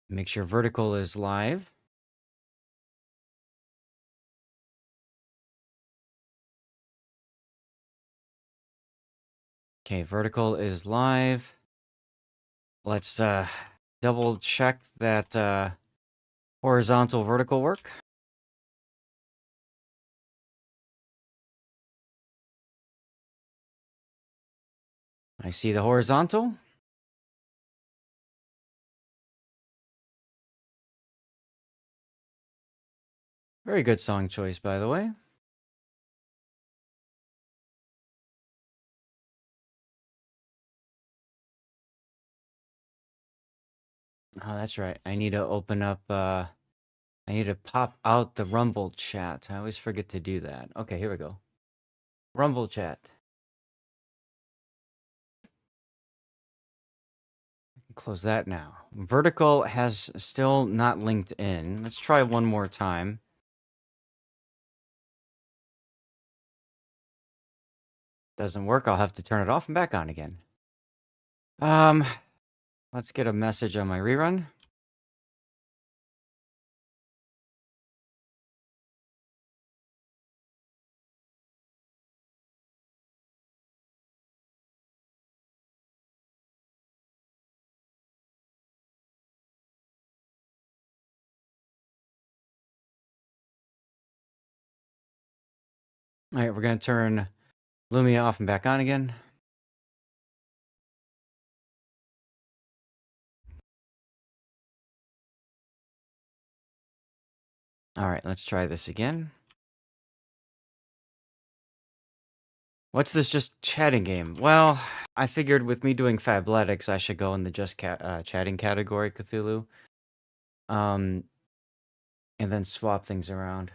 Make sure vertical is live. Okay, vertical is live. Let's double check that horizontal vertical work. I see the horizontal. Very good song choice, by the way. Oh, that's right. I need to open up, I need to pop out the Rumble chat. I always forget to do that. Okay, here we go. Rumble chat. Close that now. Vertical has still not linked in. Let's try one more time. Doesn't work, I'll have to turn it off and back on again. Let's get a message on my rerun. All right, we're gonna turn Lumia off and back on again. All right, let's try this again. What's this just chatting game? Well, I figured with me doing Fabletics, I should go in the just chatting category, Cthulhu. And then swap things around.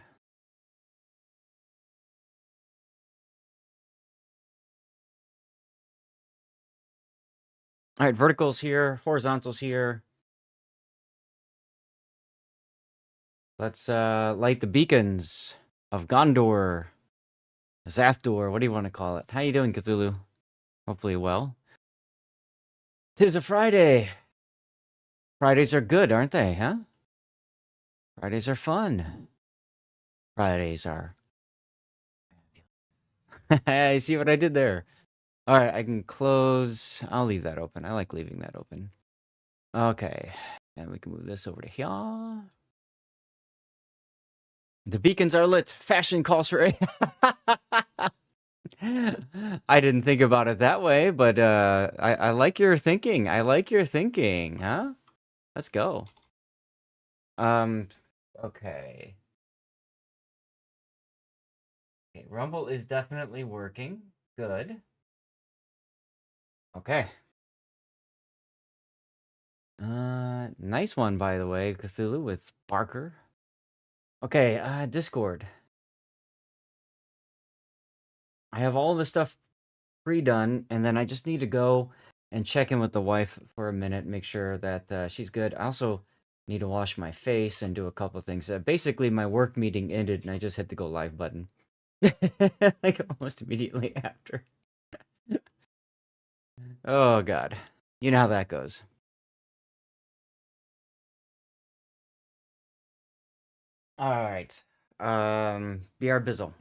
All right, vertical's here, horizontal's here. Let's light the beacons of Gondor, Zathdor, what do you want to call it? How you doing, Cthulhu? Hopefully well. 'Tis a Friday. Fridays are good, aren't they, huh? Fridays are fun. Fridays are... I see what I did there. All right, I can close. I'll leave that open. I like leaving that open. Okay, and we can move this over to here. The beacons are lit. Fashion calls for a... I didn't think about it that way, but I like your thinking. I like your thinking, huh? Let's go. Okay. Okay, Rumble is definitely working. Good. Okay. Nice one, by the way, Cthulhu, with Barker. Okay, Discord. I have all the stuff pre-done, and then I just need to go and check in with the wife for a minute, make sure that she's good. I also need to wash my face and do a couple things. Basically, my work meeting ended, and I just hit the go live button. Like, almost immediately after. Oh, God. You know how that goes. All right. BR Bizzle.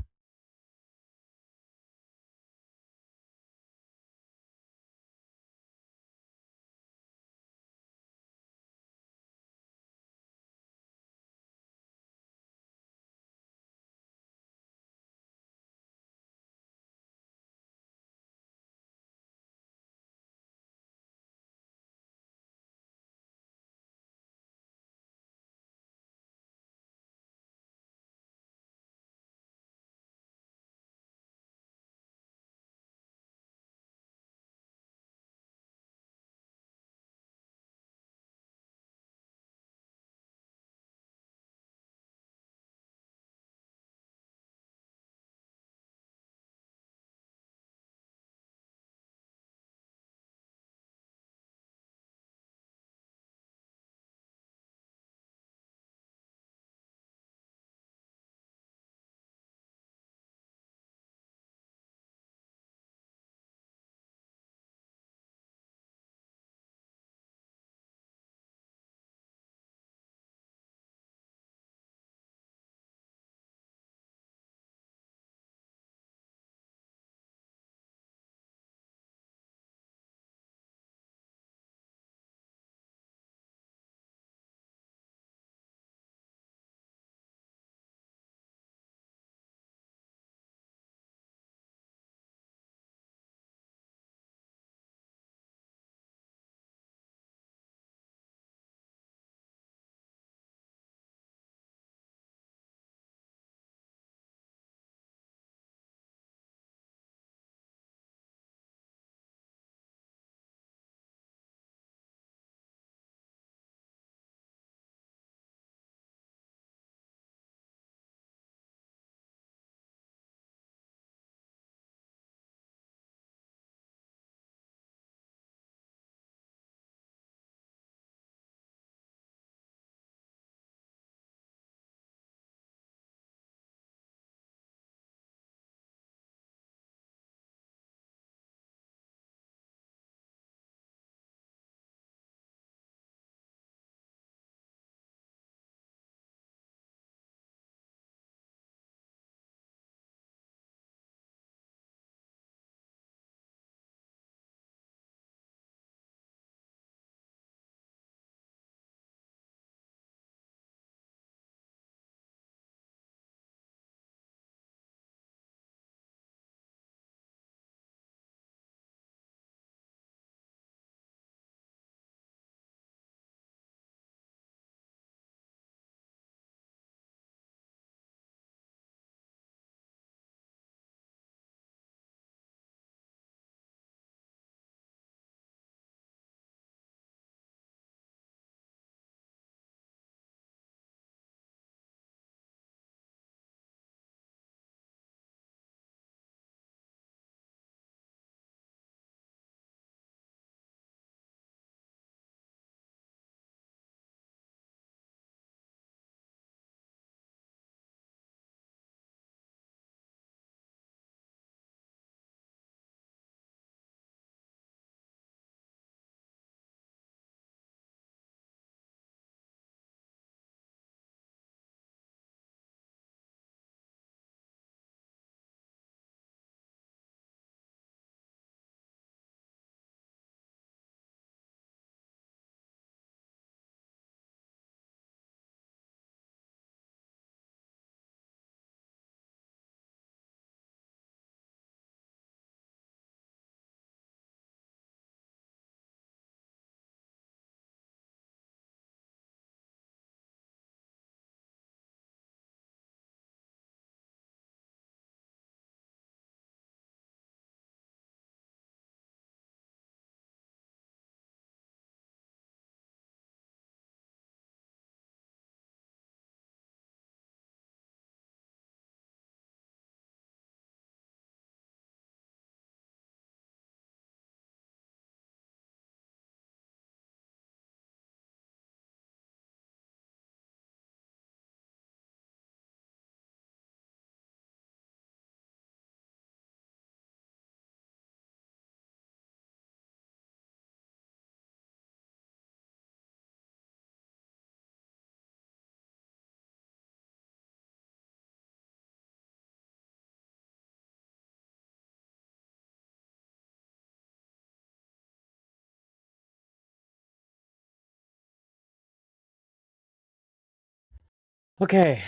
Okay,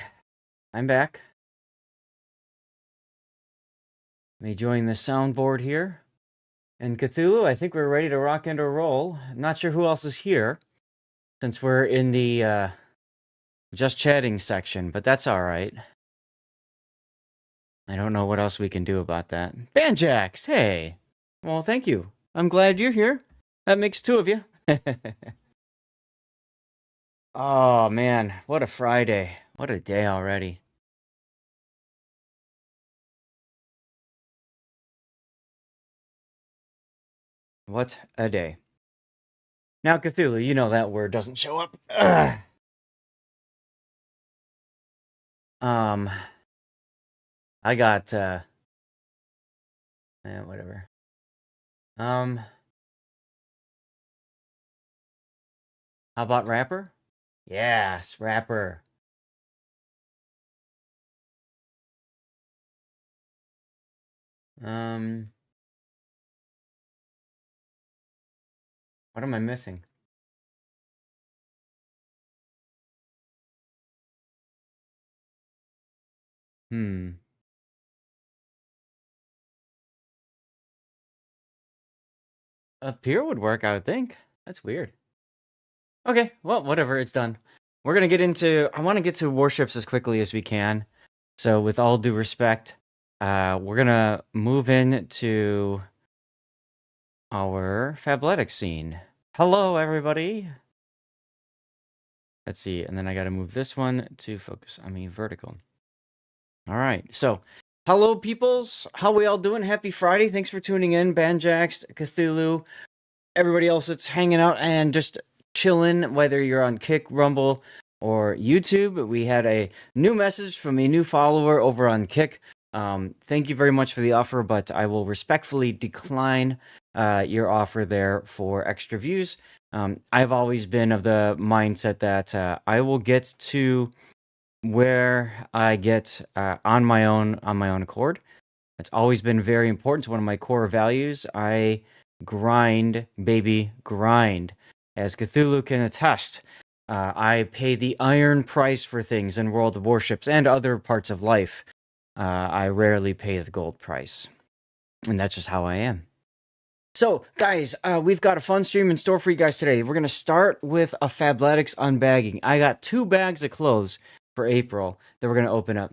I'm back. Let me join the soundboard here. And Cthulhu, I think we're ready to rock and roll. I'm not sure who else is here, since we're in the just chatting section, but that's all right. I don't know what else we can do about that. Banjax, hey! Well, thank you. I'm glad you're here. That makes two of you. Oh, man, what a Friday. What a day already. What a day. Now, Cthulhu, you know that word doesn't show up. Ugh. I got, whatever. How about rapper? Yes, rapper. What am I missing? Hmm. A pier would work, I would think. That's weird. Okay, well, whatever, it's done. We're gonna get into, I want to get to Warships as quickly as we can. So with all due respect, we're gonna move into our Fabletics scene. Hello, everybody. Let's see, and then I gotta move this one to focus on me vertical. All right, so hello, peoples. How we all doing? Happy Friday. Thanks for tuning in. Banjax, Cthulhu, everybody else that's hanging out and just chilling, whether you're on Kick, Rumble, or YouTube. We had a new message from a new follower over on Kick. Thank you very much for the offer, but I will respectfully decline your offer there for extra views. I've always been of the mindset that I will get to where I get on my own accord. It's always been very important. It's one of my core values. I grind, baby, grind. As Cthulhu can attest, I pay the iron price for things in World of Warships and other parts of life. I rarely pay the gold price. And that's just how I am. So, guys, we've got a fun stream in store for you guys today. We're going to start with a Fabletics unbagging. I got 2 bags of clothes for April that we're going to open up.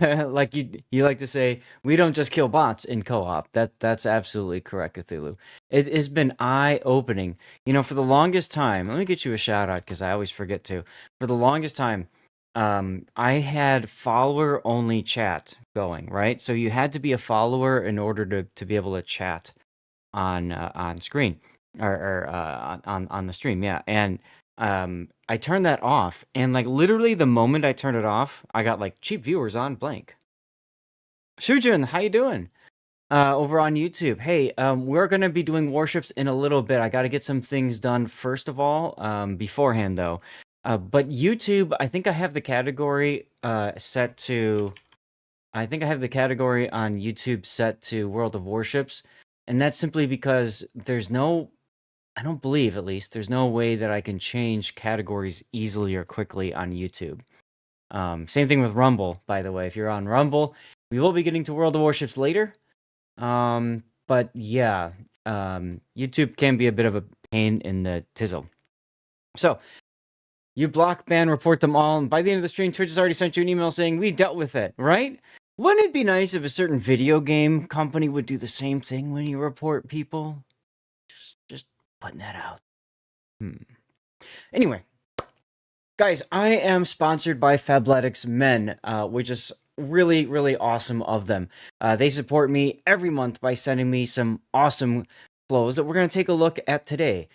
Like you like to say, we don't just kill bots in co-op. That's absolutely correct, Cthulhu. It has been eye-opening. You know, for the longest time, let me get you a shout out because I always forget to. For the longest time, I had follower-only chat going, right? So you had to be a follower in order to be able to chat on screen or on the stream, yeah. And I turned that off, and like literally the moment I turned it off, I got like cheap viewers on blank. Shujin, how you doing? Over on YouTube. Hey, we're gonna be doing Warships in a little bit. I got to get some things done first of all, beforehand though. But YouTube, I think I have the category set to. I think I have the category on YouTube set to World of Warships, and that's simply because there's no. I don't believe, at least, there's no way that I can change categories easily or quickly on YouTube. Same thing with Rumble, by the way. If you're on Rumble, we will be getting to World of Warships later. But yeah, YouTube can be a bit of a pain in the tizzle. So, you block, ban, report them all, and by the end of the stream, Twitch has already sent you an email saying, we dealt with it, right? Wouldn't it be nice if a certain video game company would do the same thing when you report people? Just putting that out. Anyway, guys, I am sponsored by Fabletics Men, which is really, really awesome of them. They support me every month by sending me some awesome clothes that we're going to take a look at today.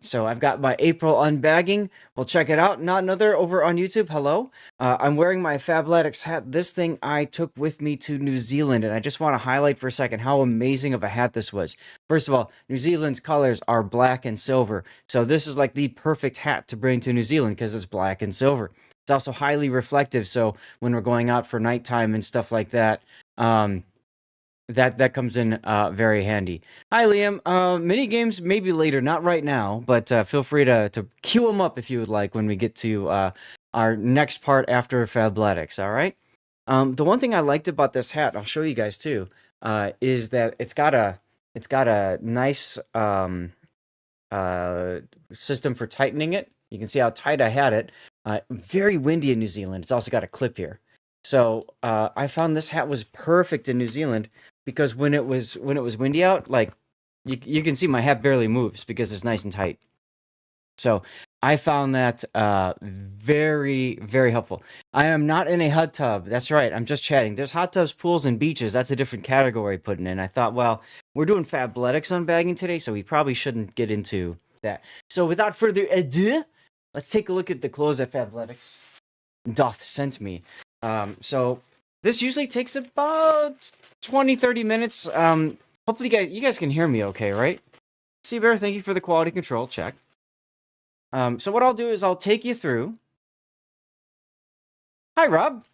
So I've got my April unbagging. Well, check it out. Not another over on YouTube. Hello. I'm wearing my Fabletics hat. This thing I took with me to New Zealand, and I just want to highlight for a second how amazing of a hat this was. First of all, New Zealand's colors are black and silver, so this is like the perfect hat to bring to New Zealand because it's black and silver. It's also highly reflective, so when we're going out for nighttime and stuff like that, that comes in very handy. Hi, Liam. Mini games maybe later, not right now, but feel free to queue them up if you would like when we get to our next part after Fabletics. All right. The one thing I liked about this hat, I'll show you guys too, is that it's got a nice uh, system for tightening it. You can see how tight I had it. Very windy in New Zealand. It's also got a clip here. So I found this hat was perfect in New Zealand because when it was windy out, like you can see my hat barely moves because it's nice and tight. So I found that very, very helpful. I am not in a hot tub. That's right. I'm just chatting. There's hot tubs, pools, and beaches. That's a different category putting in. I thought, well, we're doing Fabletics unbagging today, so we probably shouldn't get into that. So without further ado, let's take a look at the clothes that Fabletics doth sent me. So this usually takes about 20-30 minutes. Hopefully you guys can hear me okay, right? Seabear, thank you for the quality control. Check. So what I'll do is I'll take you through. Hi, Rob.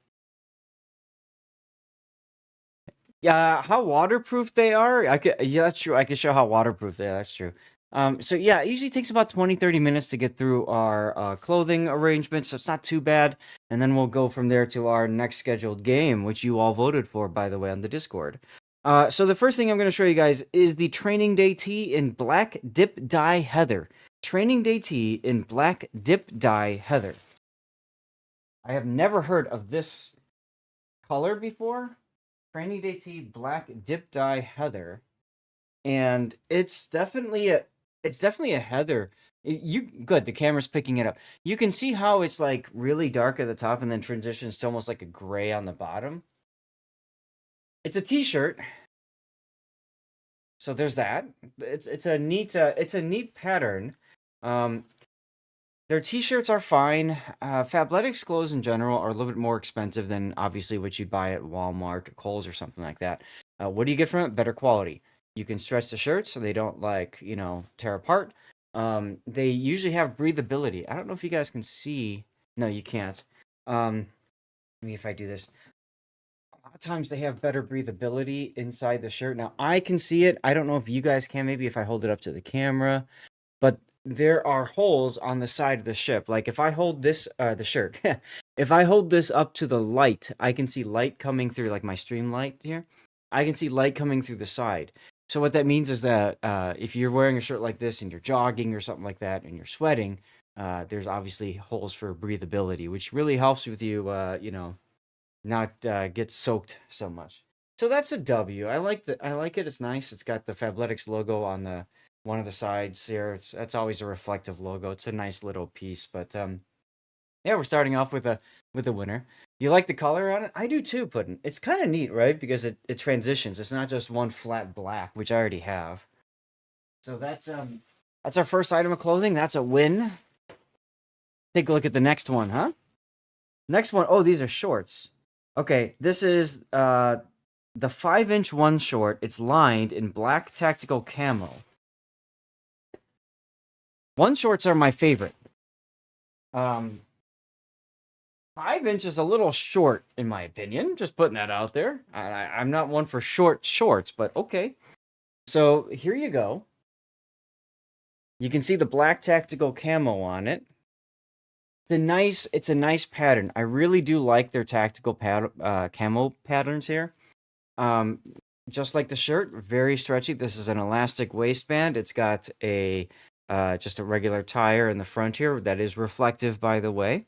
Yeah, how waterproof they are. Yeah, that's true. I can show how waterproof they are. That's true. So yeah, it usually takes about 20-30 minutes to get through our clothing arrangements, so it's not too bad. And then we'll go from there to our next scheduled game, which you all voted for, by the way, on the Discord. So the first thing I'm going to show you guys is the Training Day tee in Black Dip Dye Heather. Training Day tee in Black Dip Dye Heather. I have never heard of this color before. Training Day tee Black Dip Dye Heather, and it's definitely a heather. You good? The camera's picking it up. You can see how it's like really dark at the top and then transitions to almost like a gray on the bottom. It's a t-shirt. So there's that. It's a neat pattern. Their t-shirts are fine. Fabletics clothes in general are a little bit more expensive than obviously what you'd buy at Walmart or Kohl's or something like that. What do you get from it? Better quality. You can stretch the shirts so they don't tear apart. They usually have breathability. I don't know if you guys can see. No, you can't. Maybe if I do this. A lot of times they have better breathability inside the shirt. Now I can see it. I don't know if you guys can. Maybe if I hold it up to the camera. But there are holes on the side of the ship. Like if I hold this, the shirt, if I hold this up to the light, I can see light coming through, like my stream light here. I can see light coming through the side. So what that means is that if you're wearing a shirt like this and you're jogging or something like that and you're sweating, there's obviously holes for breathability, which really helps with you, not get soaked so much. So that's a W. I like it. It's nice. It's got the Fabletics logo on the one of the sides here. That's always a reflective logo. It's a nice little piece, but yeah, we're starting off with a winner. You like the color on it? I do too, Puddin'. It's kind of neat, right? Because it transitions. It's not just one flat black, which I already have. So that's our first item of clothing. That's a win. Take a look at the next one, huh? Next one. Oh, these are shorts. Okay, this is the 5-inch one short. It's lined in black tactical camo. One shorts are my favorite. 5-inch is a little short, in my opinion. Just putting that out there. I'm not one for short shorts, but okay. So here you go. You can see the black tactical camo on it. It's a nice pattern. I really do like their tactical camo patterns here. Just like the shirt, very stretchy. This is an elastic waistband. It's got a just a regular tire in the front here that is reflective, by the way.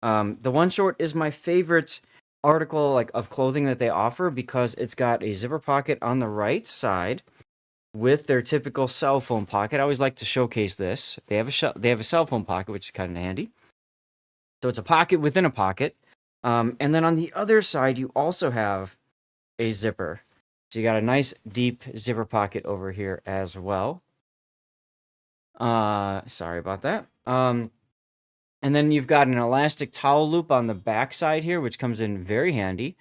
The one short is my favorite article of clothing that they offer because it's got a zipper pocket on the right side with their typical cell phone pocket. I always like to showcase this. They have a cell phone pocket, which is kind of handy. So it's a pocket within a pocket. And then on the other side, you also have a zipper. So you got a nice deep zipper pocket over here as well. Sorry about that. And then you've got an elastic towel loop on the back side here, which comes in very handy.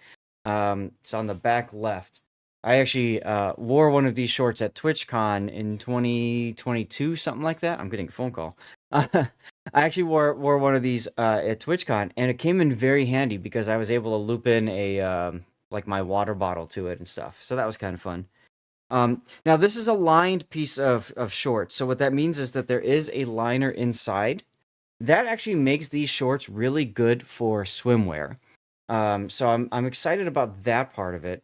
It's on the back left. I actually wore one of these shorts at TwitchCon in 2022, something like that. I'm getting a phone call. I actually wore one of these at TwitchCon, and it came in very handy because I was able to loop in like my water bottle to it and stuff. So that was kind of fun. Now this is a lined piece of shorts. So what that means is that there is a liner inside. That actually makes these shorts really good for swimwear. So I'm excited about that part of it.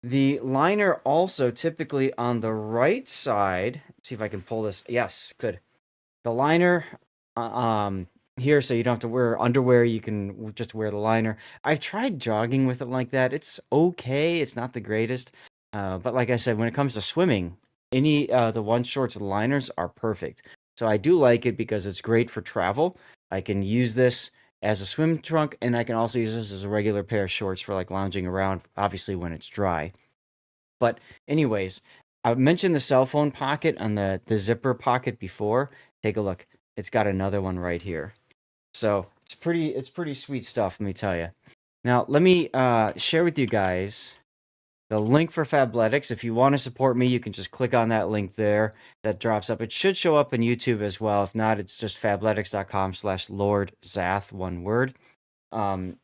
The liner also typically on the right side. Let's see if I can pull this. Yes, good. The liner, uh, um, here, so you don't have to wear underwear. You can just wear the liner. I've tried jogging with it like that. It's okay. It's not the greatest, but like I said, when it comes to swimming, the one shorts with liners are perfect. So I do like it because it's great for travel. I can use this as a swim trunk, and I can also use this as a regular pair of shorts for like lounging around, obviously when it's dry. But anyways, I mentioned the cell phone pocket on the zipper pocket before. Take a look. It's got another one right here. So it's pretty sweet stuff, let me tell you. Now let me share with you guys the link for Fabletics. If you want to support me, you can just click on that link there. That drops up. It should show up in YouTube as well. If not, it's just fabletics.com/Lord Zath, one word. And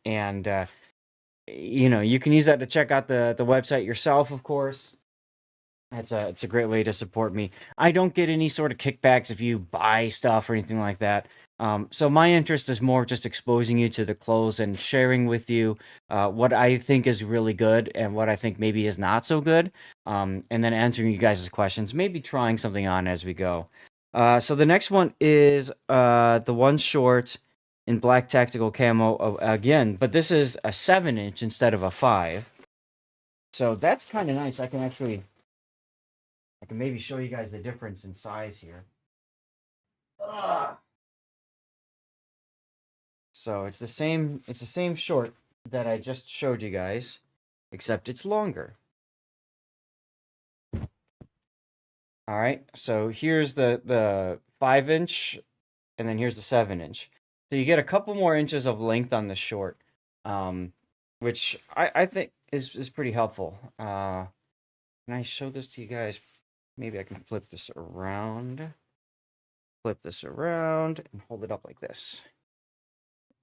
you can use that to check out the website yourself, of course. It's a great way to support me. I don't get any sort of kickbacks if you buy stuff or anything like that. So my interest is more just exposing you to the clothes and sharing with you what I think is really good and what I think maybe is not so good, and then answering you guys' questions, maybe trying something on as we go. So the next one is the one short in black tactical camo again, but this is a 7-inch instead of a 5. So that's kind of nice. I can maybe show you guys the difference in size here. Ugh. So it's the same short that I just showed you guys, except it's longer. All right, so here's the 5-inch, and then here's the 7-inch. So you get a couple more inches of length on the short, which I think is pretty helpful. Can I show this to you guys? Maybe I can flip this around. Flip this around and hold it up like this.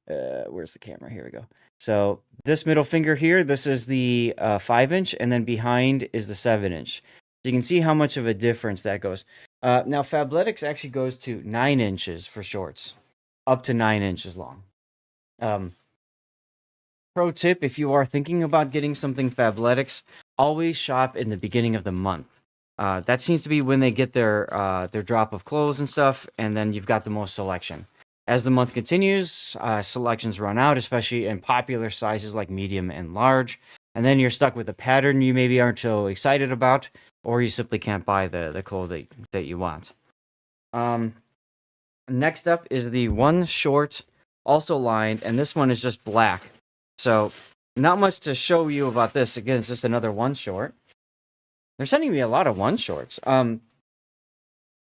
Where's the camera? Here we go. So this middle finger here, this is the 5-inch, and then behind is the 7-inch. So you can see how much of a difference that goes. Now Fabletics actually goes to 9 inches for shorts, up to 9 inches long. Pro tip: if you are thinking about getting something Fabletics, always shop in the beginning of the month. That seems to be when they get their drop of clothes and stuff, and then you've got the most selection. As the month continues, selections run out, especially in popular sizes like medium and large, and then you're stuck with a pattern you maybe aren't so excited about, or you simply can't buy the clothes that you want. Next up is the one short, also lined, and this one is just black. So not much to show you about this. Again, it's just another one short. They're sending me a lot of one shorts.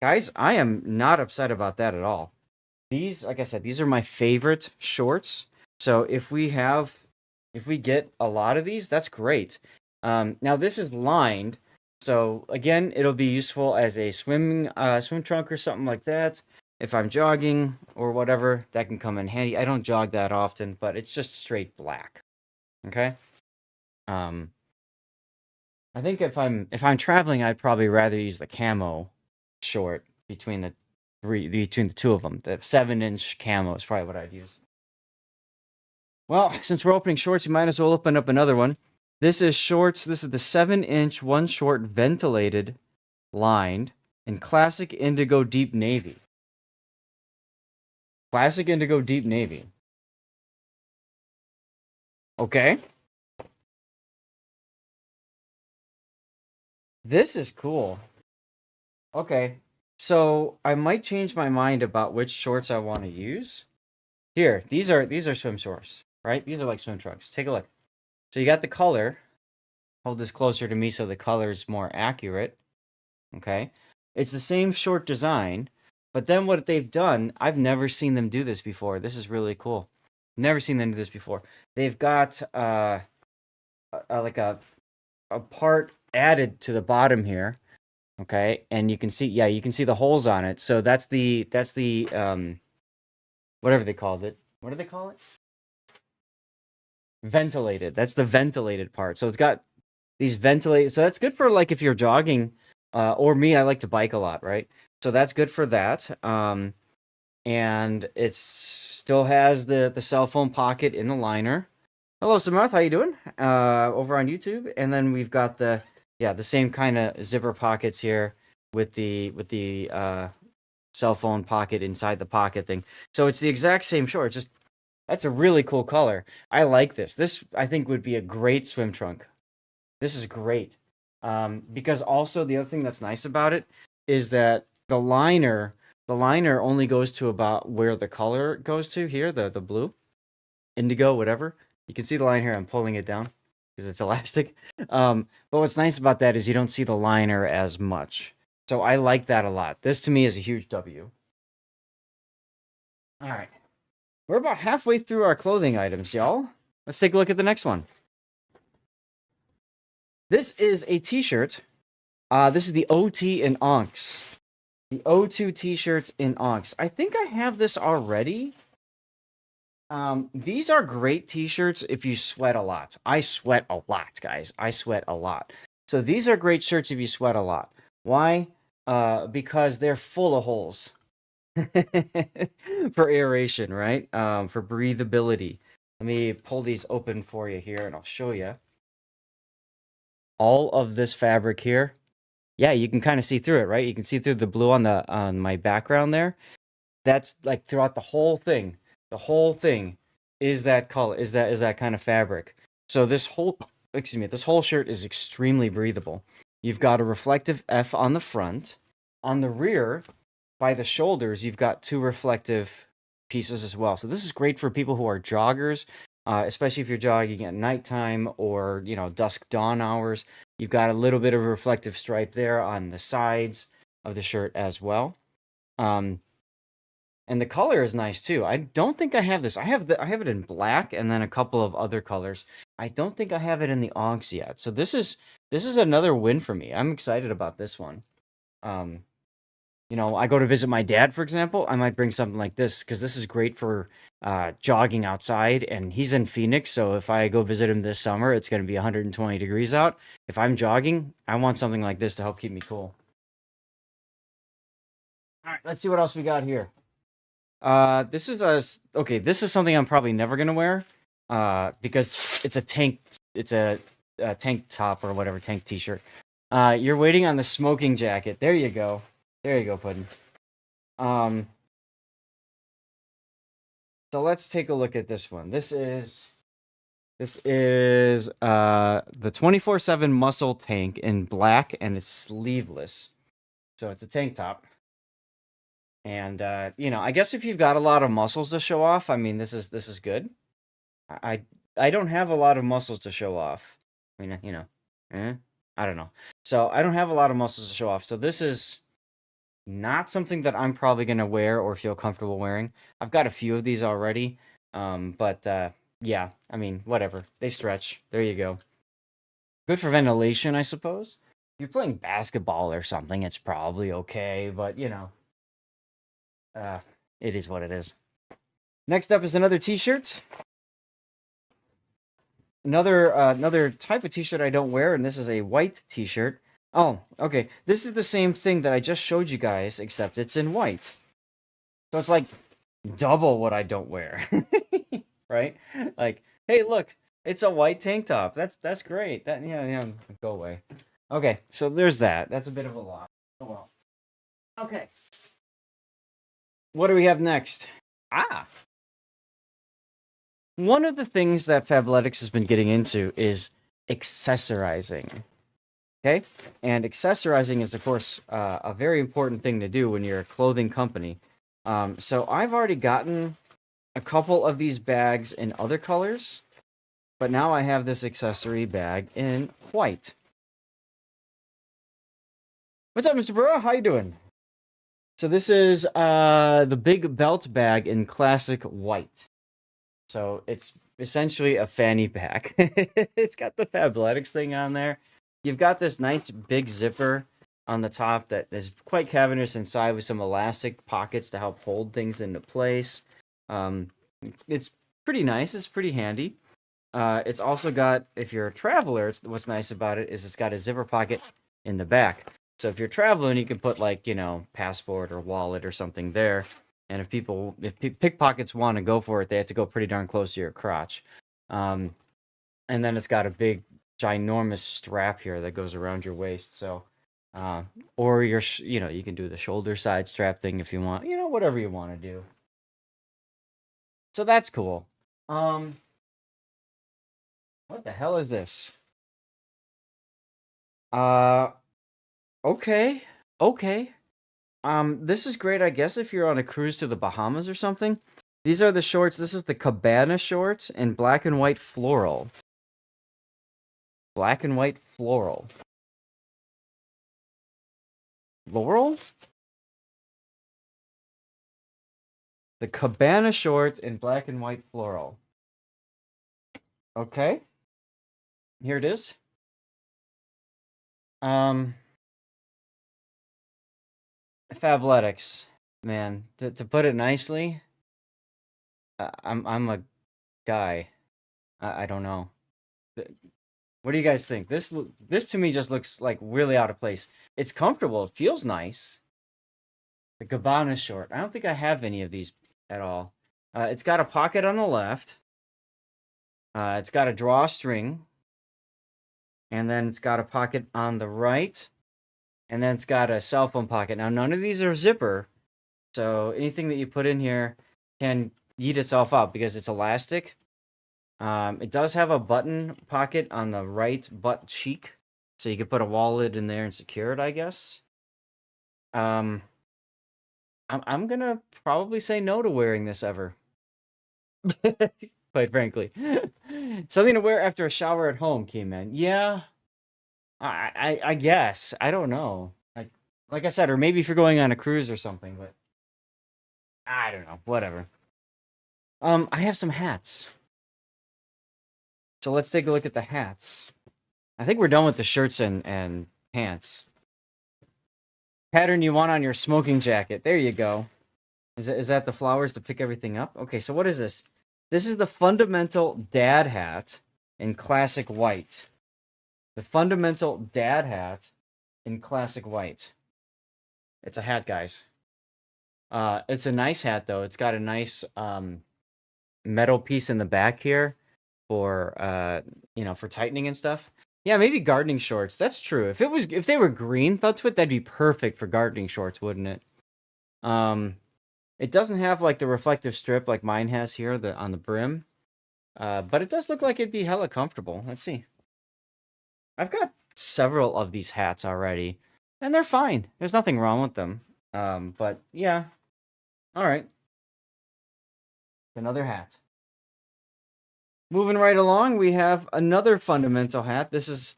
Guys, I am not upset about that at all. These, like I said, these are my favorite shorts. So if we get a lot of these, that's great. Now this is lined, so again, it'll be useful as a swim trunk or something like that. If I'm jogging or whatever, that can come in handy. I don't jog that often, but it's just straight black. Okay. I think if I'm traveling, I'd probably rather use the camo short between the two of them. The 7-inch camo is probably what I'd use. Well, since we're opening shorts, you might as well open up another one. This is shorts. This is the 7-inch one short ventilated, lined in classic indigo deep navy. Classic indigo deep navy. Okay. This is cool. Okay. So I might change my mind about which shorts I want to use. Here, these are swim shorts, right? These are like swim trunks. Take a look. So you got the color. Hold this closer to me so the color is more accurate. Okay. It's the same short design, but then what they've done, I've never seen them do this before. This is really cool. Never seen them do this before. They've got like a part added to the bottom here. Okay, and you can see, yeah, you can see the holes on it. So that's the whatever they called it. What do they call it? ventilated. That's the ventilated part. So it's got these ventilated. So that's good for like if you're jogging, or me. I like to bike a lot, right? So that's good for that. And it still has the cell phone pocket in the liner. Hello, Samarth. How you doing? Over on YouTube, and then we've got the same kind of zipper pockets here with the cell phone pocket inside the pocket thing. So it's the exact same short. Just that's a really cool color. I like this. This I think would be a great swim trunk. This is great. Because also the other thing that's nice about it is that the liner only goes to about where the color goes to here, the blue, indigo, whatever. You can see the line here. I'm pulling it down because it's elastic. But what's nice about that is you don't see the liner as much. So I like that a lot. This to me is a huge W. All right. We're about halfway through our clothing items, y'all. Let's take a look at the next one. This is a t-shirt. This is the OT in Onks. The O2 t-shirts in Onks. I think I have this already. These are great t-shirts if you sweat a lot. I sweat a lot, guys. I sweat a lot. So these are great shirts if you sweat a lot. Why? Because they're full of holes. For aeration, right? For breathability. Let me pull these open for you here and I'll show you. All of this fabric here. Yeah, you can kind of see through it, right? You can see through the blue on my background there. That's like throughout the whole thing. The whole thing is that color, is that kind of fabric. So this whole shirt is extremely breathable. You've got a reflective F on the front. On the rear, by the shoulders, you've got two reflective pieces as well. So this is great for people who are joggers, especially if you're jogging at nighttime or, dusk dawn hours. You've got a little bit of a reflective stripe there on the sides of the shirt as well. And the color is nice too. I don't think I have this. I have it in black and then a couple of other colors. I don't think I have it in the Onks yet. So this is another win for me. I'm excited about this one. I go to visit my dad, for example. I might bring something like this because this is great for jogging outside. And he's in Phoenix, so if I go visit him this summer, it's going to be 120 degrees out. If I'm jogging, I want something like this to help keep me cool. All right, let's see what else we got here. This is something I'm probably never gonna wear, because it's a tank top or whatever, tank t-shirt. You're waiting on the smoking jacket. There you go, Puddin'. So let's take a look at this one. This is the 24/7 muscle tank in black, and it's sleeveless, so it's a tank top. And I guess if you've got a lot of muscles to show off, I mean, this is good. I don't have a lot of muscles to show off. I mean, I don't know. So I don't have a lot of muscles to show off. So this is not something that I'm probably gonna wear or feel comfortable wearing. I've got a few of these already. But yeah, I mean, whatever. They stretch. There you go. Good for ventilation, I suppose. If you're playing basketball or something, it's probably okay, but it is what it is. Next up is another t-shirt. Another type of t-shirt I don't wear, and this is a white t-shirt. Oh, okay. This is the same thing that I just showed you guys, except it's in white. So it's like double what I don't wear. Right? Like, hey, look, it's a white tank top. That's great. Yeah, go away. Okay, so there's that. That's a bit of a lot. Oh well. Okay. What do we have next? One of the things that Fabletics has been getting into is accessorizing. Okay? And accessorizing is, of course, a very important thing to do when you're a clothing company. So I've already gotten a couple of these bags in other colors, but now I have this accessory bag in white. What's up, Mr. Burrow? How you doing? So this is the big belt bag in classic white. So it's essentially a fanny pack. It's got the Fabletics thing on there. You've got this nice big zipper on the top that is quite cavernous inside with some elastic pockets to help hold things into place. It's pretty nice. It's pretty handy. It's also got, if you're a traveler, what's nice about it is it's got a zipper pocket in the back. So if you're traveling, you can put like, passport or wallet or something there. And if pickpockets want to go for it, they have to go pretty darn close to your crotch. And then it's got a big, ginormous strap here that goes around your waist. So, or you can do the shoulder side strap thing if you want, whatever you want to do. So that's cool. What the hell is this? Okay. Okay. This is great, I guess, if you're on a cruise to the Bahamas or something. These are the shorts. This is the Cabana shorts in black and white floral. Black and white floral. Laurel? The Cabana shorts in black and white floral. Okay. Here it is. Fabletics, man. To put it nicely, I'm a guy. I don't know. What do you guys think? This to me just looks like really out of place. It's comfortable. It feels nice. The Cabana short. I don't think I have any of these at all. It's got a pocket on the left. It's got a drawstring. And then it's got a pocket on the right. And then it's got a cell phone pocket. Now, none of these are zipper. So anything that you put in here can yeet itself out because it's elastic. It does have a button pocket on the right butt cheek. So you could put a wallet in there and secure it, I guess. I'm gonna probably say no to wearing this ever. Quite frankly. Something to wear after a shower at home, Keyman. Yeah. I guess. I don't know. Like I said, or maybe if you're going on a cruise or something, but I don't know. Whatever. I have some hats. So let's take a look at the hats. I think we're done with the shirts and pants. Pattern you want on your smoking jacket. There you go. Is that the flowers to pick everything up? Okay, so what is this? This is the fundamental dad hat in classic white. The fundamental dad hat in classic white. It's a hat, guys. It's a nice hat though. It's got a nice metal piece in the back here for for tightening and stuff. Yeah, maybe gardening shorts. That's true. If they were green Feltwit, that'd be perfect for gardening shorts, wouldn't it? It doesn't have like the reflective strip like mine has here on the brim. But it does look like it'd be hella comfortable. Let's see. I've got several of these hats already, and they're fine. There's nothing wrong with them. But yeah. All right. Another hat. Moving right along, we have another fundamental hat. It's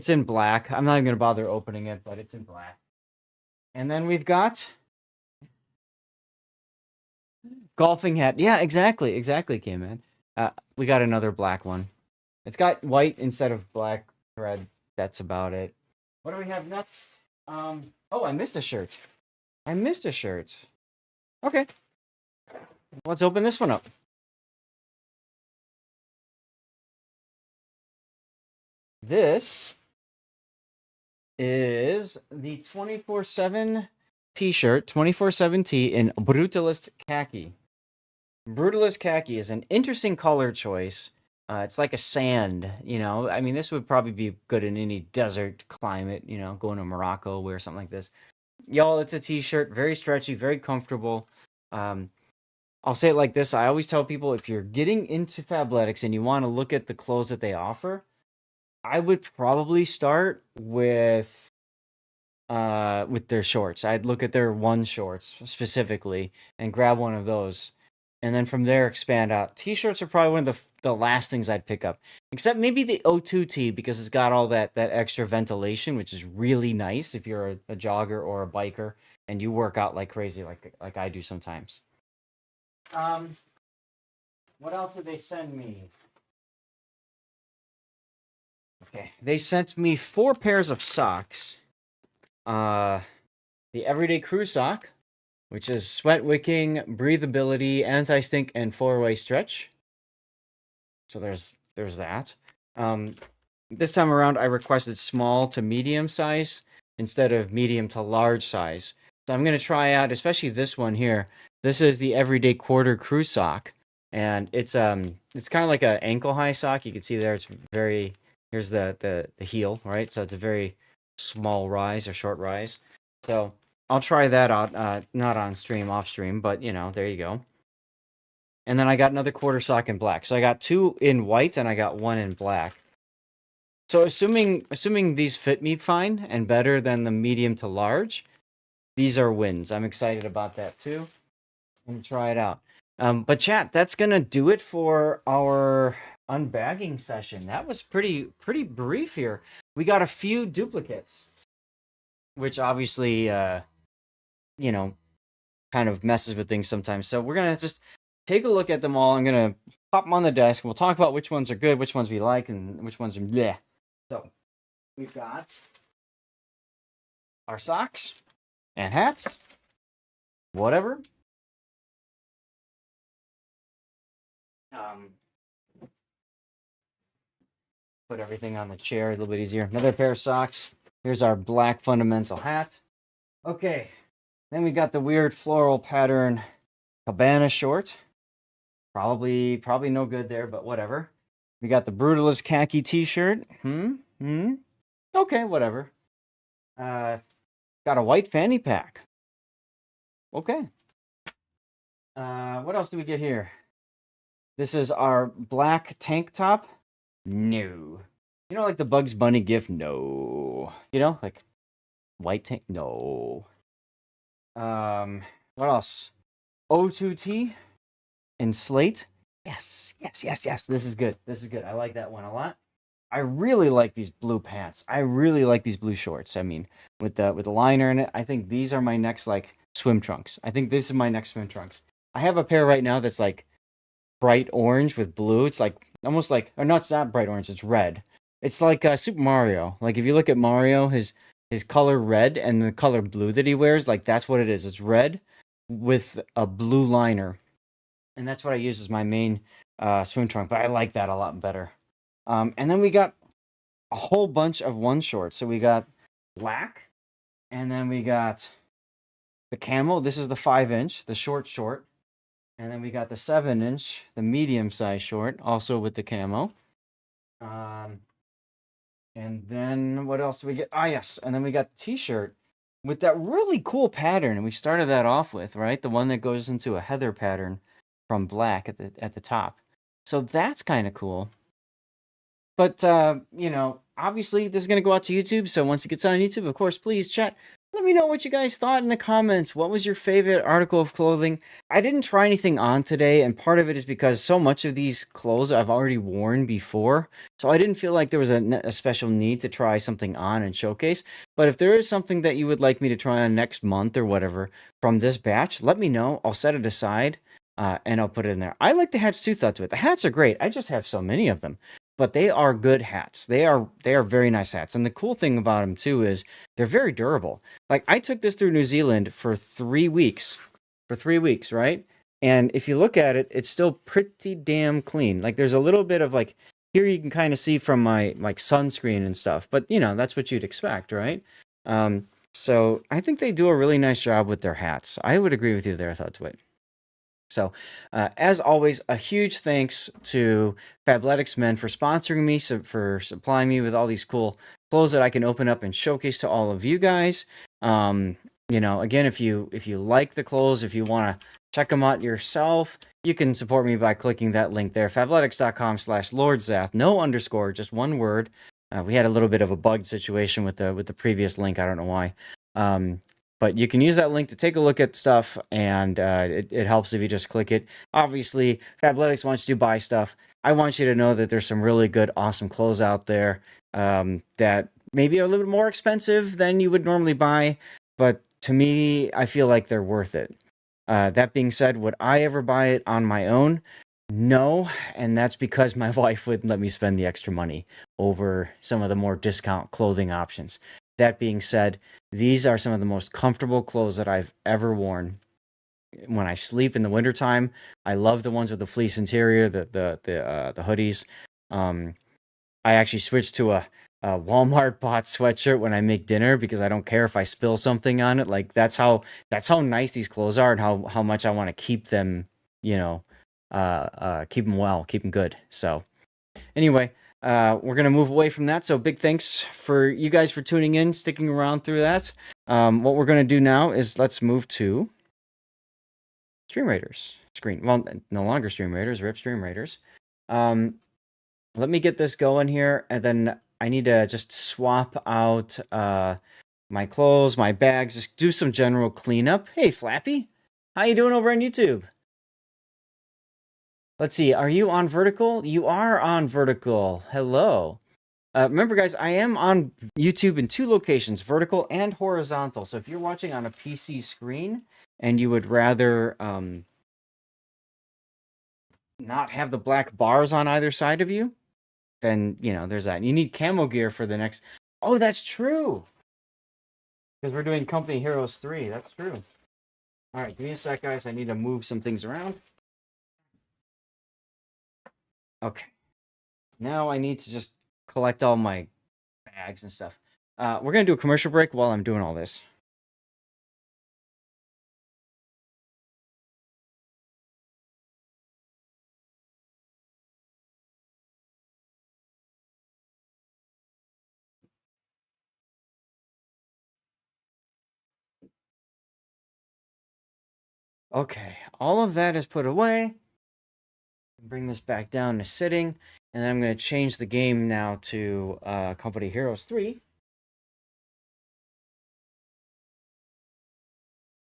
in black. I'm not even going to bother opening it, but it's in black. And then we've got golfing hat. Yeah, exactly, K-Man. We got another black one. It's got white instead of black thread. That's about it. What do we have next? Oh, I missed a shirt. Okay. Let's open this one up. This is the 24/7 t-shirt, 24/7 tee in Brutalist Khaki. Brutalist Khaki is an interesting color choice. It's like a sand, I mean, this would probably be good in any desert climate, going to Morocco, wear something like this. Y'all, it's a t-shirt, very stretchy, very comfortable. I'll say it like this. I always tell people, if you're getting into Fabletics and you want to look at the clothes that they offer, I would probably start with their shorts. I'd look at their one shorts specifically and grab one of those. And then from there, expand out. T-shirts are probably one of the last things I'd pick up. Except maybe the O2 tee, because it's got all that extra ventilation, which is really nice if you're a jogger or a biker and you work out like crazy, like I do sometimes. What else did they send me? Okay, they sent me 4 pairs of socks. The Everyday Crew sock, which is sweat wicking, breathability, anti-stink, and 4-way stretch. So there's there's that. This time around, I requested small to medium size instead of medium to large size. So I'm going to try out, especially this one here. This is the Everyday Quarter Crew sock, and it's kind of like an ankle high sock. You can see there, it's very, here's the heel, right? So it's a very small rise or short rise. So I'll try that out, not on stream, off stream, but you know, there you go. And then I got another quarter sock in black. So I got 2 in white and I got 1 in black. So assuming these fit me fine and better than the medium to large, these are wins. I'm excited about that too. I'm gonna try it out. But chat, that's gonna do it for our unbagging session. That was pretty brief here. We got a few duplicates, which obviously you know, kind of messes with things sometimes. So we're gonna just take a look at them all. I'm gonna pop them on the desk. We'll talk about which ones are good, which ones we like, and which ones are bleh. So we've got our socks and hats, whatever. Put everything on the chair a little bit easier. Another pair of socks. Here's our black fundamental hat. Okay, then we got the weird floral pattern cabana short. Probably no good there, but whatever. We got the Brutalist khaki t-shirt. Okay, whatever. Got a white fanny pack. Okay. What else do we get here? This is our black tank top. No. You know, like the Bugs Bunny gif? No. You know, like white tank? No. What else? O2T and slate. Yes. This is good. I like that one a lot. I really like these blue pants. I really like these blue shorts. I mean, with the liner in it, I think these are my next like swim trunks. I think this is my next swim trunks. I have a pair right now that's like bright orange with blue. It's like almost like, or no, it's not bright orange. It's red. It's like Super Mario. Like if you look at Mario, his color red and the color blue that he wears, like that's what it is. It's red with a blue liner, and that's what I use as my main swim trunk. But I like that a lot better. And then we got a whole bunch of one shorts. So we got black, and then we got the camel. This is the 5-inch, the short. And then we got the 7-inch, the medium size short, also with the camo. And then what else do we get? Ah, yes. And then we got the t-shirt with that really cool pattern. And we started that off with, right? The one that goes into a heather pattern from black at the top. So that's kind of cool. But, you know, obviously this is going to go out to YouTube. So once it gets on YouTube, of course, please chat. Let me know what you guys thought in the comments. What was your favorite article of clothing? I didn't try anything on today, and part of it is because so much of these clothes I've already worn before. So I didn't feel like there was a special need to try something on and showcase. But if there is something that you would like me to try on next month or whatever from this batch, let me know. I'll set it aside, and I'll put it in there. I like the hats too, thought to it. The hats are great. I just have so many of them. But they are good hats. They are very nice hats. And the cool thing about them too is they're very durable. Like I took this through New Zealand for 3 weeks. Right? And if you look at it, it's still pretty damn clean. Like there's a little bit of like here you can kind of see from my like sunscreen and stuff. But you know, that's what you'd expect, right? So I think they do a really nice job with their hats. I would agree with you there, Thought to it. So, as always, a huge thanks to Fabletics men for sponsoring me, for supplying me with all these cool clothes that I can open up and showcase to all of you guys. You know, again, if you like the clothes, if you want to check them out yourself, you can support me by clicking that link there, fabletics.com/LordZath, no underscore, just one word. We had a little bit of a bugged situation with the previous link. I don't know why. But you can use that link to take a look at stuff, and it helps if you just click it. Obviously, Fabletics wants you to buy stuff. I want you to know that there's some really good, awesome clothes out there that maybe are a little bit more expensive than you would normally buy, but to me, I feel like they're worth it. That being said, would I ever buy it on my own? No, and that's because my wife wouldn't let me spend the extra money over some of the more discount clothing options. That being said, these are some of the most comfortable clothes that I've ever worn. When I sleep in the wintertime, I love the ones with the fleece interior, the hoodies. I actually switched to a Walmart bought sweatshirt when I make dinner because I don't care if I spill something on it. Like that's how nice these clothes are and how much I want to keep them, you know, keep them well, keep them good. So anyway, we're gonna move away from that. So big thanks for you guys for tuning in, sticking around through that. What we're gonna do now is let's move to Stream Raiders screen. Well, no longer Stream Raiders, RIP Stream Raiders. Let me get this going here, and then I need to just swap out my clothes, my bags, just do some general cleanup. Hey, Flappy, how you doing over on YouTube? Let's see, are you on vertical? You are on vertical. Hello. Remember, guys, I am on YouTube in 2 locations, vertical and horizontal. So if you're watching on a PC screen and you would rather not have the black bars on either side of you, then, you know, there's that. You need camo gear for the next... Oh, that's true! Because we're doing Company Heroes 3. That's true. Alright, give me a sec, guys. I need to move some things around. Okay. Now I need to just collect all my bags and stuff. We're going to do a commercial break while I'm doing all this. Okay, all of that is put away. Bring this back down to sitting. And then I'm going to change the game now to Company Heroes 3.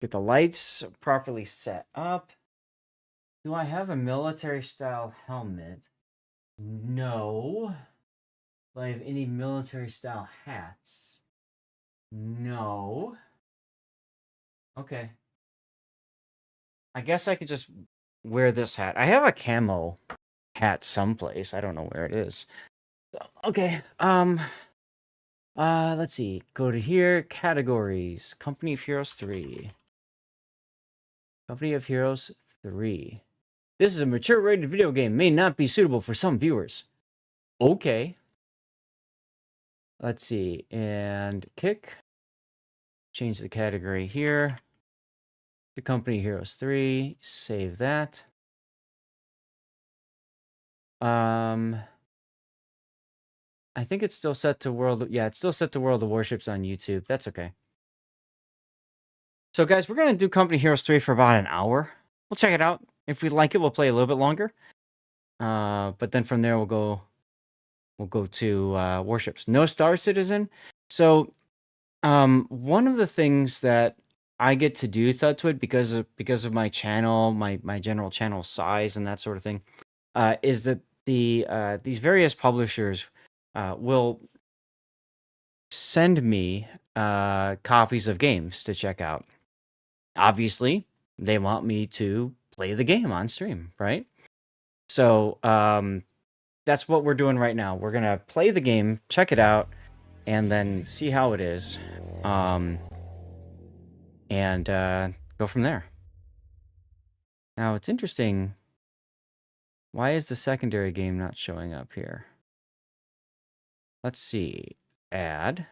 Get the lights properly set up. Do I have a military-style helmet? No. Do I have any military-style hats? No. Okay. I guess I could just wear this hat. I have a camo hat someplace. I don't know where it is. So, okay. Let's see. Go to here. Categories. Company of Heroes 3. Company of Heroes 3. This is a mature-rated video game. May not be suitable for some viewers. Okay. Let's see. And kick. Change the category here. To Company Heroes 3. Save that. I think it's still set to World... Yeah, it's still set to World of Warships on YouTube. That's okay. So, guys, we're going to do Company Heroes 3 for about an hour. We'll check it out. If we like it, we'll play a little bit longer. But then from there, we'll go to Warships. No Star Citizen. So, one of the things that I get to do, Thudtwit, because of my channel, my general channel size and that sort of thing, is that these various publishers will send me copies of games to check out. Obviously, they want me to play the game on stream, right? So that's what we're doing right now. We're gonna play the game, check it out, and then see how it is, and go from there. Now, it's interesting. Why is the secondary game not showing up here? Let's see. Add.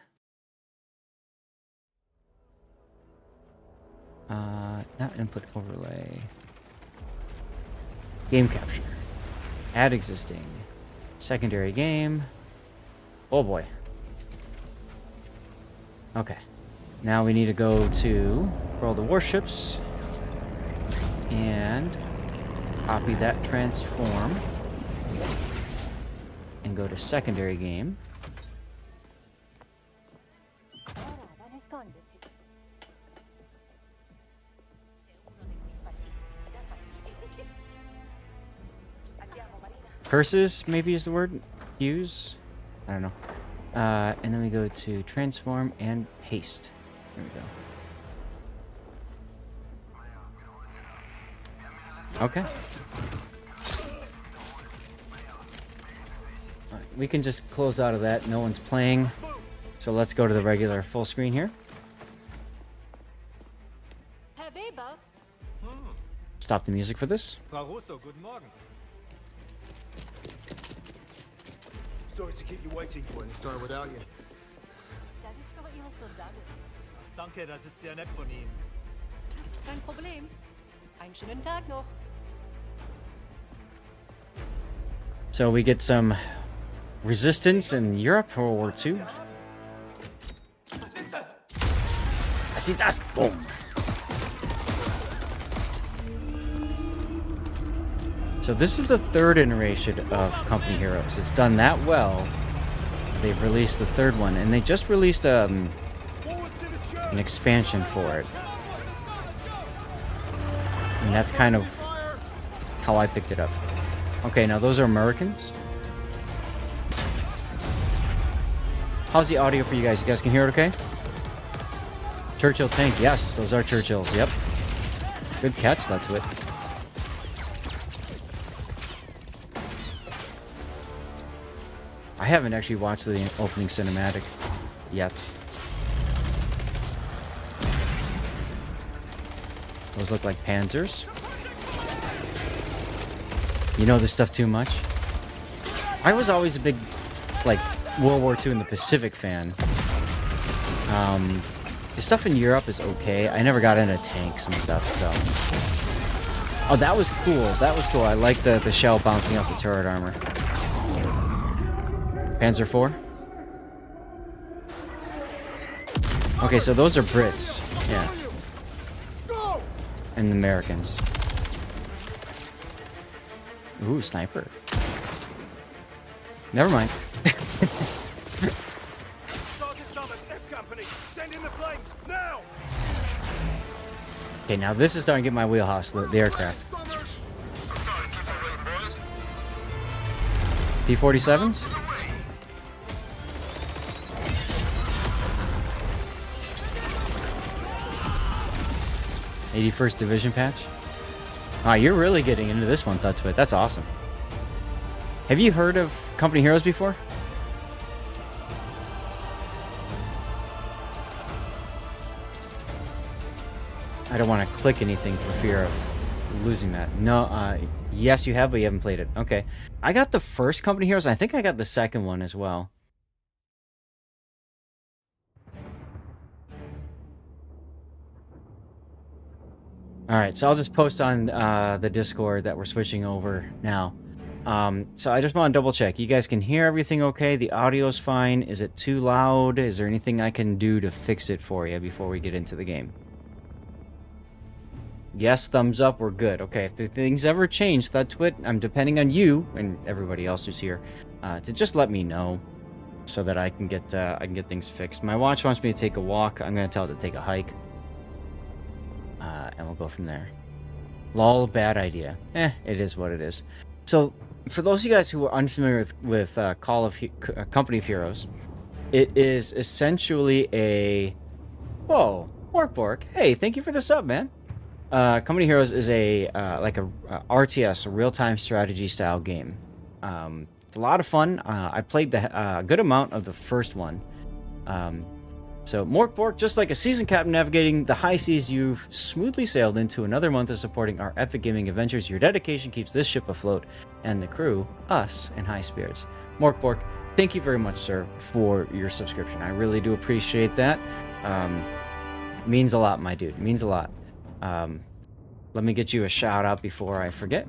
Not input overlay. Game capture. Add existing. Secondary game. Oh boy. Okay. Now we need to go to World of Warships and copy that transform and go to secondary game. Curses, maybe is the word use. I don't know. And then we go to transform and paste. There we go. Okay. All right, we can just close out of that. No one's playing. So let's go to the regular full screen here. Stop the music for this. Frau Russo, guten Morgen. Sorry to keep you waiting. Wouldn't start without you. Das ist für Ihre Soldaten. Danke, das ist sehr nett von Ihnen. Kein Problem. Einen schönen Tag noch. So we get some resistance in Europe, World War II. I see that. Boom. So this is the third iteration of Company Heroes. It's done that well. They've released the third one, and they just released an expansion for it. And that's kind of how I picked it up. Okay, now those are Americans. How's the audio for you guys? You guys can hear it okay? Churchill tank. Yes, those are Churchills. Yep. Good catch, that's it. I haven't actually watched the opening cinematic yet. Those look like Panzers. You know this stuff too much? I was always a big, like, World War II in the Pacific fan. The stuff in Europe is okay. I never got into tanks and stuff, so... Oh, that was cool. That was cool. I like the shell bouncing off the turret armor. Panzer IV? Okay, so those are Brits. Yeah. And the Americans. Ooh, sniper. Never mind. Okay, now this is starting to get my wheelhouse, the aircraft. P-47s? 81st Division patch? Ah, you're really getting into this one, Thutswit. That's awesome. Have you heard of Company Heroes before? I don't want to click anything for fear of losing that. No, yes you have, but you haven't played it. Okay. I got the first Company Heroes. I think I got the second one as well. Alright, so I'll just post on the Discord that we're switching over now. So I just want to double check. You guys can hear everything okay? The audio's fine? Is it too loud? Is there anything I can do to fix it for you before we get into the game? Yes, thumbs up, we're good. Okay, if the things ever change, that's what I'm depending on you and everybody else who's here to just let me know so that I can get things fixed. My watch wants me to take a walk. I'm gonna tell it to take a hike. And we'll go from there. Lol, bad idea. It is what it is. So, for those of you guys who are unfamiliar with Company of Heroes, it is essentially a... Whoa, Bork. Hey, thank you for the sub, man. Company Heroes is a like a RTS, a real-time strategy style game. It's a lot of fun. I played a good amount of the first one. So, Morkbork, just like a seasoned captain navigating the high seas, you've smoothly sailed into another month of supporting our epic gaming adventures. Your dedication keeps this ship afloat, and the crew, us, in high spirits. Morkbork, thank you very much, sir, for your subscription. I really do appreciate that. Means a lot, my dude. Means a lot. Let me get you a shout out before I forget.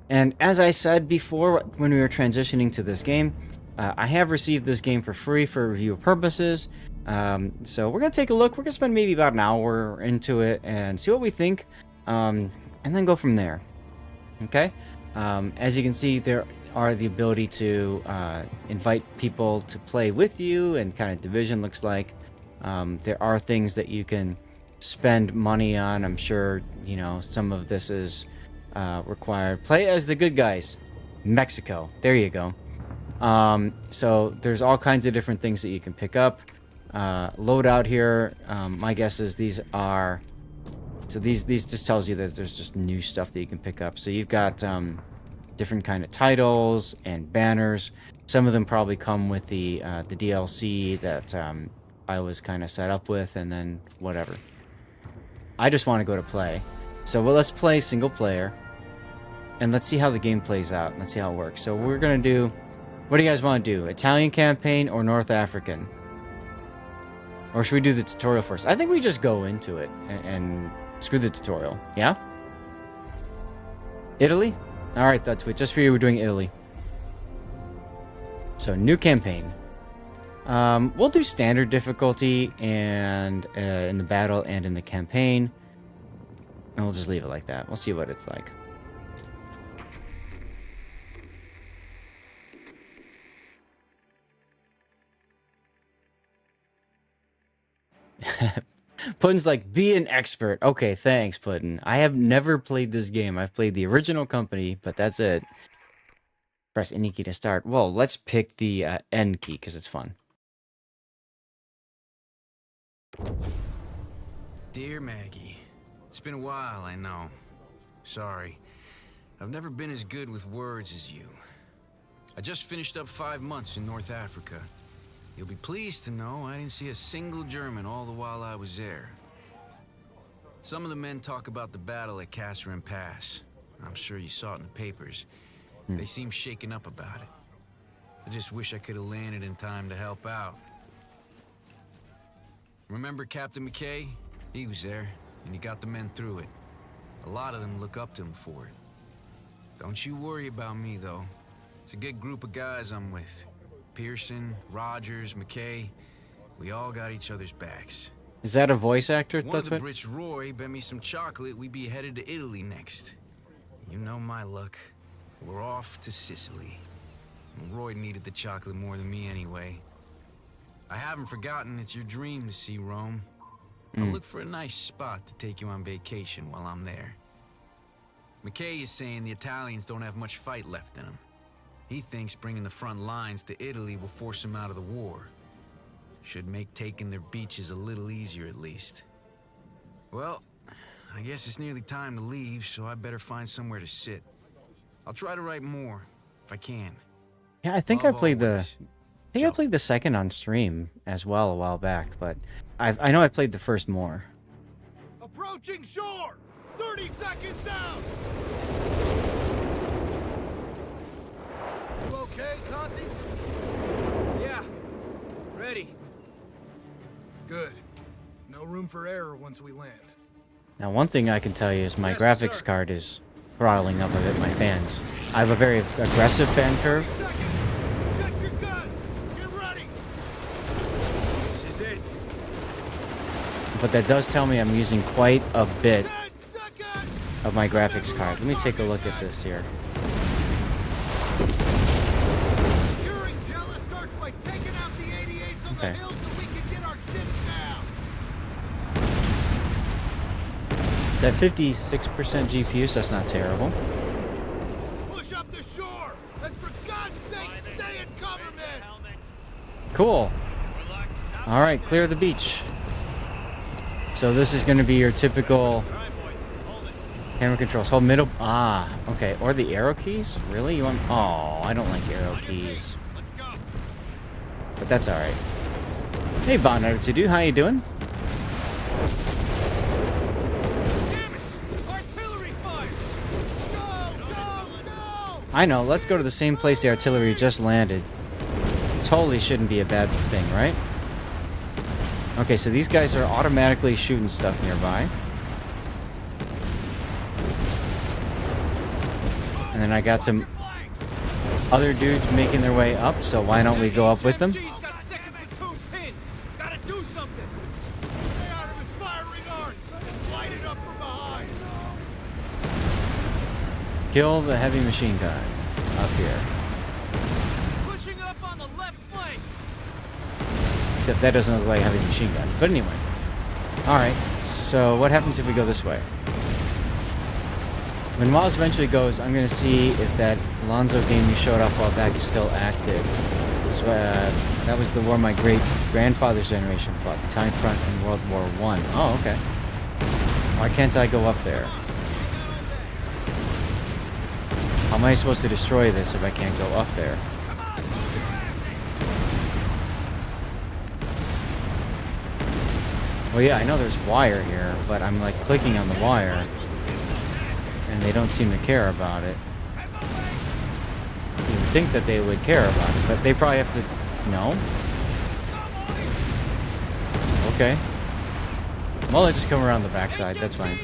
And as I said before, when we were transitioning to this game, I have received this game for free for review purposes. So we're going to take a look. We're going to spend maybe about an hour into it and see what we think, and then go from there. Okay? As you can see, there are the ability to invite people to play with you, and kind of division looks like. There are things that you can spend money on. I'm sure, you know, some of this is required. Play as the good guys. Mexico. There you go. So there's all kinds of different things that you can pick up. Loadout here, my guess is these are... So these just tells you that there's just new stuff that you can pick up. So you've got different kind of titles and banners. Some of them probably come with the DLC that I was kind of set up with, and then whatever. I just want to go to play. So let's play single player, and let's see how the game plays out. Let's see how it works. So we're gonna do What do you guys want to do? Italian campaign or North African? Or should we do the tutorial first? I think we just go into it and screw the tutorial. Yeah? Italy? Alright, that's it. Just for you, we're doing Italy. So, new campaign. We'll do standard difficulty and in the battle and in the campaign. And we'll just leave it like that. We'll see what it's like. Puddin's like, be an expert. Okay, thanks, Puddin. I have never played this game. I've played the original company, but that's it. Press any key to start. Well, let's pick the N key because it's fun. Dear Maggie, it's been a while, I know. Sorry. I've never been as good with words as you. I just finished up 5 months in North Africa. You'll be pleased to know I didn't see a single German all the while I was there. Some of the men talk about the battle at Kasserine Pass. I'm sure you saw it in the papers. They seem shaken up about it. I just wish I could have landed in time to help out. Remember Captain McKay? He was there, and he got the men through it. A lot of them look up to him for it. Don't you worry about me, though. It's a good group of guys I'm with. Pearson, Rogers, McKay. We all got each other's backs. Is that a voice actor? One of the Brits, Roy, bet me some chocolate we'd be headed to Italy next. You know my luck. We're off to Sicily. And Roy needed the chocolate more than me anyway. I haven't forgotten it's your dream to see Rome. I'll look for a nice spot to take you on vacation while I'm there. McKay is saying the Italians don't have much fight left in them. He thinks bringing the front lines to Italy will force them out of the war. Should make taking their beaches a little easier at least. Well, I guess it's nearly time to leave, so I better find somewhere to sit. I'll try to write more, if I can. Yeah, I think I played the... I think I Joe. played the second on stream as well a while back, but I know I played the first more. Approaching shore! 30 seconds down! You okay, Conti? Yeah, ready. Good. No room for error once we land. Now, one thing I can tell you is my Yes, graphics sir. card is throttling up a bit my fans. I have a very aggressive fan curve. Second! Check your gun! Get ready! This is it. But that does tell me I'm using quite a bit 10 seconds! of my graphics card. Let me take a look at this here. Securing Jella starts by taking out the 88s on Okay. the hill so we can get our ships down! It's at 56% GPU, so that's not terrible. Push up the shore! And for God's sake, stay in cover, men! Cool. All right, clear the beach. So this is going to be your typical camera controls. Hold middle. Ah, okay. Or the arrow keys? Really? You want? Oh, I don't like arrow keys. But that's all right. Hey, Bond2Do, how you doing? Damn it! Artillery fire! Go, go, go! I know. Let's go to the same place the artillery just landed. Totally shouldn't be a bad thing, right? Okay, so these guys are automatically shooting stuff nearby. And then I got some other dudes making their way up, so why don't we go up with them? Got second platoon pinned. Gotta do something. Stay out of his firing arc. Light it up from behind. Kill the heavy machine gun up here. Pushing up on the left flank. Except that doesn't look like a heavy machine gun. But anyway. Alright, so what happens if we go this way? When WoWS eventually goes, I'm going to see if that Alonso game you showed off a while back is still active. That was the war my great-grandfather's generation fought, the Italian front in World War I. Oh, okay. Why can't I go up there? How am I supposed to destroy this if I can't go up there? Well, yeah, I know there's wire here, but I'm like clicking on the wire, and they don't seem to care about it. think that they would care about it, but they probably have to... No? Okay. Well, I just come around the backside, that's fine.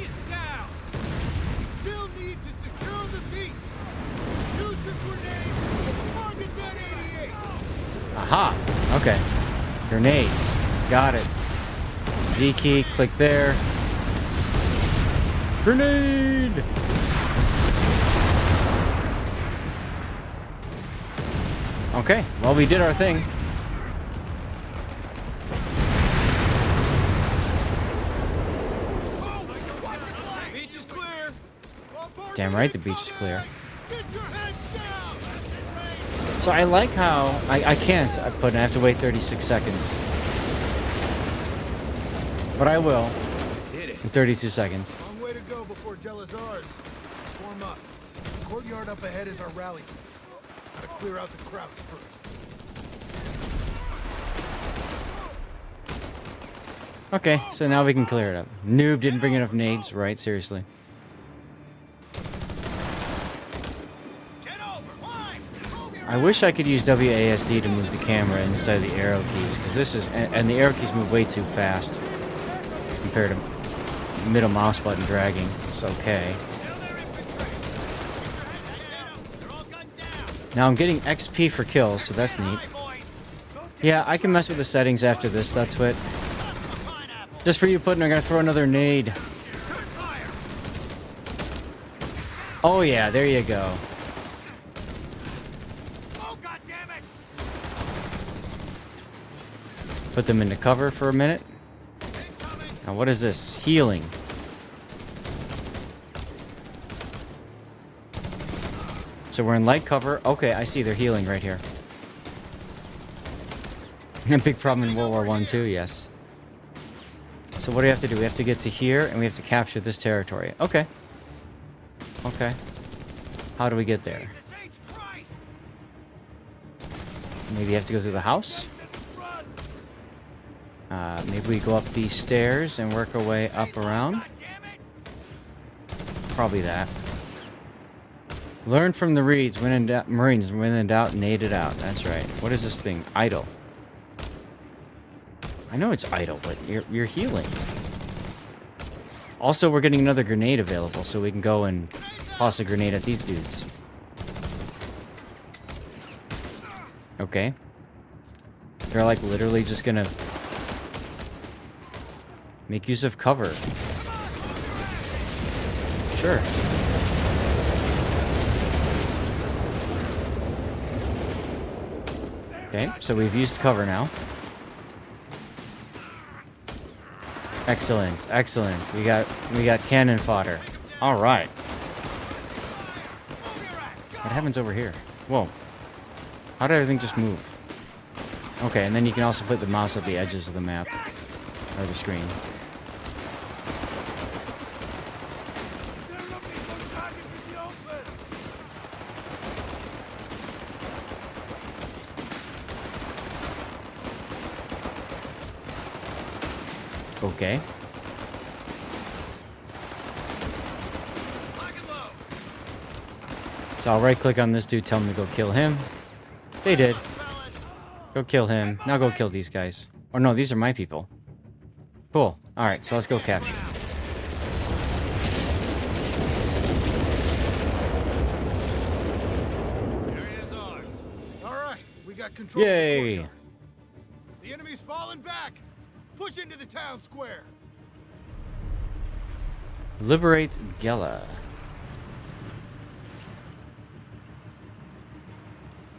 Still need to secure the beach. Use your grenade. Target that 88. Aha! Okay. Grenades. Got it. Z key, click there. Grenade! Okay, well, we did our thing. Beach is clear. Damn right the beach is clear. Get your heads down. So I like how... I can't, but I have to wait 36 seconds. But I will. Hit it. In 32 seconds. Long way to go before Jella's ours. Form up. The courtyard up ahead is our rally. Gotta clear out the crowds first. Okay, so now we can clear it up. Noob didn't bring enough nades, right? Seriously. Get over, line. Move your I wish I could use WASD to move the camera instead of the arrow keys, because this is... And the arrow keys move way too fast compared to middle mouse button dragging. It's okay. Now I'm getting XP for kills, so that's neat. Yeah, I can mess with the settings after this, that's what. Just for you, Puddin', I'm gonna throw another nade. Oh yeah, there you go. Oh, God damn it! Put them into cover for a minute. Now what is this? Healing. So we're in light cover. Okay, I see they're healing right here. A big problem in World War I too, yes. So what do we have to do? We have to get to here, and we have to capture this territory. Okay. Okay. How do we get there? Maybe you have to go through the house? Maybe we go up these stairs and work our way up around? Probably that. Learn from the Marines. When in doubt, nade it out. That's right. What is this thing? Idle. I know it's idle, but you're healing. Also, we're getting another grenade available, so we can go and toss a grenade at these dudes. Okay. They're like literally just gonna make use of cover. Sure. Okay, so we've used cover now. Excellent, excellent. We got cannon fodder. All right. What happens over here? Whoa. How did everything just move? Okay, and then you can also put the mouse at the edges of the map or the screen. Okay. So I'll right click on this dude, tell him to go kill him. They did. Go kill him. Now go kill these guys. Or no, these are my people. Cool. Alright, so let's go capture. Area's ours. All right, we got control. Yay! Of the courtyard. The enemy's falling back. Push into the town square. Liberate Gela.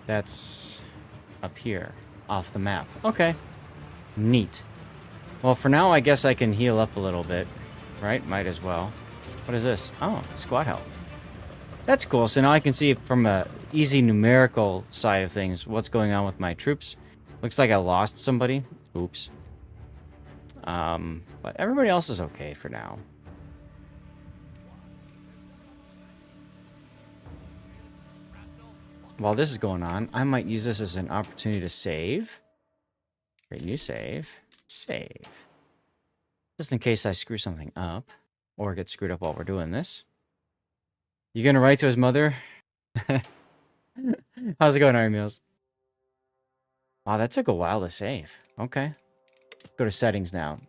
That's up here, off the map. Okay. Neat. Well, for now, I guess I can heal up a little bit. Right? Might as well. What is this? Oh, squad health. That's cool. So now I can see from a easy numerical side of things what's going on with my troops. Looks like I lost somebody. Oops. But everybody else is okay for now. While this is going on, I might use this as an opportunity to save. Great, new save. Save. Just in case I screw something up. Or get screwed up while we're doing this. You gonna write to his mother? How's it going, Iron Meals? Wow, that took a while to save. Okay. Go to settings now.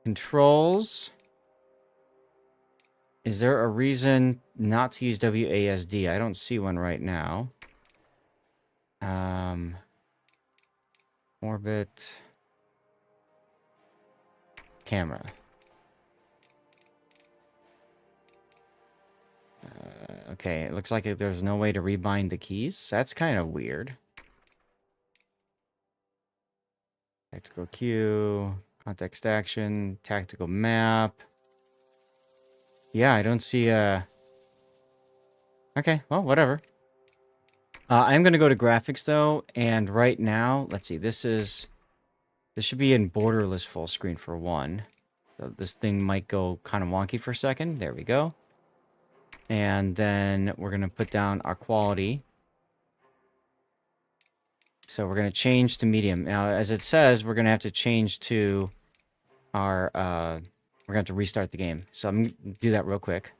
Controls. Is there a reason not to use WASD? I don't see one right now. Orbit. Camera. Okay, it looks like there's no way to rebind the keys. That's kind of weird. Tactical cue, context action, tactical map. Yeah, I don't see Okay, well, whatever. I'm gonna go to graphics though, and right now, let's see, this should be in borderless full screen for one. So this thing might go kind of wonky for a second. There we go. And then we're gonna put down our quality. So we're gonna change to medium. Now, as it says, we're gonna have to change to our we're gonna have to restart the game. So I'm gonna do that real quick.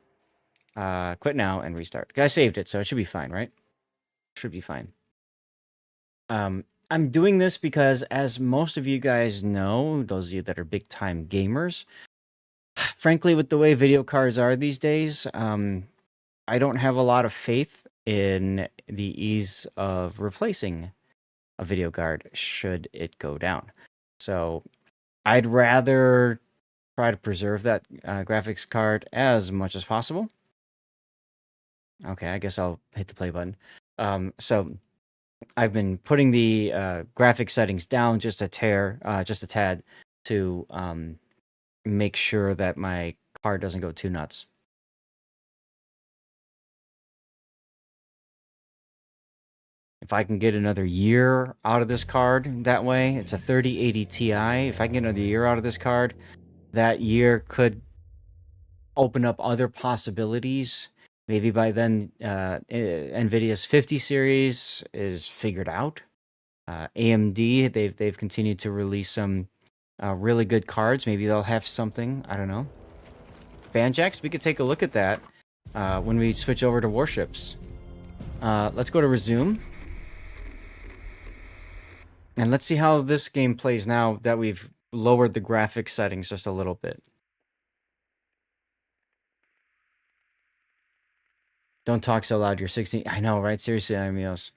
Quit now and restart. I saved it, so it should be fine, right? Should be fine. I'm doing this because, as most of you guys know, those of you that are big-time gamers, frankly, with the way video cards are these days, I don't have a lot of faith in the ease of replacing a video card should it go down. So I'd rather try to preserve that graphics card as much as possible. Okay, I guess I'll hit the play button. So I've been putting the graphics settings down just a tad to make sure that my card doesn't go too nuts. If I can get another year out of this card that way, it's a 3080 Ti. If I can get another year out of this card, that year could open up other possibilities. Maybe by then, NVIDIA's 50 series is figured out. AMD, they've continued to release some really good cards. Maybe they'll have something. I don't know. Banjax, we could take a look at that when we switch over to Warships. Let's go to resume. And let's see how this game plays now that we've lowered the graphics settings just a little bit. Don't talk so loud, you're 16. I know, right? Seriously, Amios.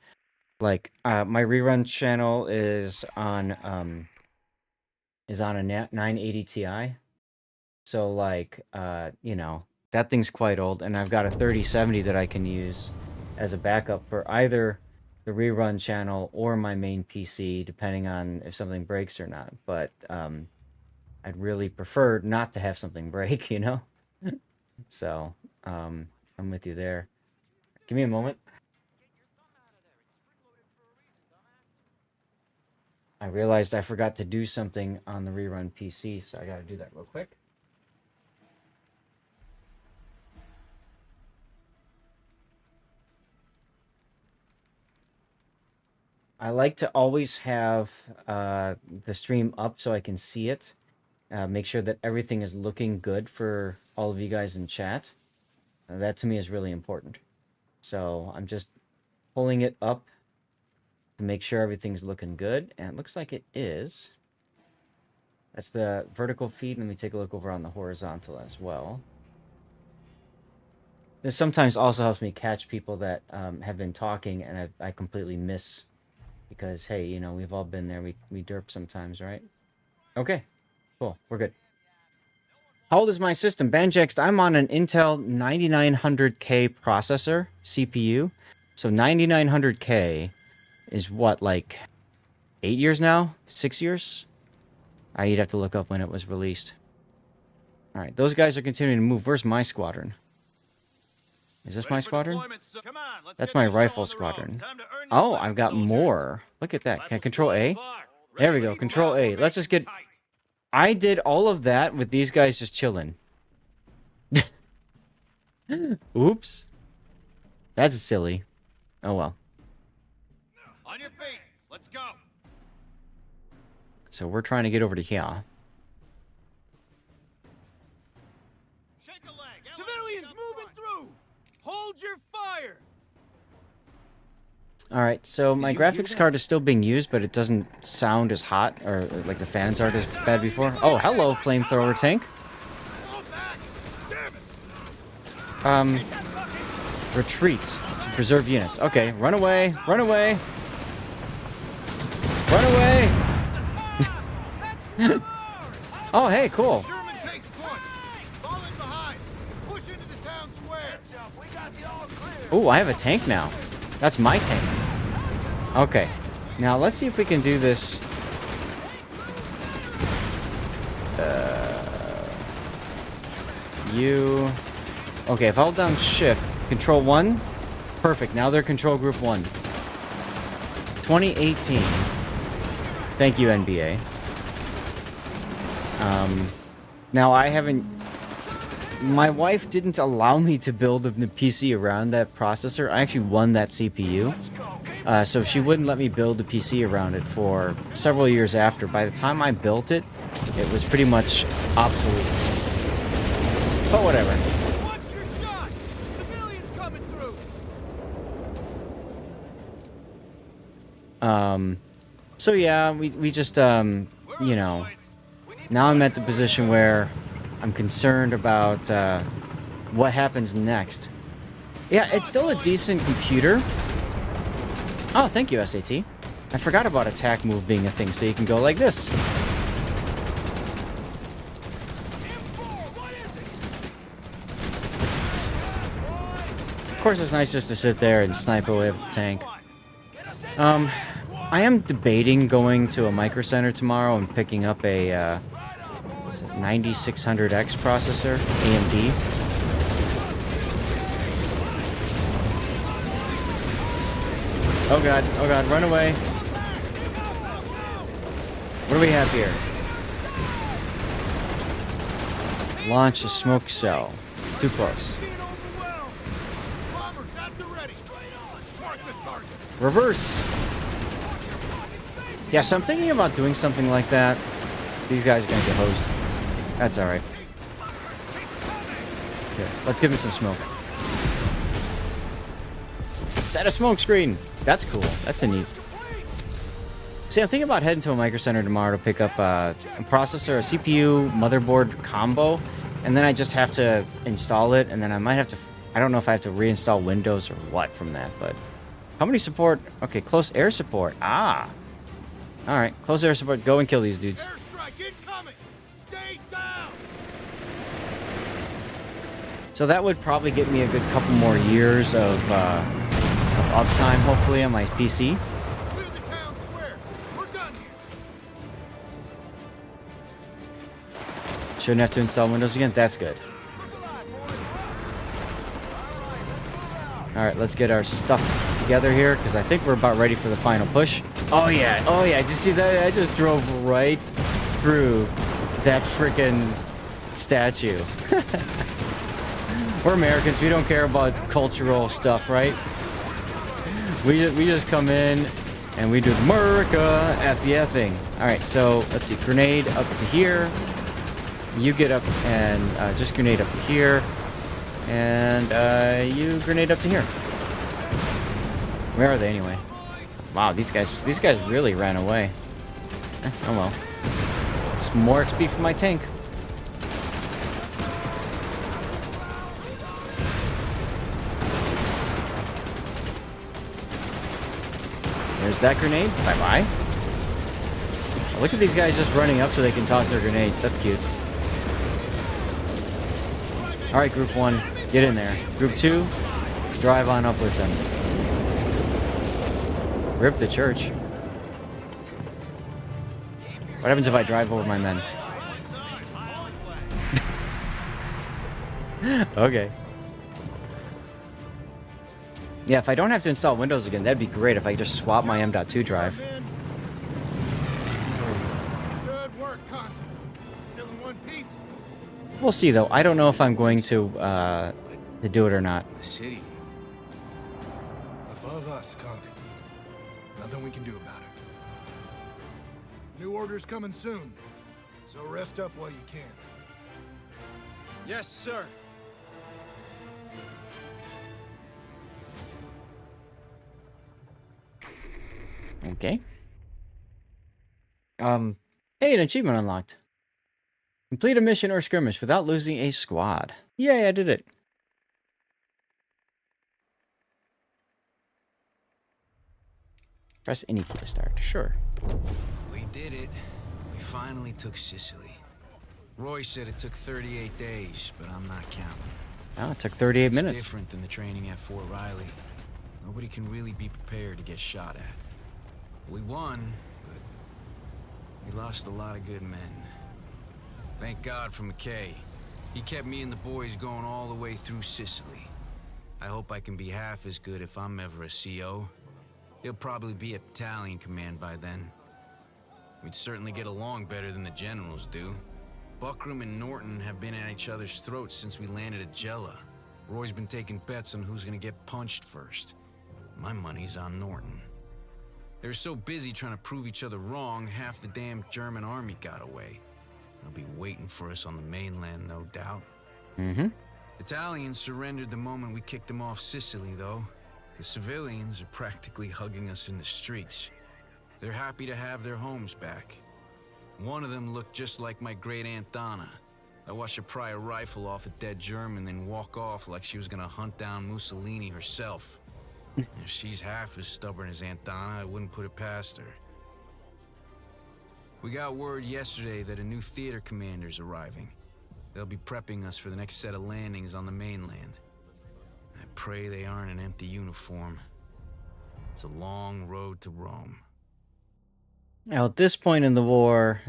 Like, my rerun channel is on a 980 Ti. So, like, you know, that thing's quite old, and I've got a 3070 that I can use as a backup for either the rerun channel or my main PC, depending on if something breaks or not. But I'd really prefer not to have something break, you know? So, I'm with you there. Give me a moment. I realized I forgot to do something on the rerun PC, so I gotta do that real quick. I like to always have the stream up so I can see it. Make sure that everything is looking good for all of you guys in chat. That to me is really important. So I'm just pulling it up to make sure everything's looking good. And it looks like it is. That's the vertical feed. Let me take a look over on the horizontal as well. This sometimes also helps me catch people that have been talking and I completely miss. Because, hey, you know, we've all been there. We derp sometimes, right? Okay. Cool. We're good. How old is my system? Banjax, I'm on an Intel 9900K processor, CPU. So 9900K is what, like 8 years now? 6 years? You'd have to look up when it was released. All right, those guys are continuing to move. Where's my squadron? Is this my squadron? That's my rifle squadron. Oh, I've got more. Look at that. Can I control A? There we go. Control A. Let's just get... I did all of that with these guys just chilling. Oops. That's silly. Oh, well. On your feet. Let's go. So we're trying to get over to here. Shake a leg. Civilians moving through. Hold your fire. All right, so my you hear graphics that? card is still being used, but it doesn't sound as hot, or like the fans aren't as bad before. Oh, hello, flamethrower tank. Retreat to preserve units. Okay, run away, run away, run away. Oh, hey, cool. Sherman takes point. Fall in behind. Push into the town square. Oh, I have a tank now. That's my tank. Okay, now let's see if we can do this. You. Okay, if I hold down shift, control 1. Perfect, now they're control group 1. 2018. Thank you, NBA. Now I haven't. My wife didn't allow me to build a PC around that processor. I actually won that CPU. So she wouldn't let me build a PC around it for several years after. By the time I built it, it was pretty much obsolete. But whatever. Watch your shot. Civilians coming through. So yeah, we just, you know, now I'm at the position where I'm concerned about what happens next. Yeah, it's still a decent computer. Oh, thank you, SAT. I forgot about attack move being a thing, so you can go like this. Of course, it's nice just to sit there and snipe away at the tank. I am debating going to a Micro Center tomorrow and picking up a, what's it, 9600X processor, AMD. Oh god, run away. What do we have here? Launch a smoke cell. Too close. Bombers at the ready. Mark the target. Reverse! Yeah, so I'm thinking about doing something like that. These guys are gonna get hosed. That's alright. Here, let's give him some smoke. Set a smoke screen! That's cool. That's a neat. See, I'm thinking about heading to a Micro Center tomorrow to pick up a processor, a CPU, motherboard combo, and then I just have to install it, and then I might have to... I don't know if I have to reinstall Windows or what from that, but... Company support... Okay, close air support. Ah! Alright, close air support. Go and kill these dudes. Airstrike incoming. Stay down. So that would probably get me a good couple more years of uptime, hopefully, on my PC. Clear the town square. We're done here. Shouldn't have to install Windows again. That's good. Alright, let's get our stuff together here, because I think we're about ready for the final push. Oh yeah, did you see that? I just drove right through that frickin' statue. We're Americans, we don't care about cultural stuff, right? We just come in and we do America at the thing. Alright, so let's see, grenade up to here. You get up and just grenade up to here. And you grenade up to here. Where are they anyway? Wow, these guys really ran away. Oh well. It's more XP for my tank. There's that grenade. Bye-bye. Oh, look at these guys just running up so they can toss their grenades. That's cute. Alright, Group 1. Get in there. Group 2. Drive on up with them. Rip the church. What happens if I drive over my men? Okay. Yeah, if I don't have to install Windows again, that'd be great if I just swap my M.2 drive. Good work, Consul. Still in one piece. We'll see, though. I don't know if I'm going to do it or not. The city. Above us, Conti. Nothing we can do about it. New orders coming soon, so rest up while you can. Yes, sir. Okay. Hey, an achievement unlocked. Complete a mission or skirmish without losing a squad. Yay, I did it. Press any key to start. Sure. We did it. We finally took Sicily. Roy said it took 38 days, but I'm not counting. Oh, it took 38 It's minutes. different than the training at Fort Riley. Nobody can really be prepared to get shot at. We won, but we lost a lot of good men. Thank God for McKay. He kept me and the boys going all the way through Sicily. I hope I can be half as good if I'm ever a CO. He'll probably be at battalion command by then. We'd certainly get along better than the generals do. Buckram and Norton have been at each other's throats since we landed at Jella. Roy's been taking bets on who's gonna get punched first. My money's on Norton. They were so busy trying to prove each other wrong, half the damn German army got away. They'll be waiting for us on the mainland, no doubt. Mm-hmm. Italians surrendered the moment we kicked them off Sicily, though. The civilians are practically hugging us in the streets. They're happy to have their homes back. One of them looked just like my great-aunt Donna. I watched her pry a rifle off a dead German, then walk off like she was gonna hunt down Mussolini herself. If she's half as stubborn as Aunt Donna, I wouldn't put it past her. We got word yesterday that a new theater commander's arriving. They'll be prepping us for the next set of landings on the mainland. I pray they aren't an empty uniform. It's a long road to Rome. Now, at this point in the war,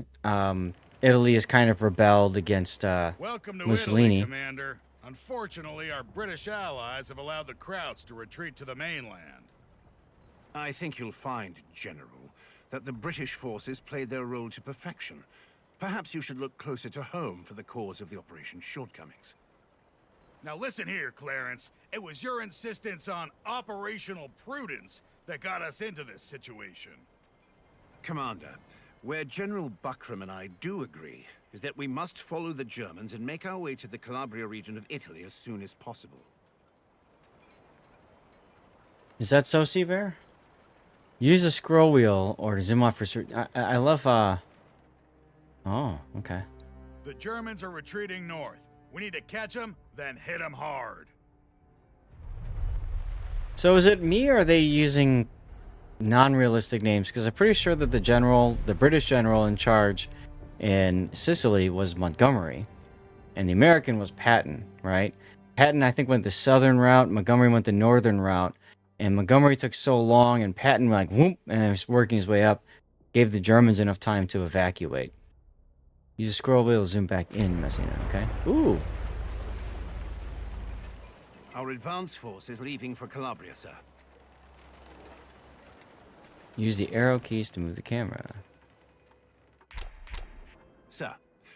Italy has kind of rebelled against Welcome to Mussolini. Italy, Commander. Unfortunately, our British allies have allowed the Krauts to retreat to the mainland. I think you'll find, General, that the British forces played their role to perfection. Perhaps you should look closer to home for the cause of the operation's shortcomings. Now listen here, Clarence. It was your insistence on operational prudence that got us into this situation. Commander, where General Buckram and I do agree is that we must follow the Germans and make our way to the Calabria region of Italy as soon as possible. Is that so, Seabear? Use a scroll wheel or to zoom off for... I love, Oh, okay. The Germans are retreating north. We need to catch them, then hit them hard. So is it me or are they using non-realistic names? Because I'm pretty sure that the British general in charge in Sicily was Montgomery. And the American was Patton, right? Patton, I think, went the southern route. Montgomery went the northern route. And Montgomery took so long, and Patton, like, whoop, and he was working his way up, gave the Germans enough time to evacuate. Use a scroll wheel to zoom back in, Messina, okay? Ooh. Our advance force is leaving for Calabria, sir. Use the arrow keys to move the camera. Sir,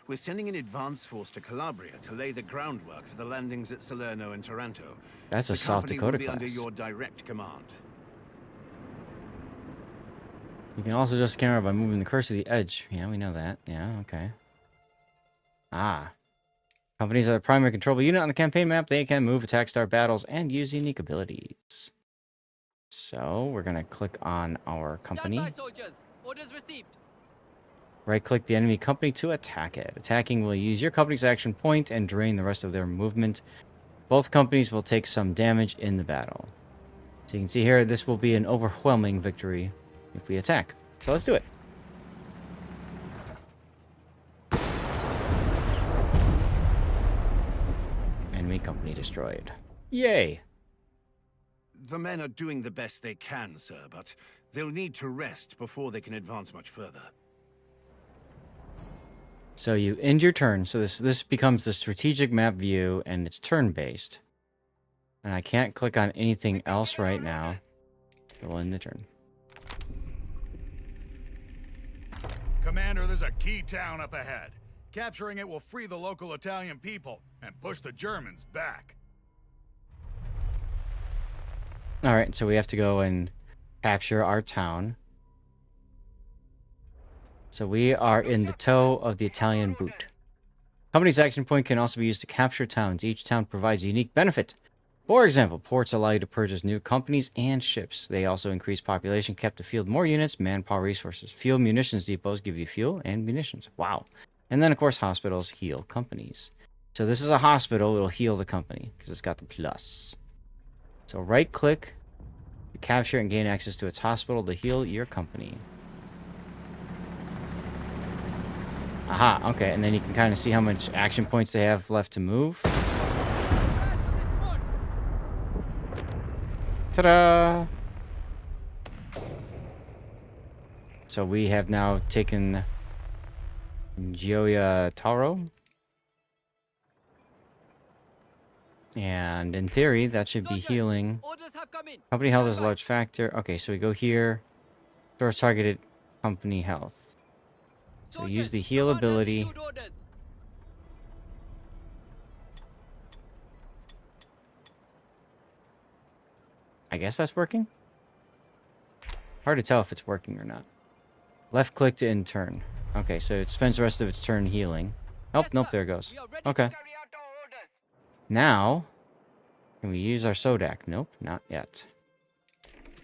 we're sending an advance force to Calabria to lay the groundwork for the landings at Salerno and Taranto. That's a The South company Dakota will be class. under your direct command. You can also adjust the camera by moving the cursor to the edge. Yeah, we know that. Yeah, okay. Ah. Companies are the primary controllable unit on the campaign map. They can move, attack, start battles, and use unique abilities. So, we're going to click on our company. Stand by, soldiers. Orders received. Right-click the enemy company to attack it. Attacking will use your company's action point and drain the rest of their movement. Both companies will take some damage in the battle. So you can see here, this will be an overwhelming victory if we attack. So let's do it. Enemy company destroyed. Yay! The men are doing the best they can, sir, but they'll need to rest before they can advance much further. So you end your turn. So this becomes the strategic map view, and it's turn-based. And I can't click on anything else right now. So we'll end the turn. Commander, there's a key town up ahead. Capturing it will free the local Italian people and push the Germans back. Alright, so we have to go and capture our town. So we are in the toe of the Italian boot. Company's action point can also be used to capture towns. Each town provides a unique benefit. For example, ports allow you to purchase new companies and ships. They also increase population, kept to field more units, manpower, resources. Fuel munitions depots give you fuel and munitions. Wow. And then, of course, hospitals heal companies. So this is a hospital. It'll heal the company because it's got the plus. So right-click to capture and gain access to its hospital to heal your company. Aha, okay. And then you can kind of see how much action points they have left to move. Ta-da! So we have now taken Gioia Taro. And in theory, that should be healing. Orders have come in. Company health Stand is a by. large factor. Okay, so we go here. Stores targeted company health. So Soldiers, use the heal commanders ability. issued orders. I guess that's working? Hard to tell if it's working or not. Left click to end turn. Okay, so it spends the rest of its turn healing. Oh, Yes, nope, sir. there it goes. We are ready to Okay. carry out our orders. Now, can we use our Sodak? Nope, not yet.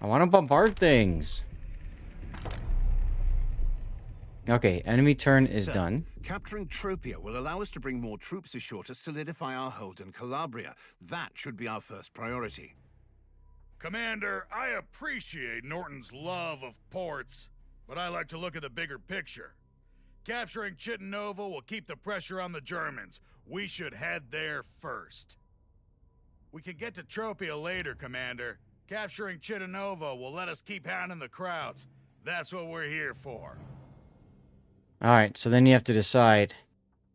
I want to bombard things. Okay, enemy turn is Sir, done. Capturing Tropia will allow us to bring more troops ashore to solidify our hold in Calabria. That should be our first priority. Commander, I appreciate Norton's love of ports, but I like to look at the bigger picture. Capturing Chittenova will keep the pressure on the Germans. We should head there first. We can get to Tropia later, Commander. Capturing Chittenova will let us keep hounding the crowds. That's what we're here for. Alright, so then you have to decide,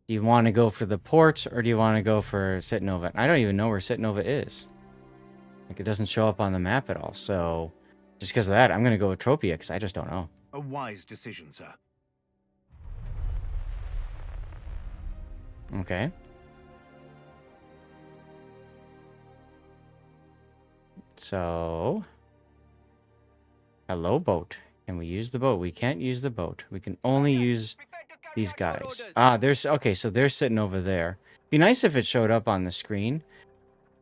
do you want to go for the port or do you want to go for Sitnova? I don't even know where Sitnova is. Like, it doesn't show up on the map at all. So, just because of that, I'm going to go with Tropia because I just don't know. A wise decision, sir. Okay. So, hello, boat. Can we use the boat? We can't use the boat. We can only use Prepare to carry these out your guys. orders. Ah, there's okay. So they're sitting over there. Be nice if it showed up on the screen,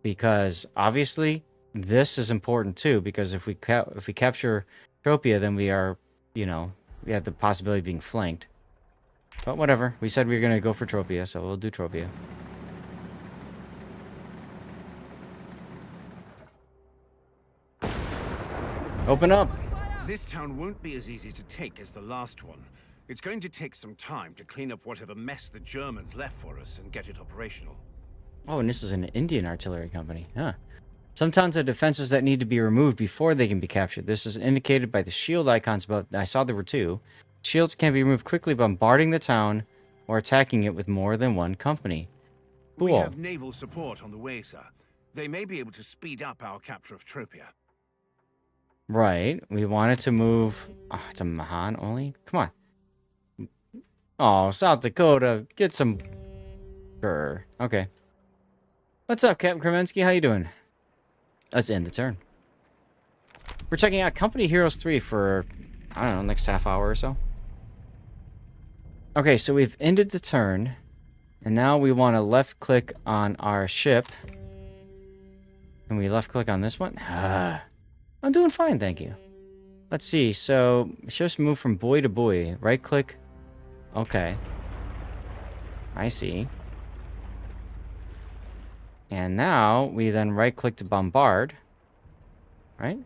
because obviously this is important too. Because if we capture Tropia, then we are, we have the possibility of being flanked. But whatever. We said we were gonna go for Tropia, so we'll do Tropia. Open up. This town won't be as easy to take as the last one. It's going to take some time to clean up whatever mess the Germans left for us and get it operational. Oh, and this is an Indian artillery company. Huh. Some towns have defenses that need to be removed before they can be captured. This is indicated by the shield icons above. I saw there were two. Shields can be removed quickly by bombarding the town or attacking it with more than one company. We Cool. have naval support on the way, sir. They may be able to speed up our capture of Tropia. Right. We wanted to move. Oh, it's a Mahan only? Come on. Oh, South Dakota. Get some. Sure. Okay. What's up, Captain Kremensky? How you doing? Let's end the turn. We're checking out Company Heroes 3 for, I don't know, next half hour or so. Okay, so we've ended the turn. And now we want to left click on our ship. Can we left click on this one? I'm doing fine, thank you. Let's see, so ships move from buoy to buoy. Right click. Okay. I see. And now we then right click to bombard. Right?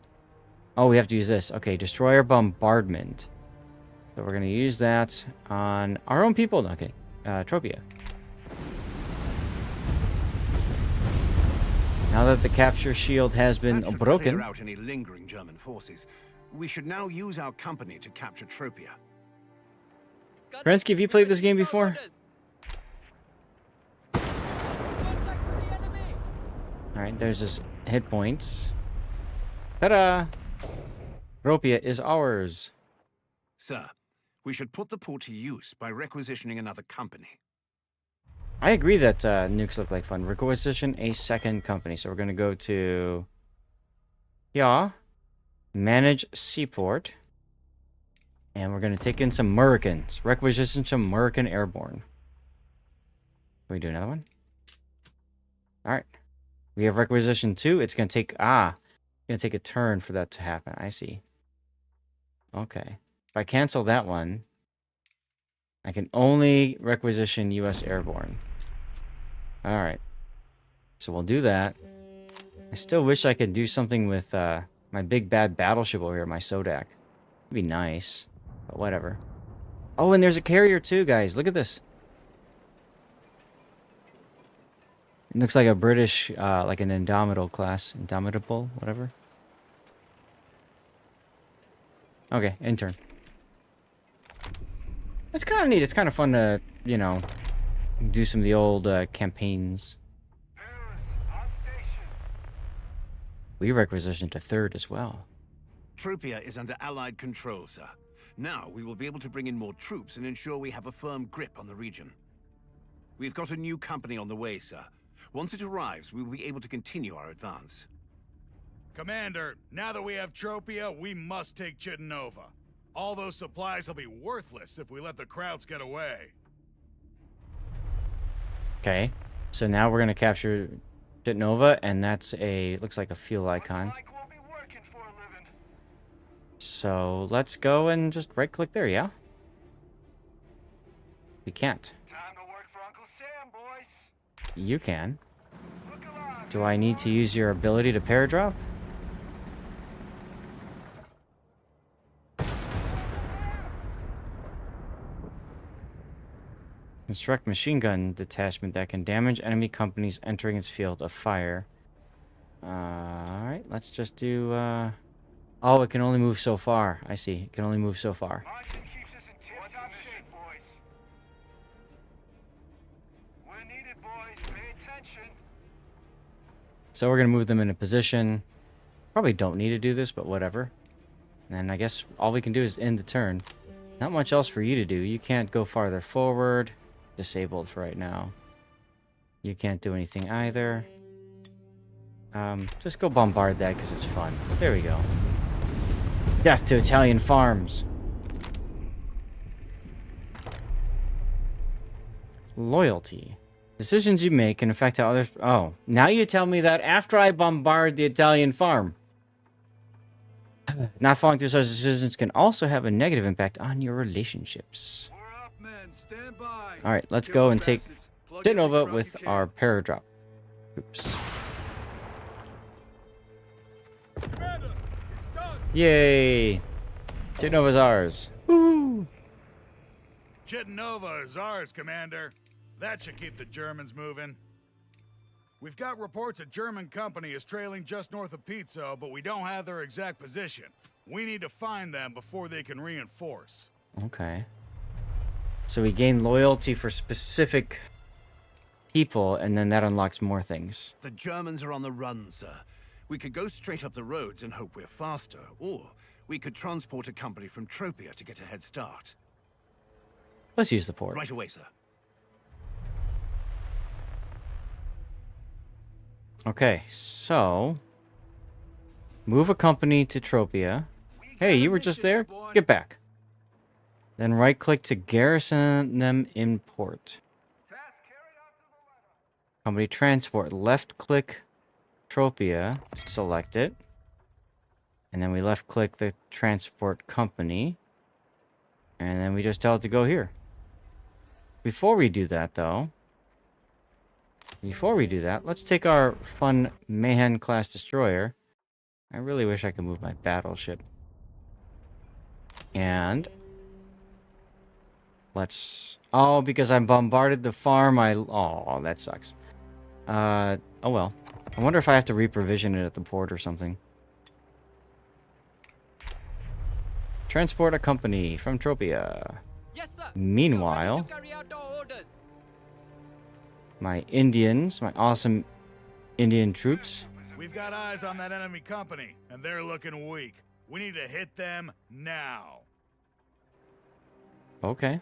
Oh, we have to use this. Okay, destroyer bombardment. So we're going to use that on our own people. Okay, Tropia. Now that the capture shield has been That should broken. clear out any lingering German forces. We should now use our company to capture Tropia. Krensky, have you played this game before? Orders. Contact with the enemy. Alright, there's his hit points. Ta-da! Tropia is ours. Sir, we should put the port to use by requisitioning another company. I agree that nukes look like fun. Requisition a second company. So we're going to go to... Yeah. Manage Seaport. And we're going to take in some Americans. Requisition some American Airborne. Can we do another one? Alright. We have requisition 2. It's gonna take it's gonna take a turn for that to happen. I see. Okay. If I cancel that one, I can only requisition U.S. Airborne. All right. So we'll do that. I still wish I could do something with my big bad battleship over here, my Sodak. It'd be nice, but whatever. Oh, and there's a carrier too, guys. Look at this. It looks like a British, like an Indomitable class. Indomitable, whatever. Okay, intern. It's kind of neat. It's kind of fun to, you know, do some of the old campaigns. We requisitioned a 3rd as well. Tropia is under Allied control, sir. Now we will be able to bring in more troops and ensure we have a firm grip on the region. We've got a new company on the way, sir. Once it arrives, we will be able to continue our advance. Commander, now that we have Tropia, we must take Chittenova. All those supplies will be worthless if we let the Krauts get away. Okay, so now we're gonna capture Chittenova, and that's looks like a fuel icon. So let's go and just right-click there, yeah? We can't. Time to work for Uncle Sam, boys. You can. Look alive. Do I need to use your ability to paradrop? Construct machine gun detachment that can damage enemy companies entering its field of fire. Alright, let's just do, Oh, it can only move so far. I see. It can only move so far. Marching keeps us in tip-top shape, boys. We're needed, boys. Pay attention. So we're going to move them into position. Probably don't need to do this, but whatever. And then I guess all we can do is end the turn. Not much else for you to do. You can't go farther forward. Disabled for right now. You can't do anything either. Just go bombard that because it's fun. There we go. Death to Italian farms. Loyalty. Decisions you make can affect how others... Oh, now you tell me that after I bombard the Italian farm. Not following through such decisions can also have a negative impact on your relationships. We're up, men. Stand by. Alright, let's go and take Chittenova with our paradrop. Oops. Commander, it's done. Yay! Chittenova's ours. Woo! Chittenova is ours, Commander. That should keep the Germans moving. We've got reports a German company is trailing just north of Pizzo, but we don't have their exact position. We need to find them before they can reinforce. Okay. So we gain loyalty for specific people, and then that unlocks more things. The Germans are on the run, sir. We could go straight up the roads and hope we're faster, or we could transport a company from Tropia to get a head start. Let's use the port. Right away, sir. Okay, so... Move a company to Tropia. Hey, you were just there? Get back. Then right-click to garrison them in port. Company transport. Left-click Tropia. Select it. And then we left-click the transport company. And then we just tell it to go here. Before we do that, though... let's take our fun Mayhem-class destroyer. I really wish I could move my battleship. And... let's... Oh, because I bombarded the farm, Oh, that sucks. Oh well. I wonder if I have to reprovision it at the port or something. Transport a company from Tropia. Yes, sir. Meanwhile... Ready to carry out our orders. my Indians, my awesome Indian troops. We've got eyes on that enemy company, and they're looking weak. We need to hit them now. Okay.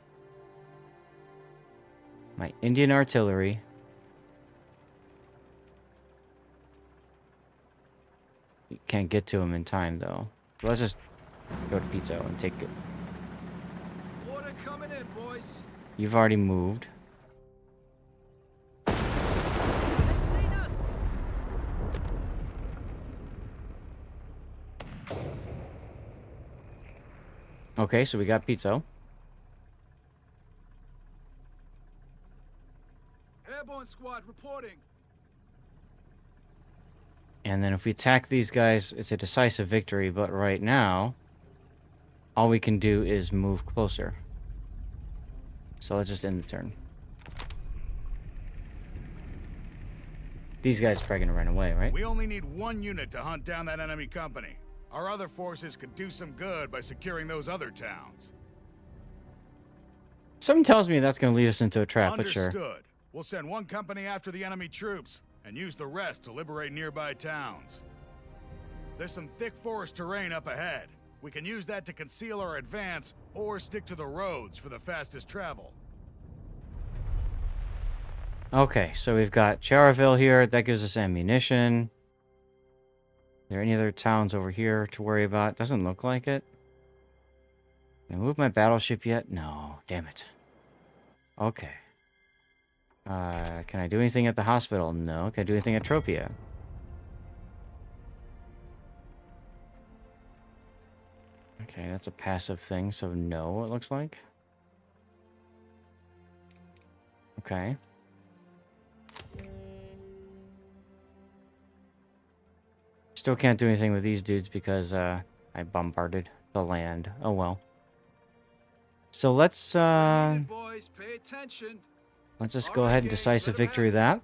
My Indian artillery. You can't get to them in time, though. So let's just go to Pizzo and take it. Order coming in, boys. You've already moved. Okay, so we got pizza. Airborne squad reporting. And then if we attack these guys, it's a decisive victory. But right now, all we can do is move closer. So let's just end the turn. These guys are probably gonna run away, right? We only need one unit to hunt down that enemy company. Our other forces could do some good by securing those other towns. Something tells me that's gonna lead us into a trap, but sure. Understood. We'll send one company after the enemy troops and use the rest to liberate nearby towns. There's some thick forest terrain up ahead. We can use that to conceal our advance or stick to the roads for the fastest travel. Okay, so we've got Charaville here. That gives us ammunition. Are there any other towns over here to worry about? Doesn't look like it. Can I move my battleship yet? No, damn it. Okay. Can I do anything at the hospital? No. Can I do anything at Tropia? Okay, that's a passive thing, so no, it looks like. Okay. Still can't do anything with these dudes because I bombarded the land. Oh well. So let's Boys, pay attention. let's just go ahead and decisive victory that.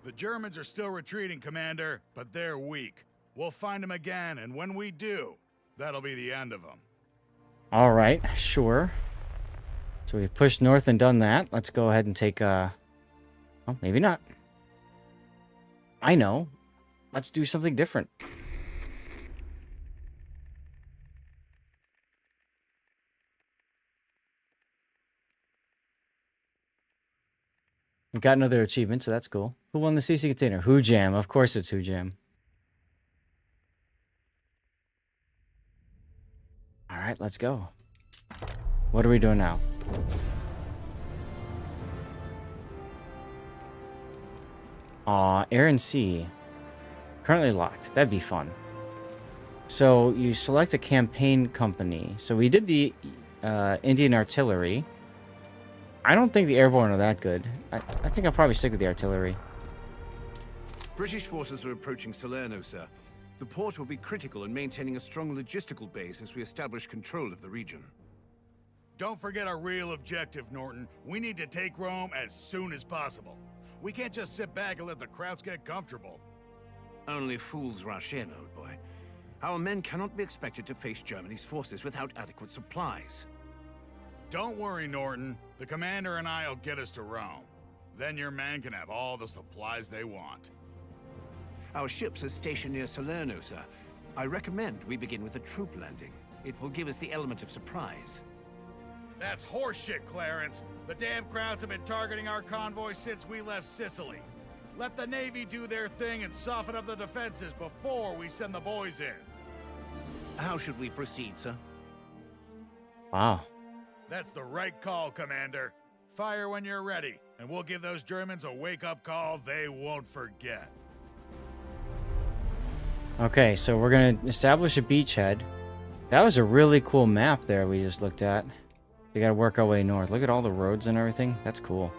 The Germans are still retreating, Commander, but they're weak. We'll find them again, and when we do, that'll be the end of them. All right, sure. So we've pushed north and done that. Let's go ahead and take well, maybe not. I know. Let's do something different. We got another achievement, so that's cool. Who won the CC container? Who Jam. Of course it's Who Jam. All right, let's go. What are we doing now? Air and Sea. Currently locked. That'd be fun. So you select a campaign company. So we did the Indian Artillery. I don't think the airborne are that good. I think I'll probably stick with the artillery. British forces are approaching Salerno, sir. The port will be critical in maintaining a strong logistical base as we establish control of the region. Don't forget our real objective, Norton. We need to take Rome as soon as possible. We can't just sit back and let the Krauts get comfortable. Only fools rush in, old boy. Our men cannot be expected to face Germany's forces without adequate supplies. Don't worry, Norton. The commander and I'll get us to Rome. Then your men can have all the supplies they want. Our ships are stationed near Salerno, sir. I recommend we begin with a troop landing. It will give us the element of surprise. That's horseshit, Clarence. The damn Krauts have been targeting our convoy since we left Sicily. Let the Navy do their thing and soften up the defenses before we send the boys in. How should we proceed, sir? Wow. That's the right call, Commander. Fire when you're ready, and we'll give those Germans a wake-up call they won't forget. Okay, so we're going to establish a beachhead. That was a really cool map there we just looked at. We got to work our way north. Look at all the roads and everything. That's cool.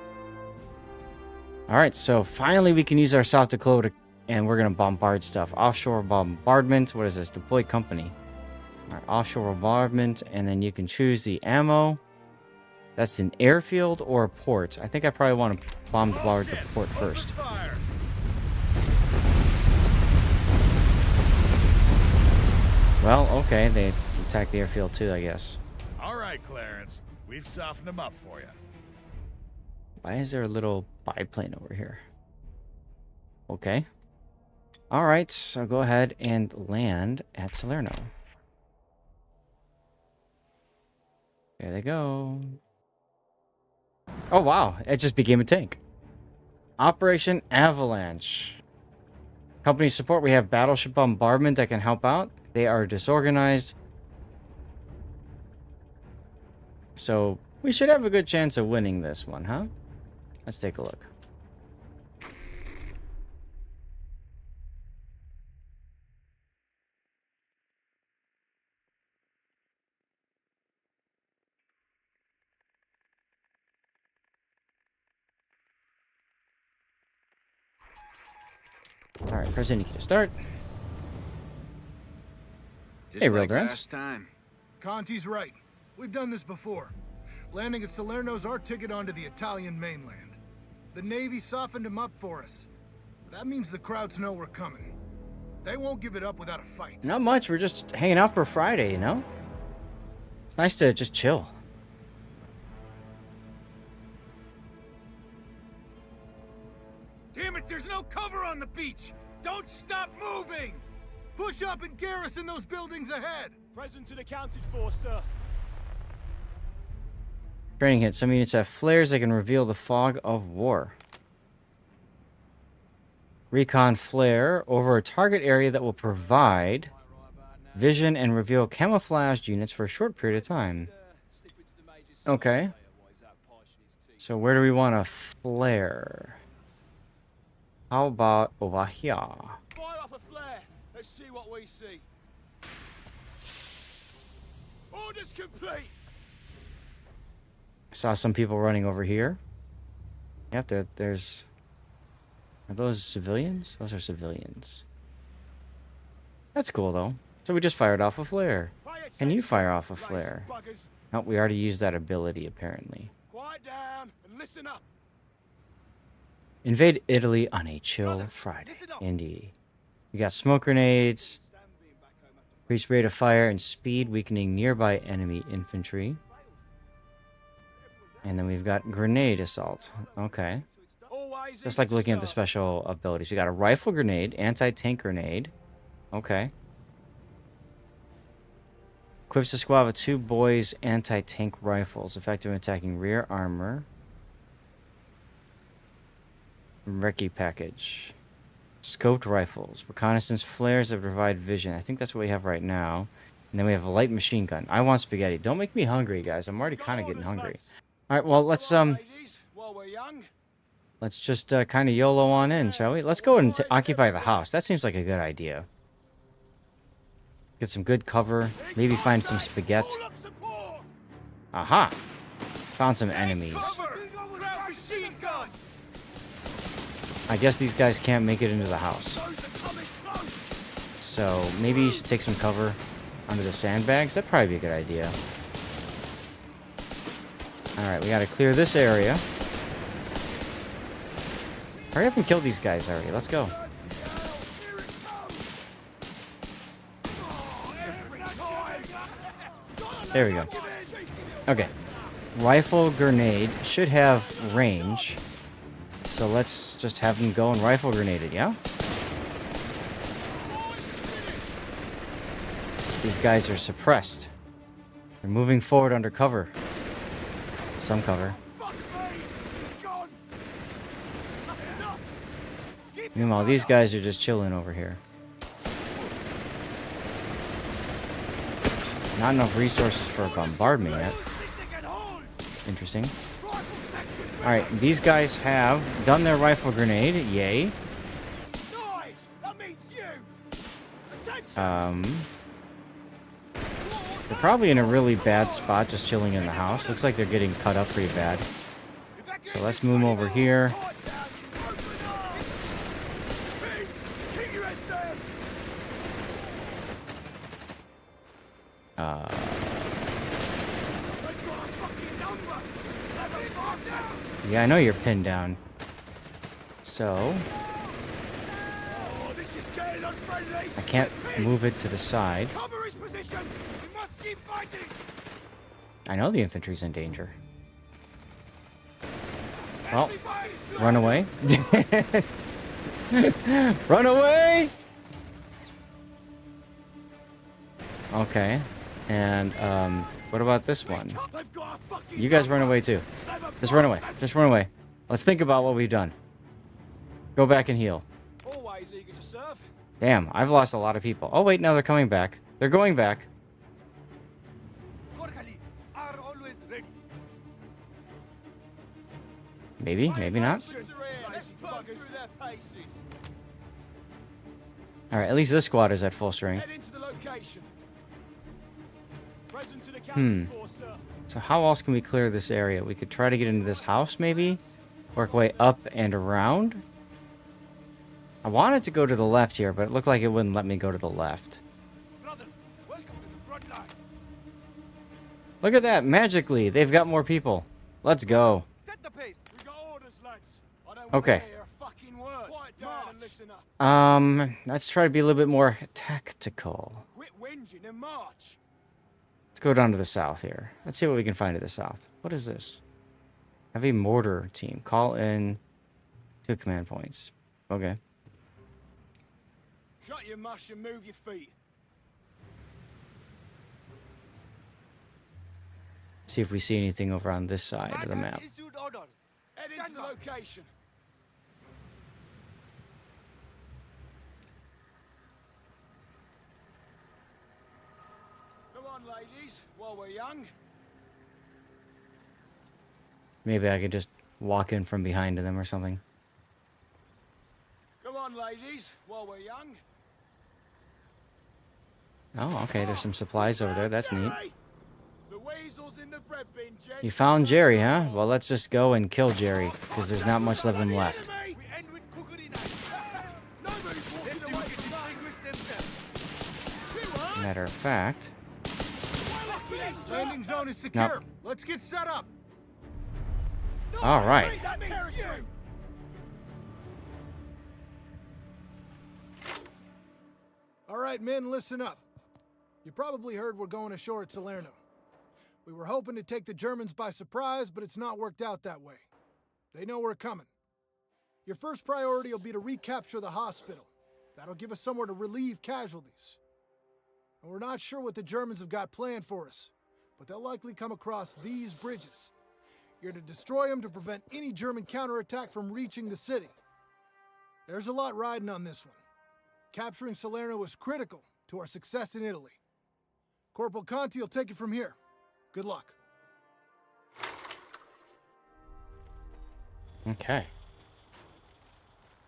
All right, so finally we can use our South Dakota, and we're going to bombard stuff. Offshore bombardment. What is this? Deploy company. All right, offshore bombardment, and then you can choose the ammo. That's an airfield or a port. I think I probably want to bombard the port first. Fire! Well, okay, they attacked the airfield too, I guess. All right, Clarence. We've softened them up for you. Why is there a little biplane over here? Okay. All right, so go ahead and land at Salerno. There they go. Oh, wow. It just became a tank. Operation Avalanche. Company support. We have battleship bombardment that can help out. They are disorganized. So we should have a good chance of winning this one, huh? Let's take a look. All right, press any key to start. Just Hey, real like Durants. last time. Conti's right. We've done this before. Landing at Salerno's our ticket onto the Italian mainland. The Navy softened him up for us. That means the crowds know we're coming. They won't give it up without a fight. Not much. We're just hanging out for Friday, you know? It's nice to just chill. Damn it, there's no cover on the beach! Don't stop moving! Push up and garrison those buildings ahead! Present and accounted for, sir. Training hit. Some units have flares that can reveal the fog of war. Recon flare over a target area that will provide vision and reveal camouflaged units for a short period of time. Okay. So where do we want a flare? How about over here? Fire off a flare. Let's see what we see. Orders complete. I saw some people running over here. Yep, there's... Are those civilians? Those are civilians. That's cool, though. So we just fired off a flare. Can you fire off a flare? No, we already used that ability, apparently. Quiet down and listen up. Invade Italy on a chill Friday. Indeed. We got smoke grenades, increased rate of fire and speed, weakening nearby enemy infantry. And then we've got grenade assault. Okay. Just like looking at the special abilities. We got a rifle grenade, anti-tank grenade. Okay. Equips the squad with 2 boys anti-tank rifles, effective in attacking rear armor. Recce package. Scoped rifles. Reconnaissance flares that provide vision. I think that's what we have right now. And then we have a light machine gun. I want spaghetti. Don't make me hungry, guys. I'm already kind of getting hungry. Alright, well, let's just kind of YOLO on in, shall we? Let's go and occupy the house. That seems like a good idea. Get some good cover. Maybe find some spaghetti. Aha! Found some enemies. I guess these guys can't make it into the house. So maybe you should take some cover under the sandbags. That'd probably be a good idea. Alright, we gotta clear this area. Hurry up and kill these guys already. Let's go. There we go. Okay. Rifle grenade should have range. So let's just have them go and rifle grenade it, yeah? These guys are suppressed. They're moving forward under cover. Some cover. Meanwhile, these guys are just chilling over here. Not enough resources for a bombardment yet. Interesting. Alright, these guys have done their rifle grenade. Yay. They're probably in a really bad spot just chilling in the house. Looks like they're getting cut up pretty bad. So let's move them over here. Yeah, I know you're pinned down. So... I can't move it to the side. I know the infantry's in danger. Well, run away. Run away! Okay. And, what about this one? You guys run away too. Just run away. Just run away. Let's think about what we've done. Go back and heal. Always eager to serve. Damn, I've lost a lot of people. Oh wait, no, they're coming back. They're going back. Are always ready. Maybe, maybe not. Alright, at least this squad is at full strength. Head into the location. Present to the Hmm. So how else can we clear this area? We could try to get into this house, maybe? Work way up and around? I wanted to go to the left here, but it looked like it wouldn't let me go to the left. Brothers, welcome to the front line. Look at that! Magically, they've got more people. Let's go. Set the pace. We got orders, lads. I don't Okay. want to hear a fucking word. Quiet down and listen up. Let's try to be a little bit more tactical. Quit whinging and march. Let's go down to the south here. Let's see what we can find to the south. What is this? Heavy mortar team. Call in 2 command points. Okay. Shut your mush and move your feet. See if we see anything over on this side of the map. Issued orders. Head into the location. Come on, ladies, while we're young. Maybe I could just walk in from behind them or something. Come on, ladies, while we're young. Oh, okay. There's some supplies over there. That's neat. The weasel's in the bread bin, gents. You found Jerry, huh? Well, let's just go and kill Jerry, because there's not much of him left. We end with cookery night. Nobody's walking away from that. Matter of fact, Landing zone is secure. Let's get set up. all right. That territory. All right, men, listen up. You probably heard we're going ashore at Salerno. We were hoping to take the Germans by surprise, but it's not worked out that way. They know we're coming. Your first priority will be to recapture the hospital. That'll give us somewhere to relieve casualties. And we're not sure what the Germans have got planned for us, but they'll likely come across these bridges. You're to destroy them to prevent any German counterattack from reaching the city. There's a lot riding on this one. Capturing Salerno is critical to our success in Italy. Corporal Conti will take it from here. Good luck. Okay.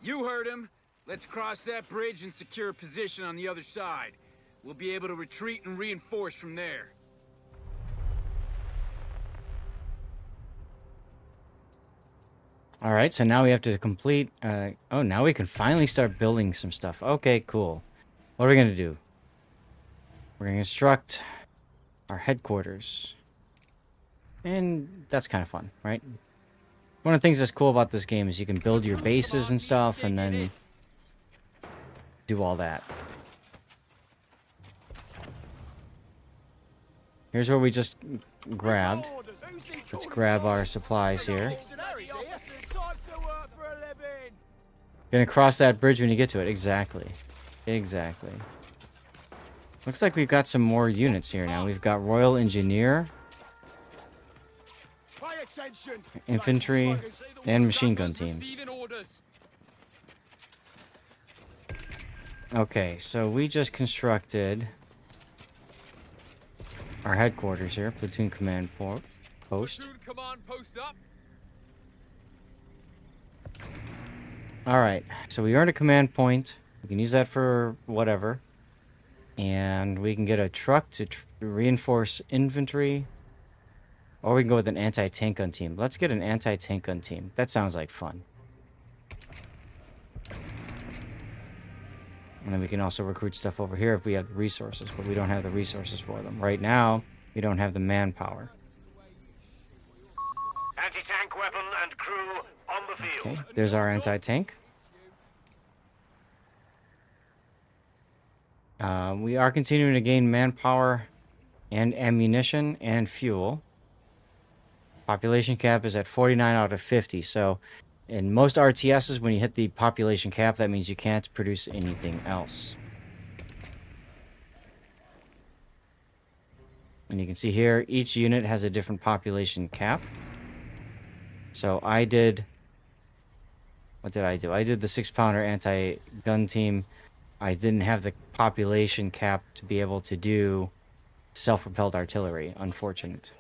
You heard him. Let's cross that bridge and secure a position on the other side. We'll be able to retreat and reinforce from there. All right, so now we have to complete... oh, now we can finally start building some stuff. Okay, cool. What are we going to do? We're going to construct our headquarters. And that's kind of fun, right? One of the things that's cool about this game is you can build your bases and stuff and then do all that. Here's where we just grabbed. Let's grab our supplies here. Gonna cross that bridge when you get to it. Exactly. Exactly. Looks like we've got some more units here now. We've got Royal Engineer, Infantry, and Machine Gun teams. Okay, so we just constructed our headquarters here, Platoon Command Post. Alright, so we earned a command point. We can use that for whatever. And we can get a truck to reinforce infantry. Or we can go with an anti-tank gun team. Let's get an anti-tank gun team. That sounds like fun. And then we can also recruit stuff over here if we have the resources. But we don't have the resources for them. Right now, we don't have the manpower. Anti-tank weapon and crew on the field. Okay, there's our anti-tank. We are continuing to gain manpower and ammunition and fuel. Population cap is at 49 out of 50. So in most RTSs, when you hit the population cap, that means you can't produce anything else. And you can see here, each unit has a different population cap. So I did... What did I do? I did the 6-pounder anti-gun team. I didn't have the population cap to be able to do self-propelled artillery. Unfortunate.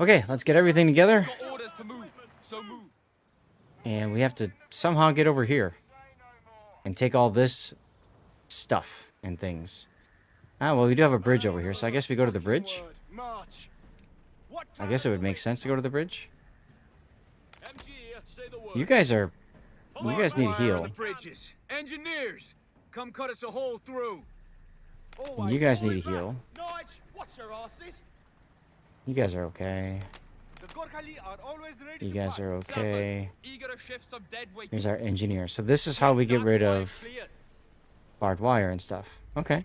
Okay, let's get everything together. And we have to somehow get over here and take all this stuff and things. Ah, well, we do have a bridge over here, so I guess we go to the bridge. I guess it would make sense to go to the bridge. You guys are You guys need to heal. The bridges. Engineers, come cut us a hole through. You guys need to heal. Nige, what's your asses? You guys are okay. The Gorkhali are always ready. You guys are okay. Eager to shift some dead weight. Here's our engineer. So this is how we get rid of barbed wire and stuff. Okay.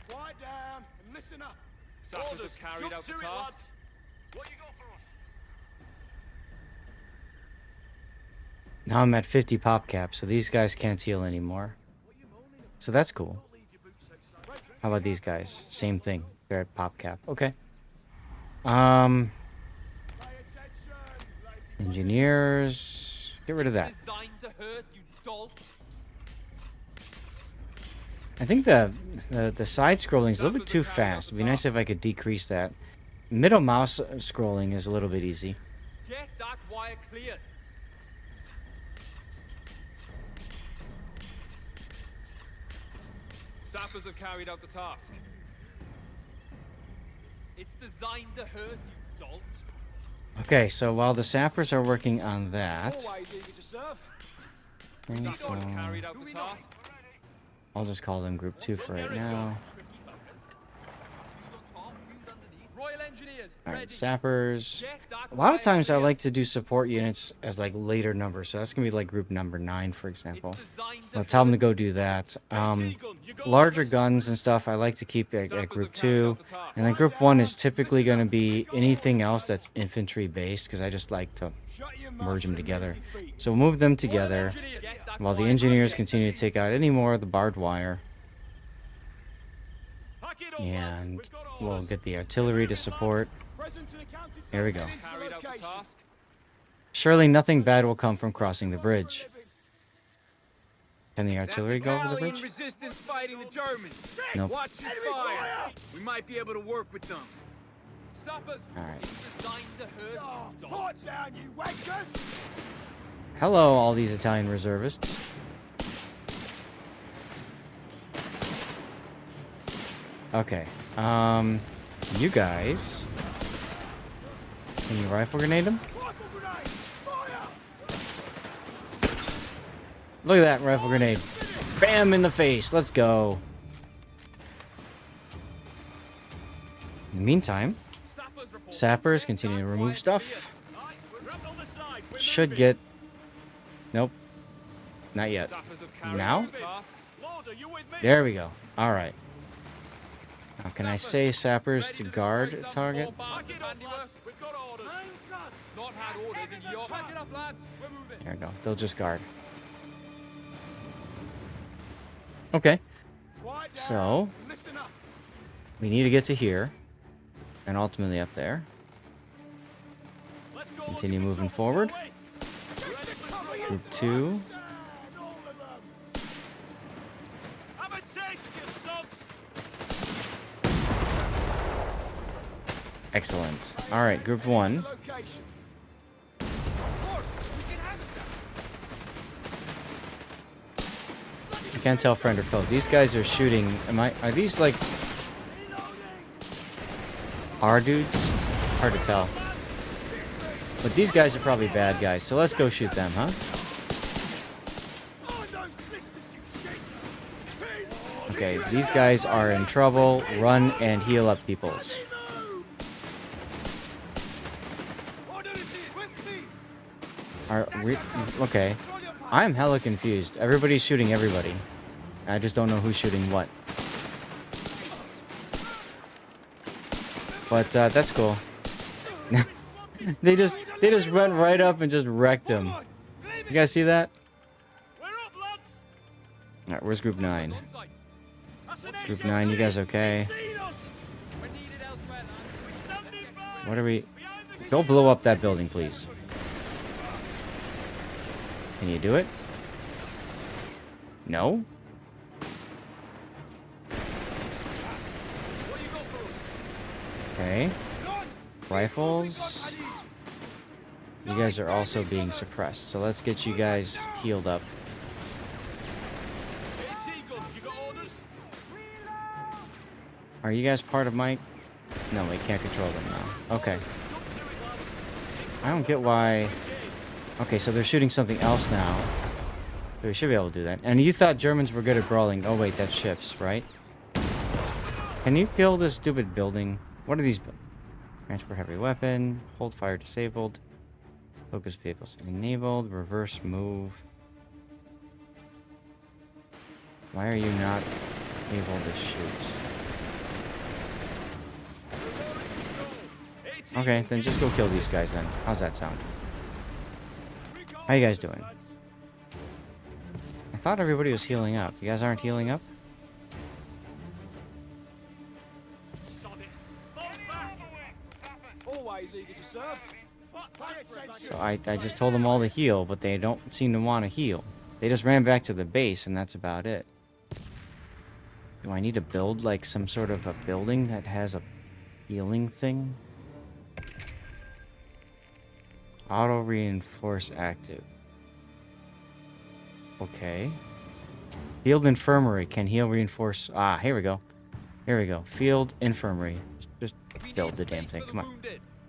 Quiet down and listen up. Sappers have carried out the task. What you got for us? Now I'm at 50 pop cap, so these guys can't heal anymore. So that's cool. How about these guys? Same thing. They're at pop cap. Okay. Engineers. Get rid of that. Designed to hurt, you dolt. I think the side scrolling is a little bit too fast. It'd be nice if I could decrease that. Middle mouse scrolling is a little bit easy. Get that wire cleared. Sappers have carried out the task. It's designed to hurt, you dolt. Okay, so while the sappers are working on that, Sappers have carried out the task. I'll just call them group 2 for right now. Royal Engineers, Alright, sappers. A lot of times I like to do support units as like later numbers, so that's gonna be like group number 9, for example. I'll tell them to go do that. Larger guns and stuff I like to keep at group 2, and then group 1 is typically gonna be anything else that's infantry based, because I just like to merge them together. So we'll move them together while the engineers continue to take out any more of the barbed wire. And we'll get the artillery to support. There we go. Surely nothing bad will come from crossing the bridge. Can the artillery go over the bridge? Resistance fighting the Germans. Nope. Watch your fire. We might be able to work with them. Sappers, Alright. it's designed to hurt, you dolt. Put down, you wankers! Hello, all these Italian reservists. Okay. You guys. Can you rifle grenade them? Rifle grenade! Fire! Look at that rifle grenade. Bam in the face. Let's go. In the meantime, sappers continue to remove stuff. Should get... Nope. Not yet. Sappers have carried Now? out the task. There we go. Alright. Now can I say sappers to guard a target? Not had orders in your... Pack it up, lads. We're moving. There we go. They'll just guard. Okay. So, Listen up. we need to get to here. And ultimately up there. Continue moving forward. Group 2. Have a taste, you sods! Excellent. Alright, group 1. Location. I can't tell friend or foe. These guys are shooting. Are these like our dudes? Hard to tell. But these guys are probably bad guys, so let's go shoot them, huh? Okay, these guys are in trouble. Run and heal up peoples. Okay. I'm hella confused. Everybody's shooting everybody. I just don't know who's shooting what. But that's cool. They just went right up and just wrecked him. You guys see that? Alright, where's group 9? Group 9, you guys okay? What are we... Don't blow up that building, please. Can you do it? No? Okay. Rifles. You guys are also being suppressed, so let's get you guys healed up. Are you guys part of my... No, we can't control them now. Okay. I don't get why Okay, so they're shooting something else now. So we should be able to do that. And you thought Germans were good at brawling. Oh wait, that's ships, right? Can you kill this stupid building? What are these? Transport heavy weapon. Hold fire disabled. Focus vehicles enabled. Reverse move. Why are you not able to shoot? Okay, then just go kill these guys then. How's that sound? How you guys doing? I thought everybody was healing up. You guys aren't healing up? Always eager to serve. So I just told them all to heal, but they don't seem to want to heal. They just ran back to the base, and that's about it. Do I need to build, like, some sort of a building that has a healing thing? Auto reinforce active. Okay. Field infirmary can heal reinforce. Ah, here we go. Here we go. Field infirmary. Just build the damn thing. Come on.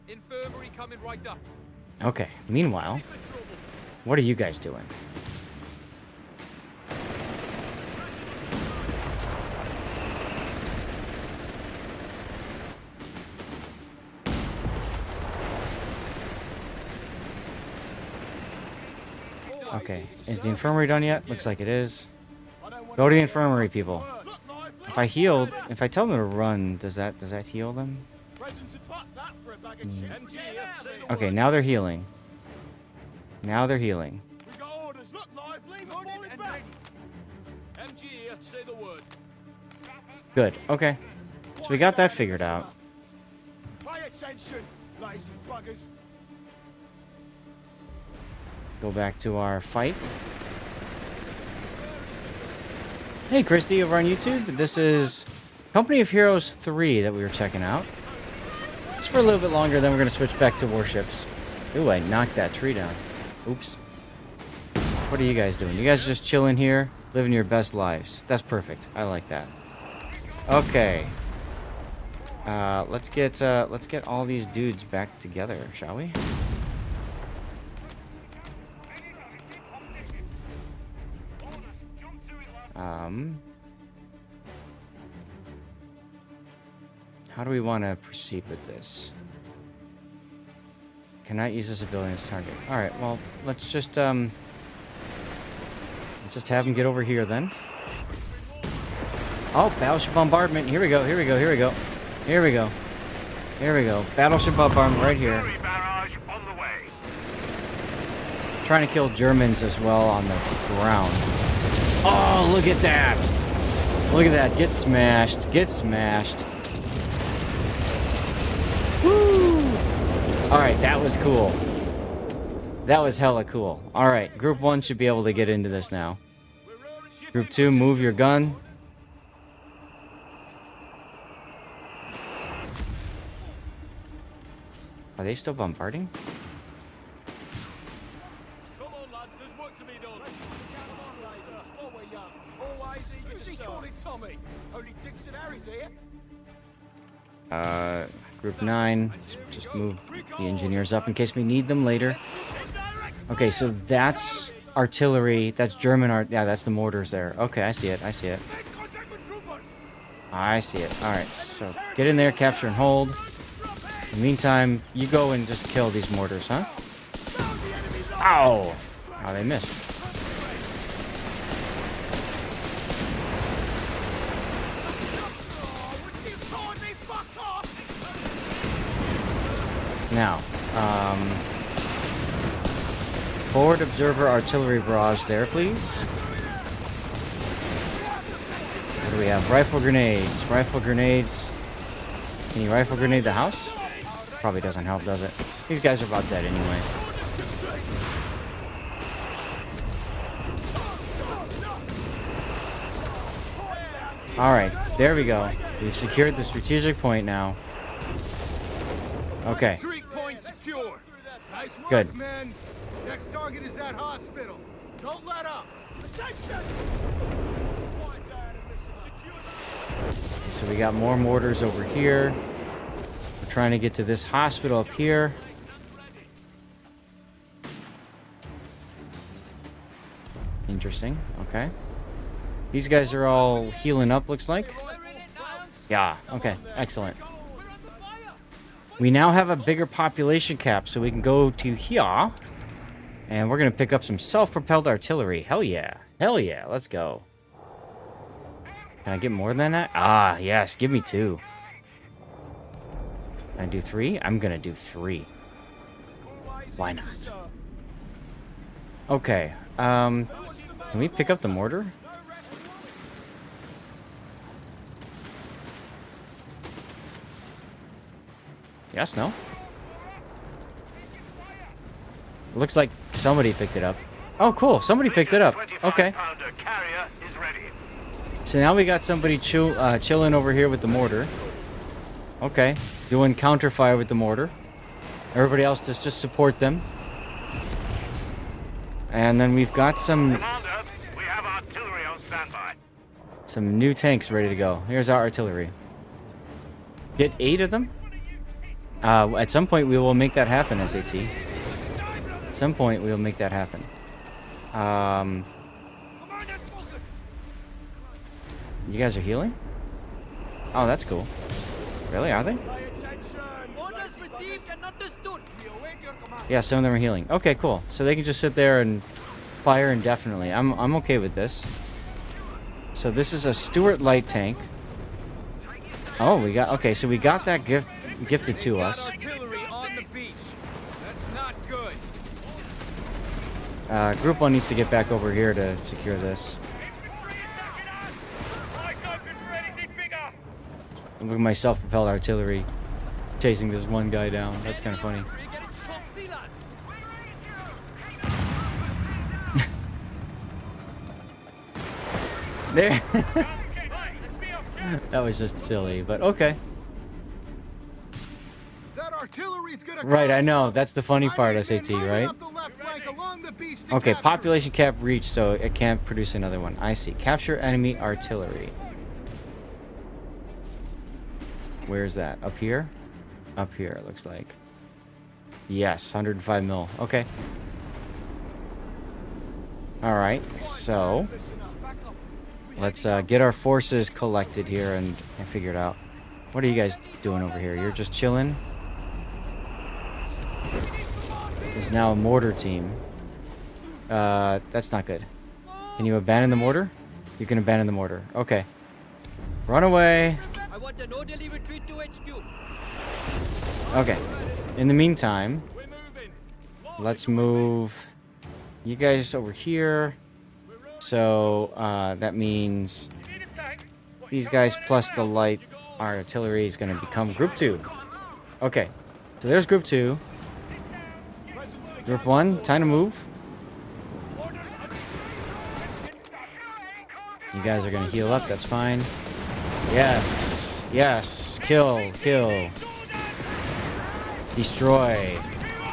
Infirmary coming right up. Okay. Meanwhile, what are you guys doing? Okay, is the infirmary done yet? Looks like it is. Go to the infirmary, people. If I healed, if I tell them to run, does that heal them? Okay, now they're healing. Now they're healing. Good. Okay, so we got that figured out. Pay attention, lazy buggers. Go back to our fight. Hey, Christy over on YouTube. This is Company of Heroes 3 that we were checking out. Just for a little bit longer, then we're going to switch back to Warships. Ooh, I knocked that tree down. Oops. What are you guys doing? You guys are just chilling here, living your best lives. That's perfect. I like that. Okay. Let's get all these dudes back together, shall we? How do we want to proceed with this? Cannot use this ability as target. All right, well, let's just have them get over here then. Oh, battleship bombardment. Here we go. Here we go. Here we go. Here we go. Here we go. Battleship bombardment right here. Trying to kill Germans as well on the ground. Oh, look at that. Look at that. Get smashed. Get smashed. Woo! Alright, that was cool. That was hella cool. Alright, Group 1 should be able to get into this now. Group 2, move your gun. Are they still bombarding? Come on, lads, there's work to be done. Always eager to serve. Call it Tommy. Only Dix and Harry's here. Group 9, just move the engineers up in case we need them later. Okay, so that's artillery, that's German art, yeah, that's the mortars there. Okay, I see it, I see it. I see it. Alright, so get in there, capture and hold. In the meantime, you go and just kill these mortars, huh? Ow! Oh, they missed. Now, forward observer artillery barrage there, please. What do we have? Rifle grenades. Rifle grenades. Can you rifle grenade the house? Probably doesn't help, does it? These guys are about dead anyway. Alright, there we go. We've secured the strategic point now. Okay. Point secure. Nice work, Good. man. Next target is that hospital. Don't let up. Attention! So we got more mortars over here. We're trying to get to this hospital up here. interesting. Okay. These guys are all healing up, looks like. Yeah, okay, excellent. We now have a bigger population cap, so we can go to here. And we're going to pick up some self-propelled artillery. Hell yeah. Hell yeah, let's go. Can I get more than that? Ah, yes, give me 2. Can I do 3? I'm going to do 3. Why not? Okay, can we pick up the mortar? Yes, no? It looks like somebody picked it up. Oh, cool. Somebody picked it up. Okay. So now we got somebody chilling over here with the mortar. Okay. Doing counterfire with the mortar. Everybody else just support them. And then we've got some... Commander, we have artillery on standby. Some new tanks ready to go. Here's our artillery. Get 8 of them? At some point we will make that happen, SAT. At some point we will make that happen. You guys are healing? Oh, that's cool. Really? Are they? Orders received and understood. Yeah, some of them are healing. Okay, cool. So they can just sit there and fire indefinitely. I'm okay with this. So this is a Stuart light tank. Oh, we got... Okay, so we got that gifted to us. Artillery on the beach. That's not good. Group 1 needs to get back over here to secure this. Look at my self-propelled artillery chasing this one guy down. That's kind of funny. There. That was just silly, but okay. That artillery's gonna Right, I know. That's the funny part, SAT, right? Okay, population cap reached, so it can't produce another one. I see. Capture enemy artillery. Where's that? Up here? Up here, it looks like. Yes, 105 mil. Okay. Alright, so... let's get our forces collected here and figure it out. What are you guys doing over here? You're just chilling? This is now a mortar team. That's not good. Can you abandon the mortar? You can abandon the mortar. Okay. Run away. I want an orderly retreat to HQ. Okay. In the meantime, let's move you guys over here. So, that means these guys plus the light artillery is going to become Group 2. Okay. So there's Group 2. Group 1, time to move. You guys are going to heal up, that's fine. Yes. Yes. Kill. Kill. Destroy.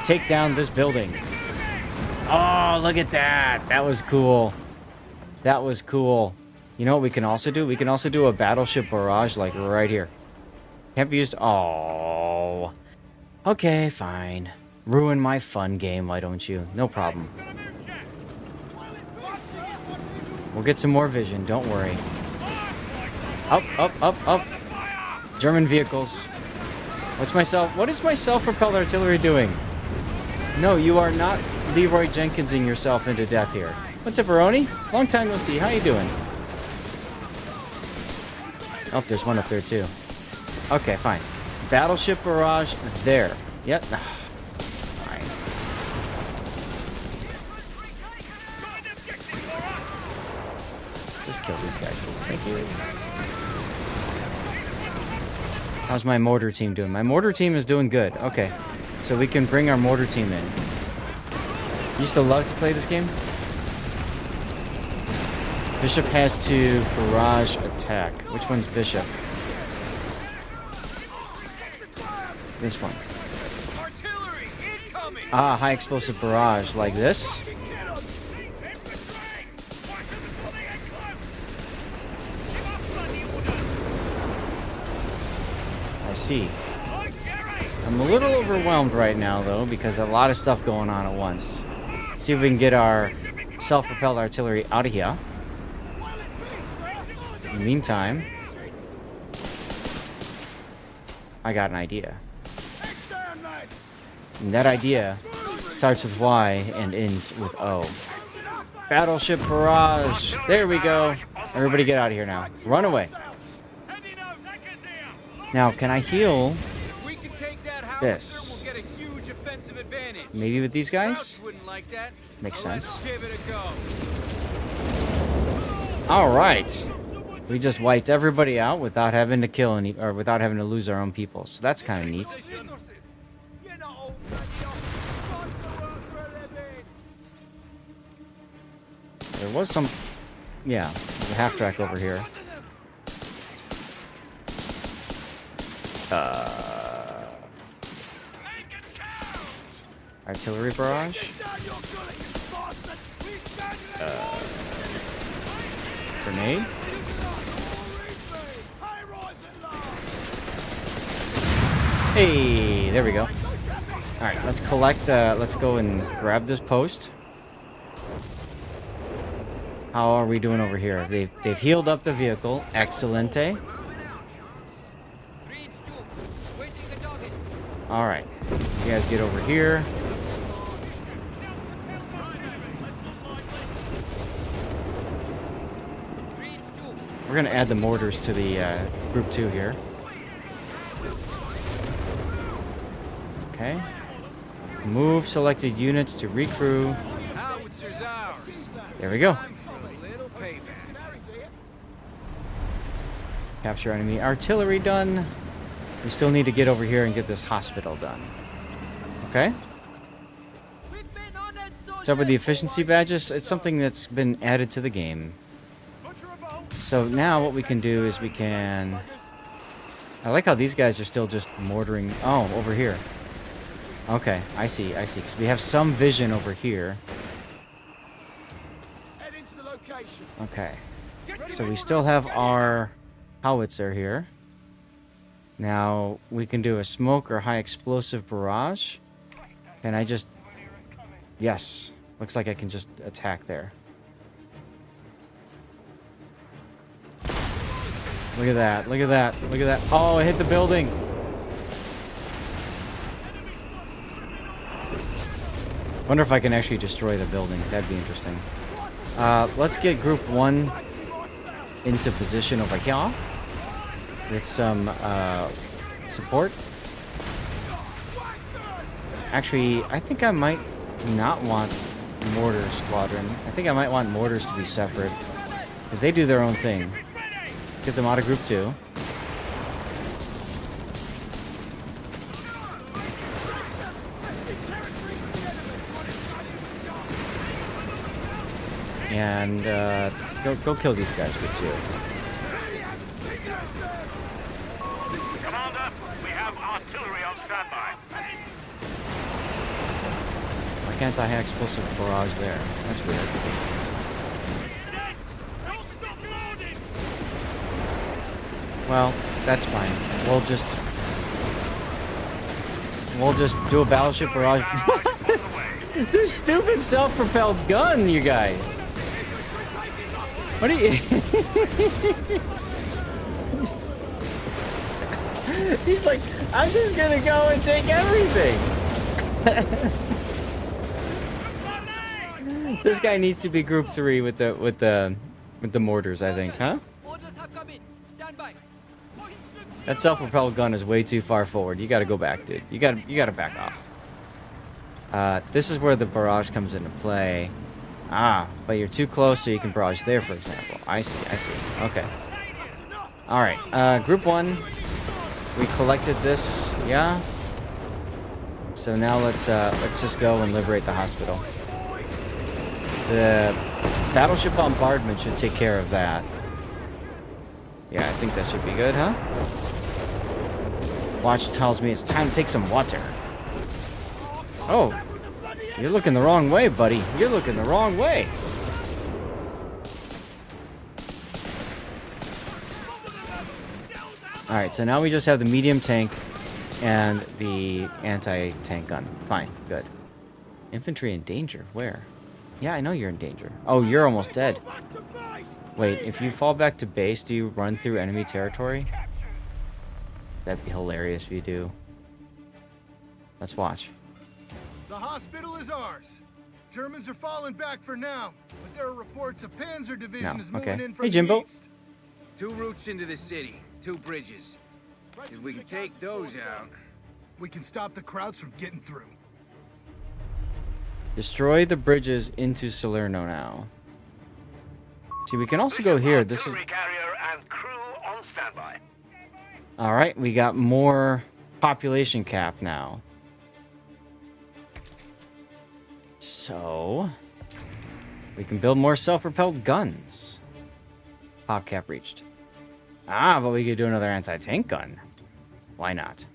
Take down this building. Oh, look at that. That was cool. That was cool. You know what we can also do? We can also do a battleship barrage like right here. Can't be used. Oh. Okay, fine. Ruin my fun game, why don't you? No problem. We'll get some more vision, don't worry. Up, up, up, up. German vehicles. What is my self-propelled artillery doing? No, you are not Leroy Jenkinsing yourself into death here. What's up, Baroni? Long time no see. How you doing? Oh, there's one up there too. Okay, fine. Battleship barrage there. Yep. Fine. Just kill these guys, please. Thank you. How's my mortar team doing? My mortar team is doing good. Okay. So we can bring our mortar team in. You used to love to play this game? Bishop has to barrage attack. Which one's Bishop? This one. Ah, high explosive barrage. Like this? I see. I'm a little overwhelmed right now, though, because a lot of stuff going on at once. See if we can get our self-propelled artillery out of here. In the meantime, I got an idea. And that idea starts with Y and ends with O. Battleship barrage. There we go. Everybody get out of here now. Run away. Now, can I heal If we can take that this? howitzer, we'll get a huge offensive advantage. Maybe with these guys? Krauts wouldn't like that. Makes So let's sense. give it a go. All right. We just wiped everybody out without having to kill any, or without having to lose our own people. So that's kind of neat. You're not all bloody off. Time to work for a living. There was some, yeah, the half track over here. Artillery barrage. Grenade. Hey, there we go. All right, let's collect. Let's go and grab this post. How are we doing over here? They've healed up the vehicle. Excelente. All right, you guys get over here. We're gonna add the mortars to the group 2 here. Okay. Move selected units to recrew. Howitzer's ours. There we go. Time for a little payback. Capture enemy artillery done. We still need to get over here and get this hospital done. Okay. What's up with the efficiency badges? It's something that's been added to the game. So now what we can do is we can... I like how these guys are still just mortaring... Oh, over here. Okay, I see, because we have some vision over here. Head into the location. Okay. So we still have our howitzer here. Now, we can do a smoke or high explosive barrage. Can I just... Yes. Looks like I can just attack there. Look at that, look at that, look at that. Oh, it hit the building. Wonder if I can actually destroy the building. That'd be interesting. Let's get group 1 into position over here with some support. Actually, I think I might not want mortar squadron. I think I might want mortars to be separate because they do their own thing. Get them out of group 2. And go kill these guys with 2. Commander, we have artillery on standby. Why can't I have explosive barrage there? That's weird. Well, that's fine. We'll just do a battleship barrage. This stupid self-propelled gun, you guys. What are you? He's like, I'm just gonna go and take everything. This guy needs to be group 3 with the mortars, I think, huh? Orders have come in. Stand by. That self-propelled gun is way too far forward. You gotta go back, dude. You gotta back off. This is where the barrage comes into play. Ah, but you're too close, so you can barrage there, for example. I see. Okay. All right. Group 1. We collected this. Yeah. So now let's just go and liberate the hospital. The battleship bombardment should take care of that. Yeah, I think that should be good, huh? Watch tells me it's time to take some water. Oh, you're looking the wrong way, buddy. You're looking the wrong way. Alright, so now we just have the medium tank and the anti-tank gun. Fine, good. Infantry in danger? Where? Yeah, I know you're in danger. Oh, you're almost dead. Wait, if you fall back to base, do you run through enemy territory? That'd be hilarious if you do. Let's watch. The hospital is ours. Germans are falling back for now, but there are reports a Panzer division No, is moving okay. in from Hey, Jimbo. the east. 2 routes into the city, 2 bridges. If we can take those out... We can stop the Krauts from getting through. Destroy the bridges into Salerno now. See, we can also go here. This is... Artillery carrier and crew on standby. Alright, we got more population cap now. So... we can build more self-propelled guns. Pop cap reached. Ah, but we could do another anti-tank gun. Why not?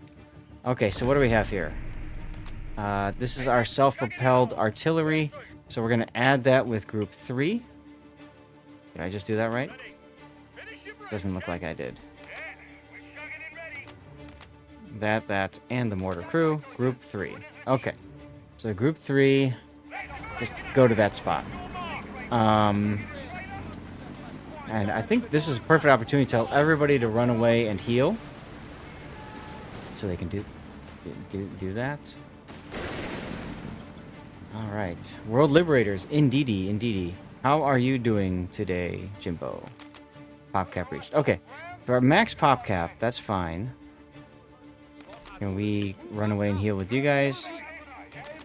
Okay, so what do we have here? This is our self-propelled artillery. So we're going to add that with group 3. Did I just do that right? Doesn't look like I did. That, and the mortar crew. Group 3. Okay. So group 3, just go to that spot. And I think this is a perfect opportunity to tell everybody to run away and heal. So they can do that. All right. World Liberators, indeedy. How are you doing today, Jimbo? Pop cap reached. Okay. For our max pop cap, that's fine. Can we run away and heal with you guys?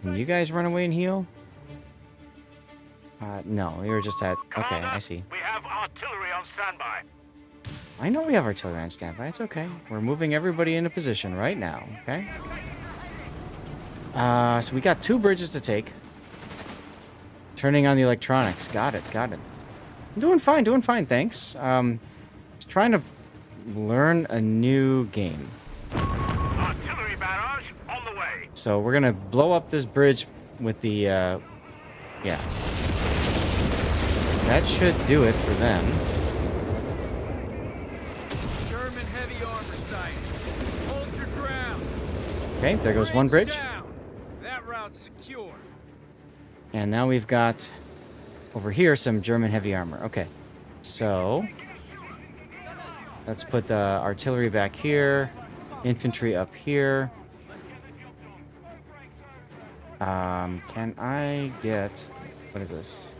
Can you guys run away and heal? No, you're just at... Okay, I see. We have artillery on standby. I know we have artillery on standby. It's okay. We're moving everybody into position right now, okay? So we got 2 bridges to take. Turning on the electronics. Got it. I'm doing fine, thanks. Just trying to learn a new game. Artillery barrage on the way. So we're gonna blow up this bridge with the, yeah. That should do it for them. German heavy armor sight. Hold your ground. Okay, there goes one bridge. Down. That route's secure. And now we've got, over here, some German heavy armor. Okay, so let's put the artillery back here, infantry up here. Can I get, what is this?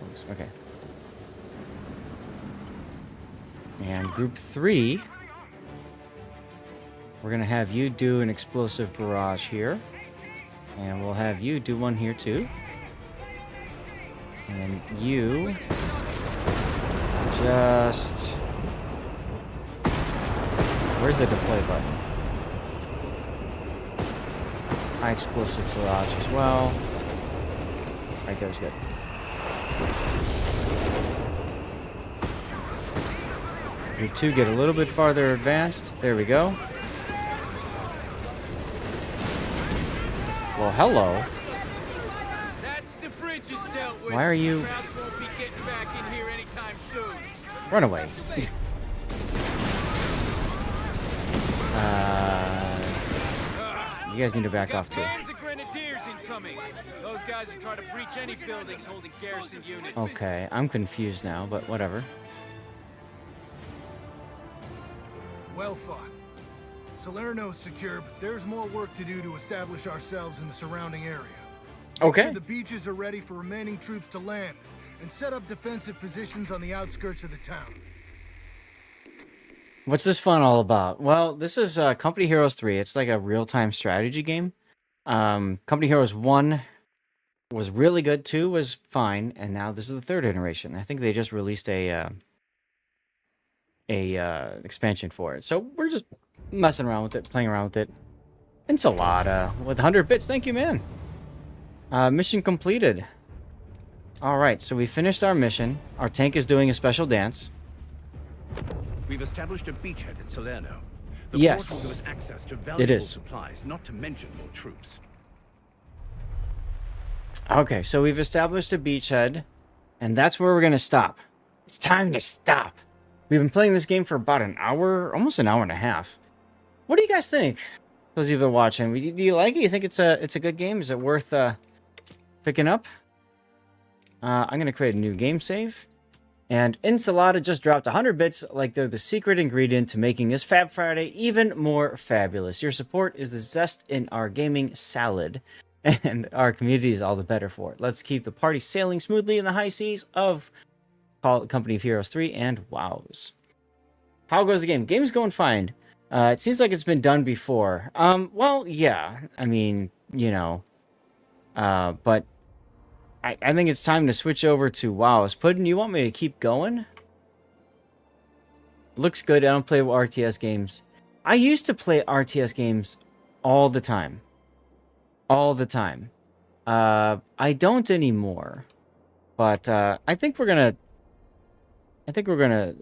Oops, okay. And group 3, we're gonna have you do an explosive barrage here. And we'll have you do one here too. And then you just... Where's the deploy button? High explosive barrage as well. Right there's good. You 2 get a little bit farther advanced. There we go. Well, hello. That's the bridges dealt with. Why are you... Krauts won't be getting back in here anytime soon. Run away. You guys need to back off too. Bands of grenadiers incoming. Those guys are trying to breach any buildings holding garrison units. Okay, I'm confused now, but whatever. Well fought. Salerno's secure, but there's more work to do to establish ourselves in the surrounding area. Make Okay. sure the beaches are ready for remaining troops to land, and set up defensive positions on the outskirts of the town. What's this fun all about? Well, this is Company Heroes 3. It's like a real-time strategy game. Company Heroes 1 was really good, 2 was fine, and now this is the 3rd iteration. I think they just released a expansion for it. So we're just messing around with it, playing around with it. Enchilada with 100 bits. Thank you, man. Mission completed. All right, so we finished our mission. Our tank is doing a special dance. We've established a beachhead at Salerno. The Yes. port will give us access to It valuable is. supplies, not to mention more troops. Okay, so we've established a beachhead, and that's where we're going to stop. It's time to stop. We've been playing this game for about an hour, almost an hour and a half. What do you guys think? Those of you who've been watching, do you like it? You think it's a good game? Is it worth picking up? I'm going to create a new game save. And Ensalada just dropped 100 bits like they're the secret ingredient to making this Fab Friday even more fabulous. Your support is the zest in our gaming salad, and our community is all the better for it. Let's keep the party sailing smoothly in the high seas of Company of Heroes 3 and WoWS. How goes the game? Game's going fine. It seems like it's been done before. Well, yeah. I mean, you know. But I think it's time to switch over to WoWS. Puddin', you want me to keep going? Looks good. I don't play RTS games. I used to play RTS games all the time. All the time. I don't anymore. But I think we're gonna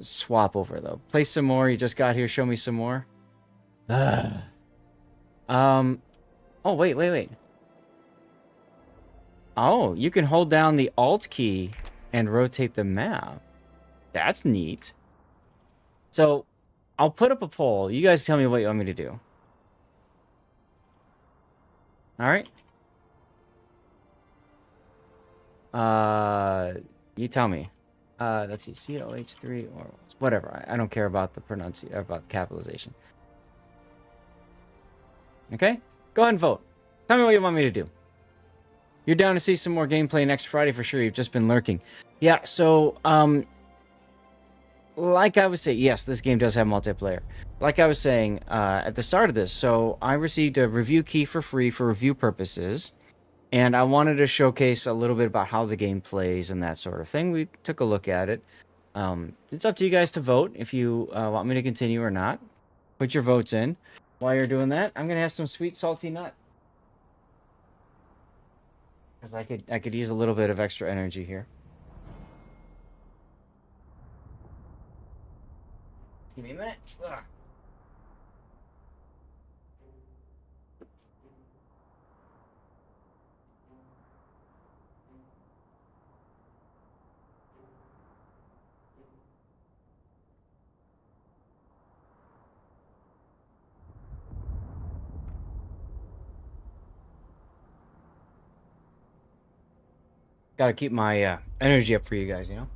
swap over though. Play some more. You just got here. Show me some more. Oh, wait. Oh, you can hold down the Alt key and rotate the map. That's neat. So, I'll put up a poll. You guys tell me what you want me to do. Alright? You tell me. Let's see. CoH3 or whatever. I don't care about the pronunciation, about the capitalization. Okay? Go ahead and vote. Tell me what you want me to do. You're down to see some more gameplay next Friday for sure. You've just been lurking. Yeah, so, like I was saying, yes, this game does have multiplayer. Like I was saying at the start of this, so I received a review key for free for review purposes, and I wanted to showcase a little bit about how the game plays and that sort of thing. We took a look at it. It's up to you guys to vote if you want me to continue or not. Put your votes in. While you're doing that, I'm going to have some sweet salty nut. Because I could use a little bit of extra energy here. Just give me a minute. Ugh. Gotta keep my energy up for you guys, you know?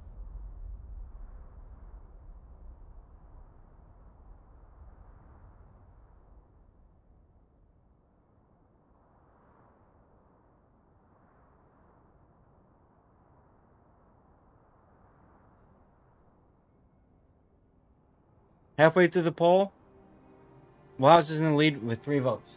Halfway through the poll, WoWS is in the lead with 3 votes.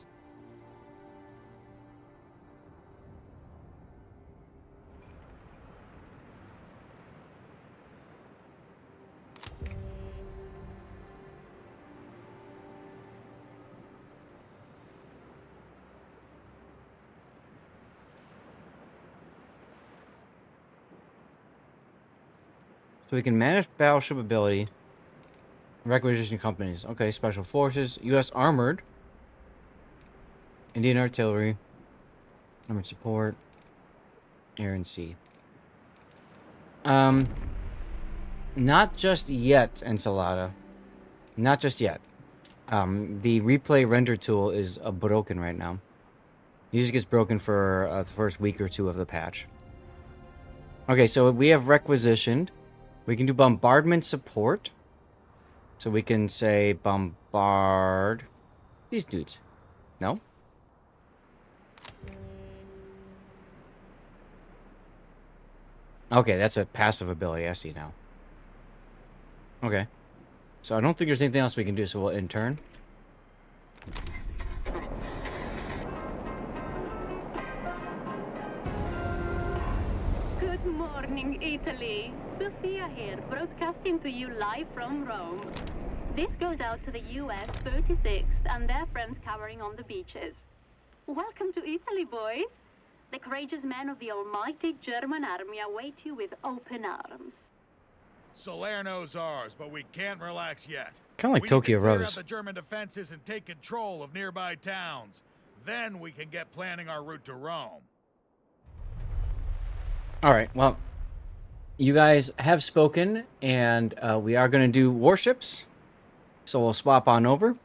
So we can manage battleship ability, requisition companies. Okay, special forces, U.S. Armored, Indian Artillery, armored support, air and sea. Not just yet, Ensalada. Not just yet. The replay render tool is broken right now. It usually gets broken for the first week or two of the patch. Okay, so we have requisitioned. We can do bombardment support. So we can say bombard these dudes. No? Okay, that's a passive ability. I see now. Okay. So I don't think there's anything else we can do, so we'll intern. Good morning, Italy. Sophia here, broadcasting to you live from Rome. This goes out to the US 36th and their friends cowering on the beaches. Welcome to Italy, boys. The courageous men of the almighty German army await you with open arms. Salerno's ours, but we can't relax yet. Kind of like Tokyo Clear out Rose. the German defenses and take control of nearby towns. Then we can get planning our route to Rome. All right, well, you guys have spoken, and we are going to do Warships. So we'll swap on over.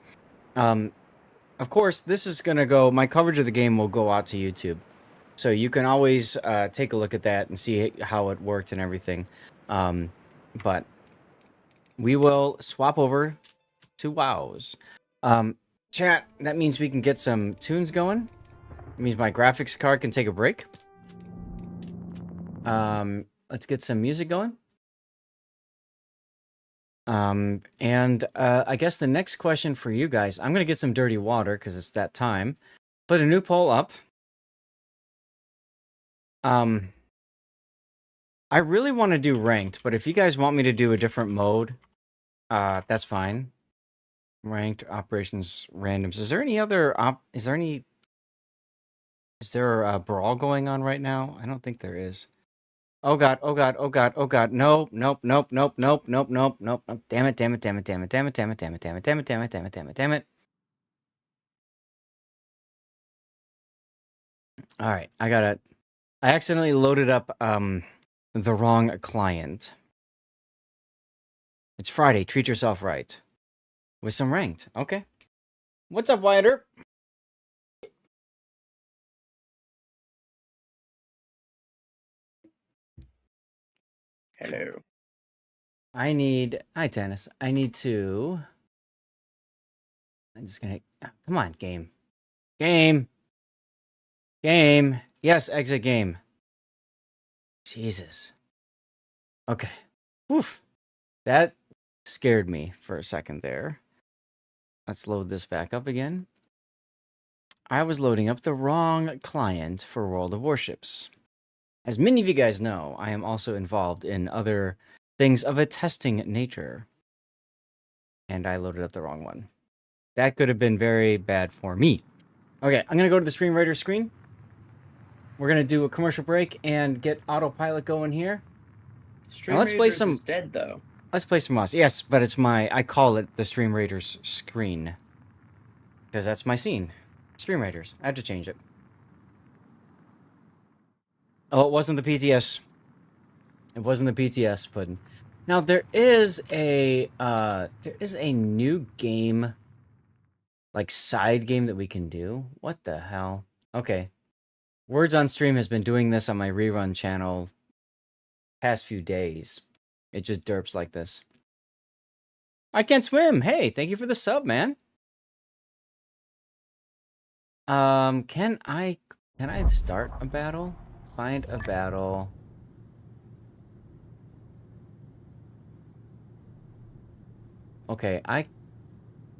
Of course, this is going to go... My coverage of the game will go out to YouTube. So you can always take a look at that and see how it worked and everything. But we will swap over to WoWs. Chat, that means we can get some tunes going. It means my graphics card can take a break. Let's get some music going. And I guess the next question for you guys, I'm going to get some dirty water because it's that time. Put a new poll up. I really want to do ranked, but if you guys want me to do a different mode, that's fine. Ranked operations randoms. Is there any other is there a brawl going on right now? I don't think there is. Oh god, oh god, oh god, oh god. No, nope, nope, nope, nope, nope, nope, nope, nope. Damn it, damn it, damn it, damn it, damn it, damn it, damn it, damn it, damn it, damn it, damn it, damn it, damn it. Alright, I accidentally loaded up the wrong client. It's Friday, treat yourself right. With some ranked. Okay. What's up, Wyatt Earp? Hello. Hi, Tannis. I'm just gonna, come on, game. Game. Yes, exit game. Jesus. Okay. Woof. That scared me for a second there. Let's load this back up again. I was loading up the wrong client for World of Warships. As many of you guys know, I am also involved in other things of a testing nature. And I loaded up the wrong one. That could have been very bad for me. Okay, I'm going to go to the Stream Raider screen. We're going to do a commercial break and get autopilot going here. Stream Raiders is dead, though. Let's play some Moss. Yes, but it's I call it the Stream Raiders screen. Because that's my scene. Stream Raiders. I have to change it. Oh, it wasn't the PTS. It wasn't the PTS pudding. Now, there is a new game, like side game that we can do. What the hell? Okay. Words on Stream has been doing this on my rerun channel past few days. It just derps like this. I can't swim. Hey, thank you for the sub, man. Can I start a battle? Find a battle. Okay, I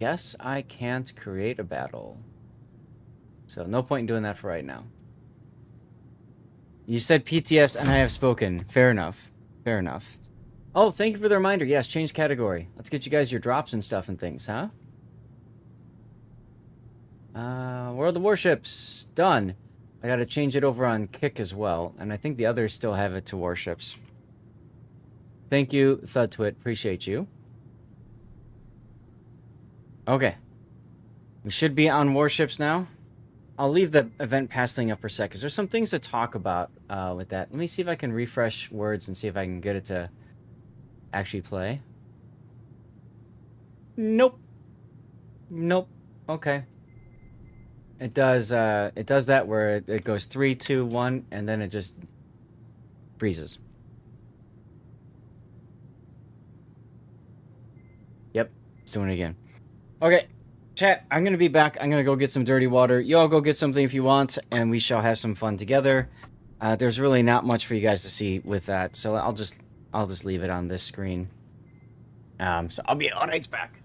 guess I can't create a battle. So no point in doing that for right now. You said PTS and I have spoken. Fair enough. Fair enough. Oh, thank you for the reminder. Yes, change category. Let's get you guys your drops and stuff and things, huh? World of Warships. Done. I gotta change it over on Kick as well. And I think the others still have it to Warships. Thank you, ThudTwit. Appreciate you. Okay. We should be on Warships now. I'll leave the event pass thing up for a sec, because there's some things to talk about with that. Let me see if I can refresh words and see if I can get it to actually play. Nope. Nope. Okay. It does that where it goes 3, 2, 1, and then it just freezes. Yep, it's doing it again. Okay, chat, I'm gonna be back. I'm gonna go get some dirty water. You all go get something if you want, and we shall have some fun together. There's really not much for you guys to see with that, so I'll just leave it on this screen. So I'll be right back.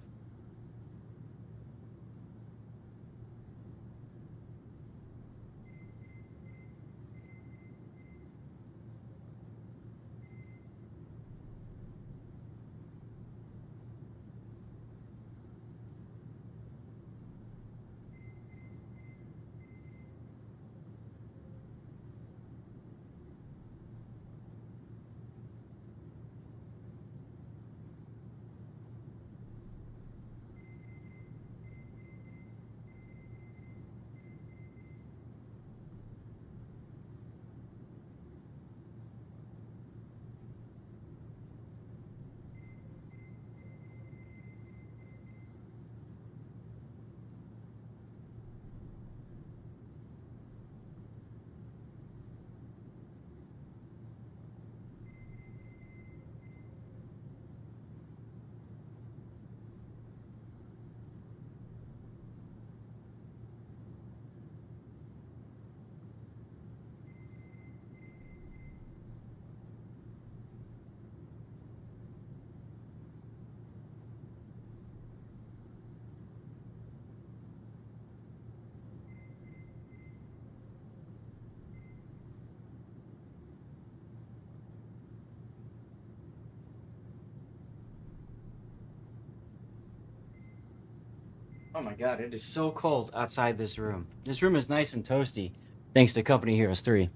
Oh my god, it is so cold outside this room. This room is nice and toasty, thanks to Company Heroes 3.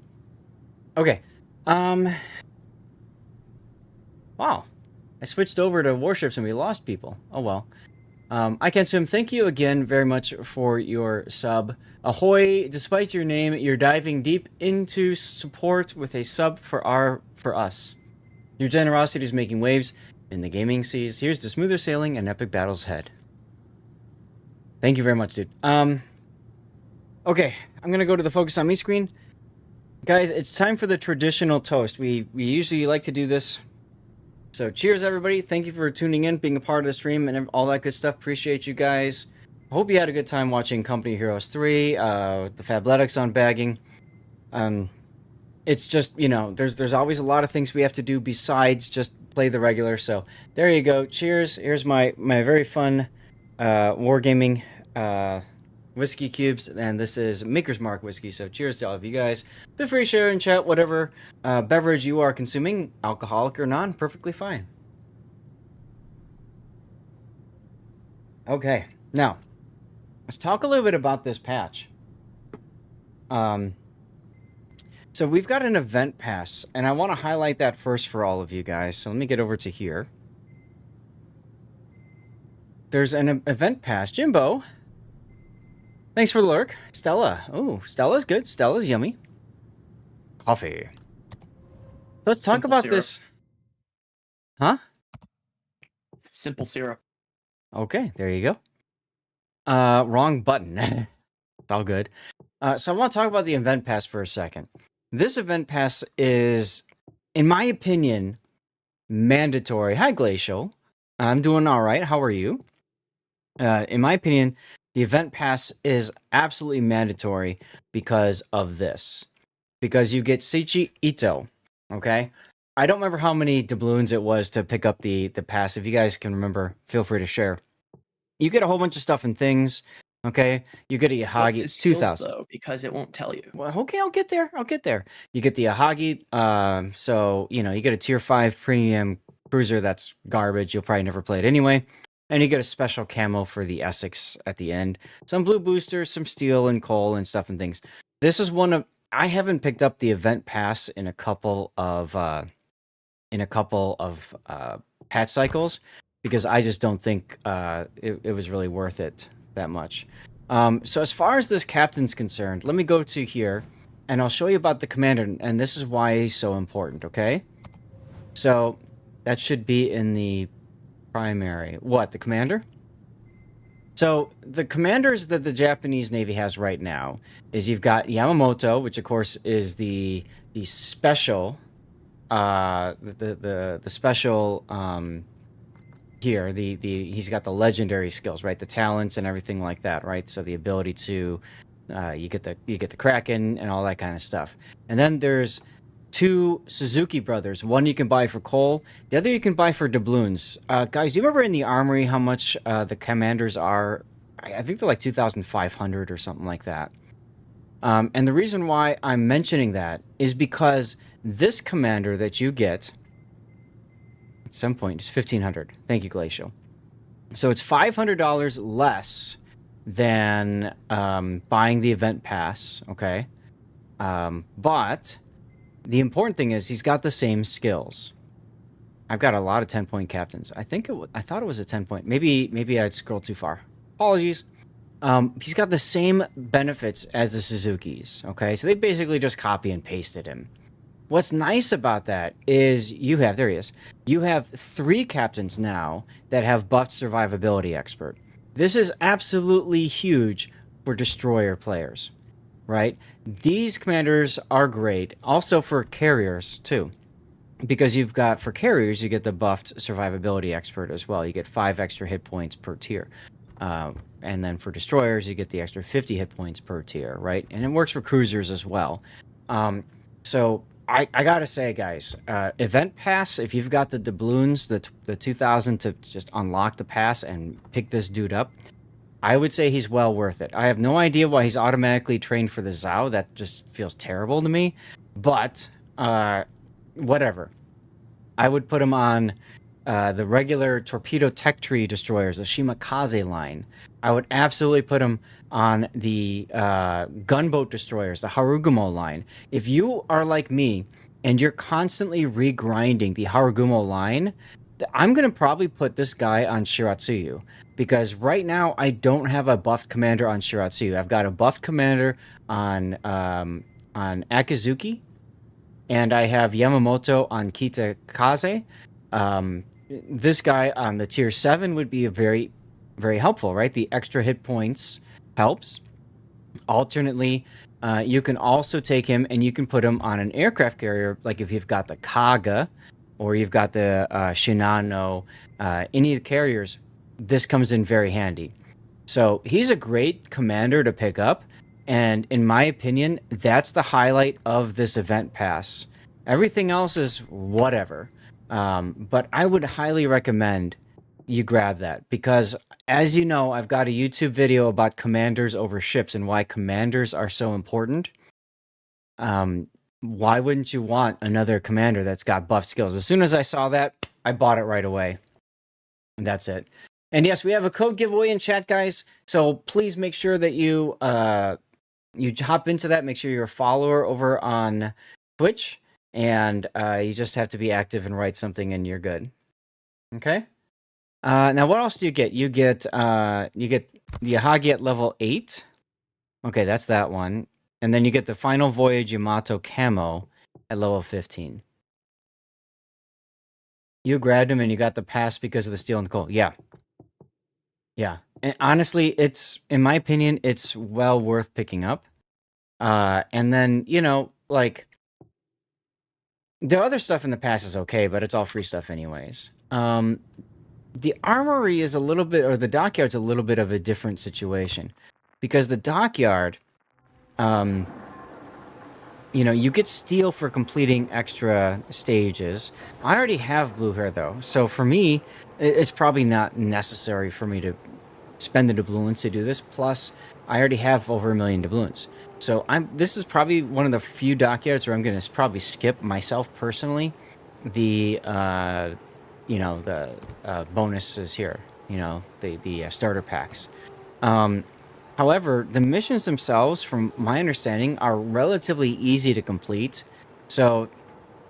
Okay. Wow. I switched over to Warships and we lost people. Oh well. I Can Swim, thank you again very much for your sub. Ahoy, despite your name, you're diving deep into support with a sub for us. Your generosity is making waves in the gaming seas. Here's to smoother sailing and epic battles ahead. Thank you very much, dude. Okay, I'm gonna go to the focus on me screen. Guys, it's time for the traditional toast. We usually like to do this. So cheers, everybody. Thank you for tuning in, being a part of the stream, and all that good stuff. Appreciate you guys. Hope you had a good time watching Company Heroes 3, the Fabletics unbagging. It's just, you know, there's always a lot of things we have to do besides just play the regular. So there you go. Cheers. Here's my very fun wargaming whiskey cubes, and this is Maker's Mark whiskey. So cheers to all of you guys. Feel free to share and chat whatever beverage you are consuming, alcoholic or non, perfectly fine. Okay, now let's talk a little bit about this patch. So we've got an event pass, and I want to highlight that first for all of you guys. So let me get over to here. There's an event pass. Jimbo, thanks for the lurk. Stella. Oh, Stella's good. Stella's yummy. Coffee. Let's talk Simple about syrup. this. Huh? Simple syrup. Okay, there you go. Wrong button. It's all good. So I want to talk about the event pass for a second. This event pass is, in my opinion, mandatory. Hi, Glacial. I'm doing all right. How are you? In my opinion, the event pass is absolutely mandatory because of this. Because you get Seichi Ito, okay? I don't remember how many doubloons it was to pick up the pass. If you guys can remember, feel free to share. You get a whole bunch of stuff and things, okay? You get a Yahagi. It's 2,000. Though, because it won't tell you. Well, okay, I'll get there. You get the Yahagi. So, you know, you get a tier 5 premium cruiser that's garbage. You'll probably never play it anyway. And you get a special camo for the Essex at the end. Some blue boosters, some steel and coal and stuff and things. This is one of... I haven't picked up the event pass in a couple of patch cycles because I just don't think it was really worth it that much. So as far as this captain's concerned, let me go to here and I'll show you about the commander, and this is why he's so important, okay? So that should be in the primary. What, the commander? So the commanders that the Japanese Navy has right now is you've got Yamamoto, which of course is the special the special here, he's got the legendary skills, right? The talents and everything like that, right? So the ability to you get the Kraken and all that kind of stuff. And then there's two Suzuki brothers. One you can buy for coal, the other you can buy for doubloons. Guys, do you remember in the armory how much the commanders are? I think they're like 2,500 or something like that. And the reason why I'm mentioning that is because this commander that you get at some point is 1,500. Thank you, Glacial. So it's $500 less than buying the event pass, okay? But the important thing is he's got the same skills. I've got a lot of 10-point captains. I thought it was a 10-point. Maybe I'd scrolled too far. Apologies. He's got the same benefits as the Suzukis, okay? So they basically just copy and pasted him. What's nice about that is you have 3 captains now that have buffed survivability expert. This is absolutely huge for destroyer players, right? These commanders are great also for carriers too, because you've got, for carriers, you get the buffed survivability expert as well. You get 5 extra hit points per tier. And then for destroyers, you get the extra 50 hit points per tier, right? And it works for cruisers as well. So I gotta say, guys, event pass, if you've got the doubloons, the 2,000 to just unlock the pass and pick this dude up, I would say he's well worth it. I have no idea why he's automatically trained for the Zhao. That just feels terrible to me. But, whatever. I would put him on the regular torpedo tech tree destroyers, the Shimakaze line. I would absolutely put them on the gunboat destroyers, the Harugumo line. If you are like me and you're constantly regrinding the Harugumo line, I'm going to probably put this guy on Shiratsuyu. Because right now, I don't have a buffed commander on Shiratsuyu. I've got a buffed commander on Akizuki, and I have Yamamoto on Kitakaze. This guy on the tier 7 would be a very, very helpful, right? The extra hit points helps. Alternately, you can also take him and you can put him on an aircraft carrier, like if you've got the Kaga or you've got the Shinano, any of the carriers, this comes in very handy. So he's a great commander to pick up, and in my opinion, that's the highlight of this event pass. Everything else is whatever, but I would highly recommend you grab that, because as you know, I've got a YouTube video about commanders over ships and why commanders are so important. Why wouldn't you want another commander that's got buffed skills? As soon as I saw that, I bought it right away. And that's it. And yes, we have a code giveaway in chat, guys. So please make sure that you you hop into that. Make sure you're a follower over on Twitch, and you just have to be active and write something, and you're good. Okay. Now, what else do you get? You get the Yahagi at level 8. Okay, that's that one. And then you get the Final Voyage Yamato Camo at level 15. You grabbed him and you got the pass because of the steel and coal. Yeah. Yeah. And honestly, it's, in my opinion, it's well worth picking up. And then, you know, like, the other stuff in the pass is okay, but it's all free stuff anyways. The armory is a little bit, or the dockyard's a little bit of a different situation. Because the dockyard, you know, you get steel for completing extra stages. I already have blue hair, though. So for me, it's probably not necessary for me to spend the doubloons to do this. Plus, I already have over 1 million doubloons. So this is probably one of the few dockyards where I'm going to probably skip, myself personally, the, you know, the bonuses here. You know, the starter packs. However, the missions themselves, from my understanding, are relatively easy to complete. So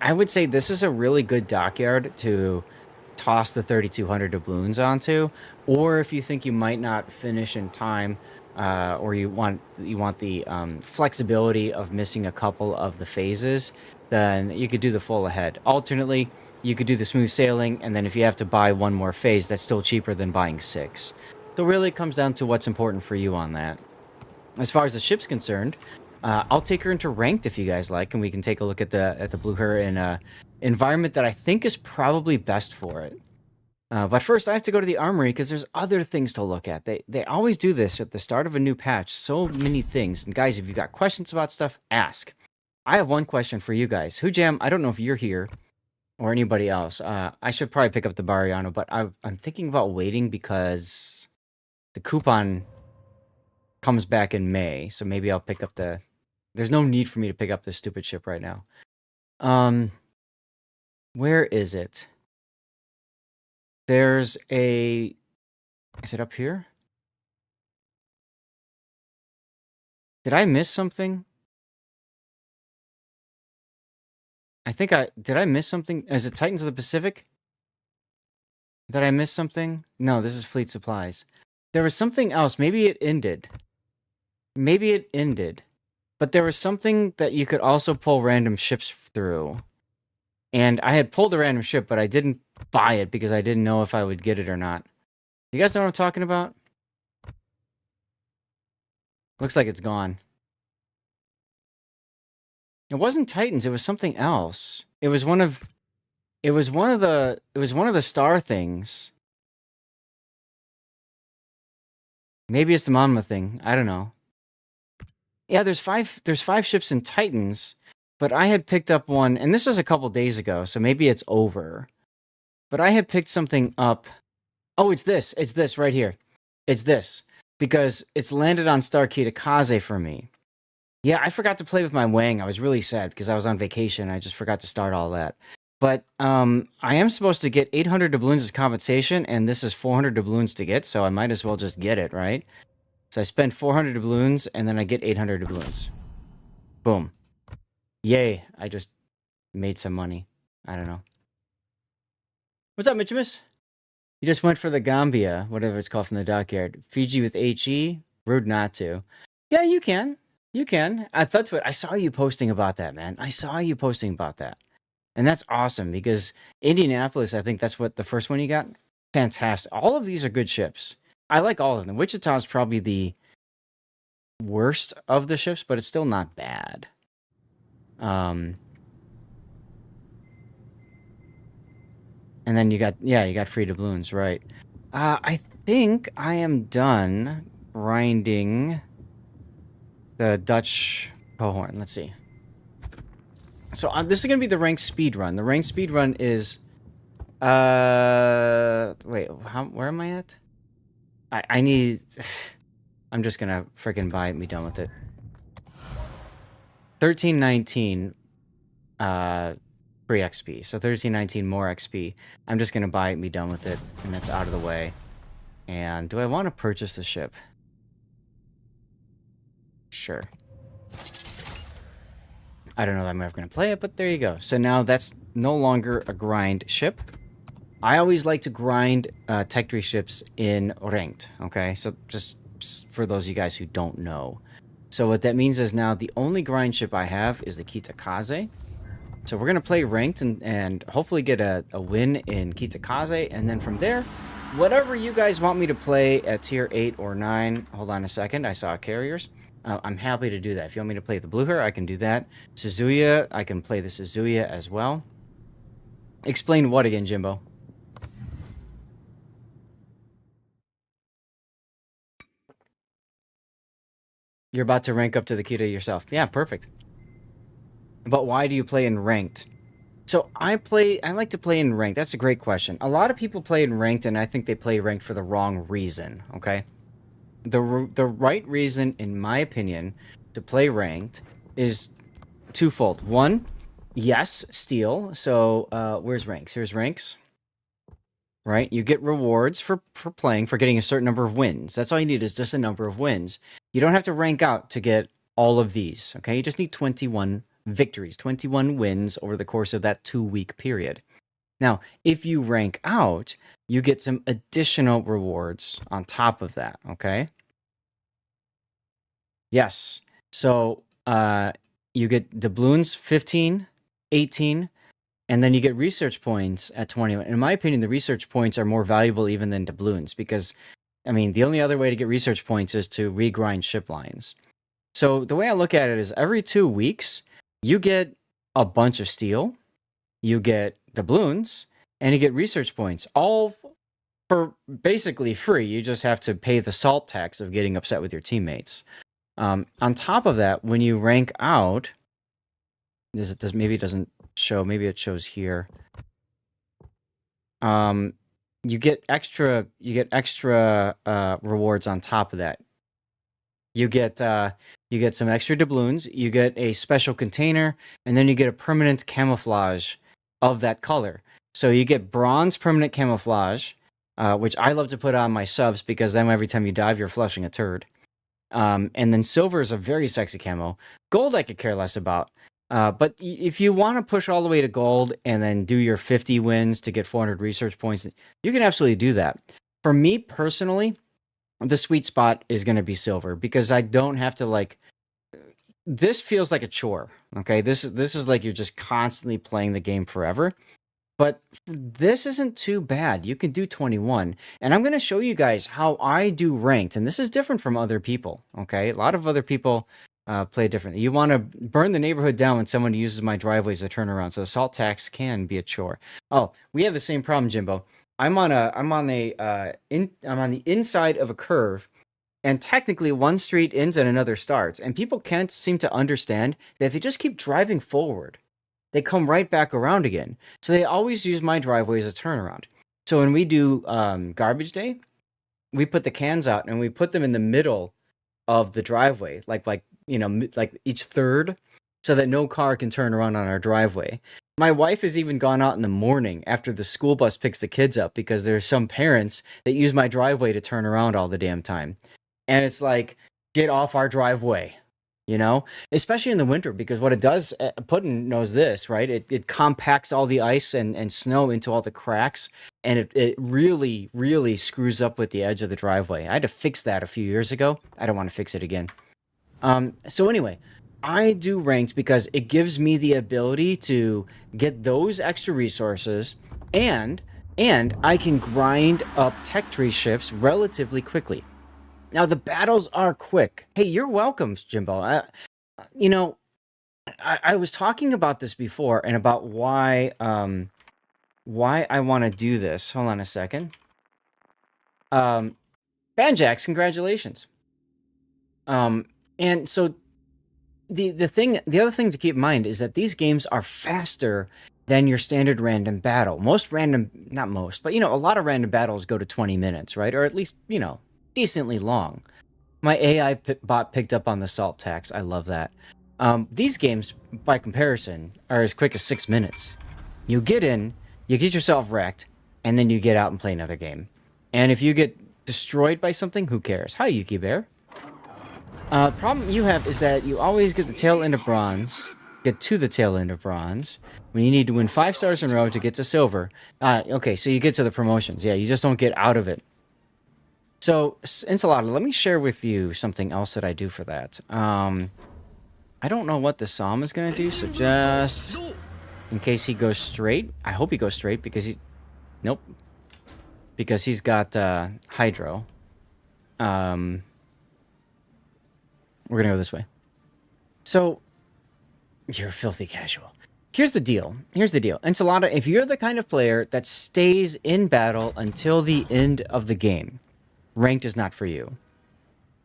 I would say this is a really good dockyard to toss the 3,200 doubloons onto. Or if you think you might not finish in time, or you want the flexibility of missing a couple of the phases, then you could do the full ahead. Alternately, you could do the smooth sailing, and then if you have to buy one more phase, that's still cheaper than buying 6. So really it comes down to what's important for you on that. As far as the ship's concerned, I'll take her into ranked if you guys like, and we can take a look at the blue her in a environment that I think is probably best for it. But first, I have to go to the armory because there's other things to look at. They always do this at the start of a new patch. So many things. And guys, if you've got questions about stuff, ask. I have one question for you guys. Jam, I don't know if you're here or anybody else. I should probably pick up the Bariano, but I'm thinking about waiting because the coupon comes back in May, so maybe I'll pick up the... There's no need for me to pick up this stupid ship right now. Where is it? There's a... Is it up here? Did I miss something? Did I miss something? Is it Titans of the Pacific? Did I miss something? No, this is Fleet Supplies. There was something else. Maybe it ended. Maybe it ended. But there was something that you could also pull random ships through. And I had pulled a random ship, but I didn't buy it because I didn't know if I would get it or not. You guys know what I'm talking about? Looks like it's gone. It wasn't Titans, it was something else. It was one of the star things. Maybe it's the Monmouth thing. I don't know. Yeah, there's five ships in Titans, but I had picked up one, and this was a couple days ago, so maybe it's over. But I had picked something up. Oh, it's this. It's this right here. It's this. Because it's landed on Star Kitakaze for me. Yeah, I forgot to play with my Wang. I was really sad because I was on vacation. I just forgot to start all that. But I am supposed to get 800 doubloons as compensation, and this is 400 doubloons to get, so I might as well just get it, right? So I spend 400 doubloons, and then I get 800 doubloons. Boom. Yay, I just made some money. I don't know. What's up, Mitchimus? You just went for the Gambia, whatever it's called from the dockyard. Fiji with HE? Rude not to. Yeah, you can. You can. That's what I saw you posting about that, man. I saw you posting about that. And that's awesome because Indianapolis, I think that's what the first one you got. Fantastic. All of these are good ships. I like all of them. Wichita's probably the worst of the ships, but it's still not bad. And then you got free doubloons, right? I think I am done grinding the Dutch cohort. Let's see. So this is gonna be the ranked speed run. The ranked speed run is, wait, where am I at? I need. I'm just gonna freaking buy it and be done with it. 1319, free XP. So 1319 more XP. I'm just gonna buy it and be done with it, and that's out of the way. And do I want to purchase the ship? Sure. I don't know that I'm ever going to play it, but there you go. So now that's no longer a grind ship. I always like to grind Tech 3 ships in ranked, okay? So just for those of you guys who don't know. So what that means is now the only grind ship I have is the Kitakaze. So we're going to play ranked and hopefully get a win in Kitakaze. And then from there, whatever you guys want me to play at tier 8 or 9. Hold on a second. I saw carriers. I'm happy to do that. If you want me to play the Blue Hair, I can do that. Suzuya, I can play the Suzuya as well. Explain what again, Jimbo? You're about to rank up to the Kita yourself. Yeah, perfect. But why do you play in ranked? So I like to play in ranked. That's a great question. A lot of people play in ranked, and I think they play ranked for the wrong reason, okay? The right reason, in my opinion, to play ranked is twofold. One, yes, steal. So where's ranks? Here's ranks. Right? You get rewards for playing, for getting a certain number of wins. That's all you need is just a number of wins. You don't have to rank out to get all of these, okay? You just need 21 victories, 21 wins over the course of that 2-week period. Now, if you rank out, you get some additional rewards on top of that, okay? Yes. So you get doubloons 15, 18, and then you get research points at 21. In my opinion, the research points are more valuable even than doubloons because, I mean, the only other way to get research points is to regrind ship lines. So the way I look at it is every 2 weeks, you get a bunch of steel, you get doubloons, and you get research points, all for basically free. You just have to pay the salt tax of getting upset with your teammates. On top of that, when you rank out, maybe it doesn't show, maybe it shows here. You get extra rewards on top of that. You get some extra doubloons, you get a special container, and then you get a permanent camouflage of that color. So you get bronze permanent camouflage, which I love to put on my subs because then every time you dive, you're flushing a turd. And then silver is a very sexy camo. Gold I could care less about. But if you want to push all the way to gold and then do your 50 wins to get 400 research points, you can absolutely do that. For me personally, the sweet spot is going to be silver because I don't have to this feels like a chore. Okay, this is like you're just constantly playing the game forever. But this isn't too bad. You can do 21. And I'm going to show you guys how I do ranked. And this is different from other people, okay? A lot of other people play differently. You want to burn the neighborhood down when someone uses my driveway as a turnaround. So the salt tax can be a chore. Oh, we have the same problem, Jimbo. I'm on the inside of a curve, and technically one street ends and another starts. And people can't seem to understand that if they just keep driving forward, they come right back around again. So they always use my driveway as a turnaround. So when we do garbage day, we put the cans out and we put them in the middle of the driveway, like each third so that no car can turn around on our driveway. My wife has even gone out in the morning after the school bus picks the kids up because there's some parents that use my driveway to turn around all the damn time. And it's like, get off our driveway, you know? Especially in the winter, because what it does, Puddin knows this, right? It compacts all the ice and snow into all the cracks, and it really, really screws up with the edge of the driveway. I had to fix that a few years ago. I don't want to fix it again. So anyway, I do ranked because it gives me the ability to get those extra resources, and I can grind up tech tree ships relatively quickly. Now the battles are quick. Hey, you're welcome, Jimbo. You know, I was talking about this before and about why I want to do this. Hold on a second. Banjax, congratulations. And so the other thing to keep in mind is that these games are faster than your standard random battle. Not most, but a lot of random battles go to 20 minutes, right? Or at least, decently long. My AI bot picked up on the salt tax. I love that. These games, by comparison, are as quick as 6 minutes. You get in, you get yourself wrecked, and then you get out and play another game. And if you get destroyed by something, who cares? Hi, Yuki Bear. Problem you have is that you always get the tail end of bronze, get to the tail end of bronze, when you need to win 5 stars in a row to get to silver. Okay, so you get to the promotions. Yeah, you just don't get out of it. So, Enchilada, let me share with you something else that I do for that. I don't know what the Psalm is going to do, so just in case he goes straight. I hope he goes straight because he... Nope. Because he's got Hydro. We're going to go this way. So, you're a filthy casual. Here's the deal. Enchilada, if you're the kind of player that stays in battle until the end of the game, ranked is not for you.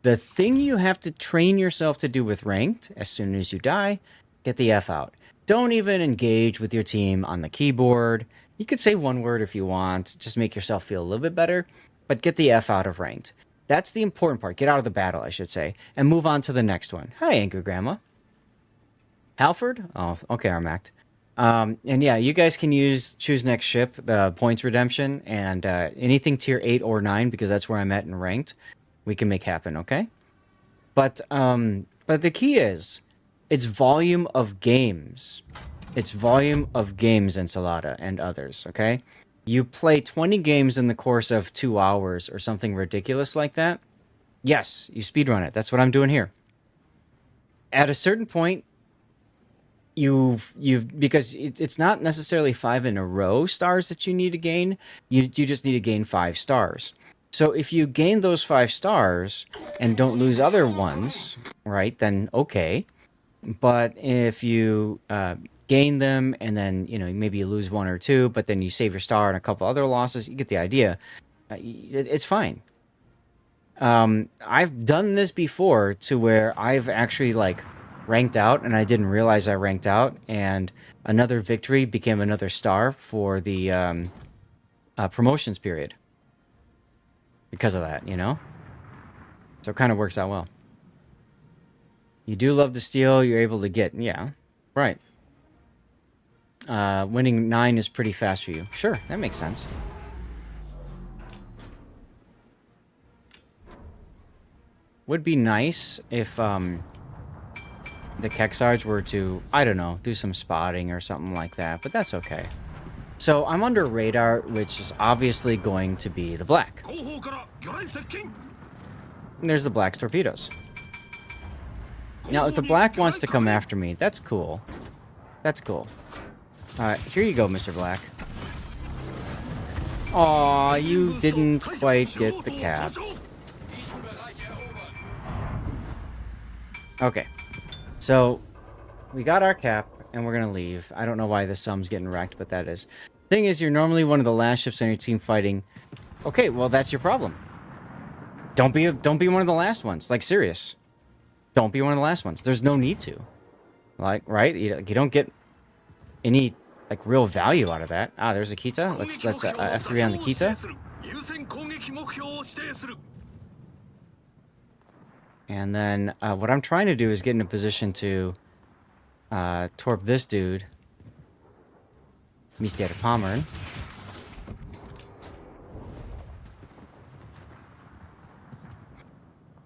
The thing you have to train yourself to do with ranked, as soon as you die, get the F out. Don't even engage with your team on the keyboard. You could say one word if you want, just make yourself feel a little bit better, but get the F out of ranked. That's the important part. Get out of the battle, I should say, and move on to the next one. Hi, Angry Grandma. Halford? Oh, okay, Armact. And yeah, you guys can choose next ship, the points redemption, and anything tier 8 or 9, because that's where I'm at in ranked, we can make happen, okay? But the key is, it's volume of games. It's volume of games, Enchilada, and others, okay? You play 20 games in the course of 2 hours or something ridiculous like that. Yes, you speedrun it. That's what I'm doing here. At a certain point, because it's not necessarily 5 in a row stars that you need to gain. You just need to gain 5 stars. So if you gain those 5 stars and don't lose other ones, right, then okay. But if you gain them and then, maybe you lose 1 or 2, but then you save your star and a couple other losses, you get the idea. It's fine. I've done this before to where I've actually, ranked out and I didn't realize I ranked out, and another victory became another star for the promotions period. Because of that, So it kind of works out well. You do love the steal, you're able to get, yeah, right. Winning 9 is pretty fast for you. Sure, that makes sense. Would be nice if the Kexarge were to, I don't know, do some spotting or something like that, but that's okay. So I'm under radar, which is obviously going to be the black. And there's the black's torpedoes. Now, if the black wants to come after me, that's cool. That's cool. Here you go, Mr. Black. Aw, you didn't quite get the cap. Okay. So, we got our cap, and we're gonna leave. I don't know why the sum's getting wrecked, but that is. Thing is, you're normally one of the last ships on your team fighting. Okay, well, that's your problem. Don't be one of the last ones. Like, serious. Don't be one of the last ones. There's no need to. Like, right? You don't get any, real value out of that. Ah, there's a Kita. Let's F3 on the Kita. And then what I'm trying to do is get in a position to torp this dude. Mr. Pommern.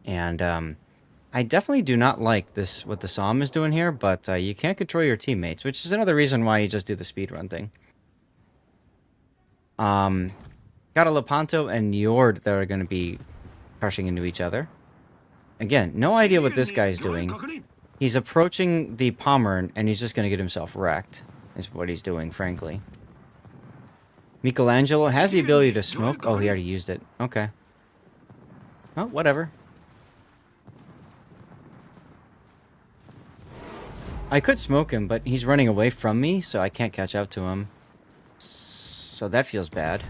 And I definitely do not like this, what the Psalm is doing here, but you can't control your teammates, which is another reason why you just do the speedrun thing. Got a Lepanto and Njord that are going to be crushing into each other. Again, no idea what this guy's doing. He's approaching the Pommern, and he's just going to get himself wrecked, is what he's doing, frankly. Michelangelo has the ability to smoke. Oh, he already used it. Okay. Well, whatever. I could smoke him, but he's running away from me, so I can't catch up to him. So that feels bad.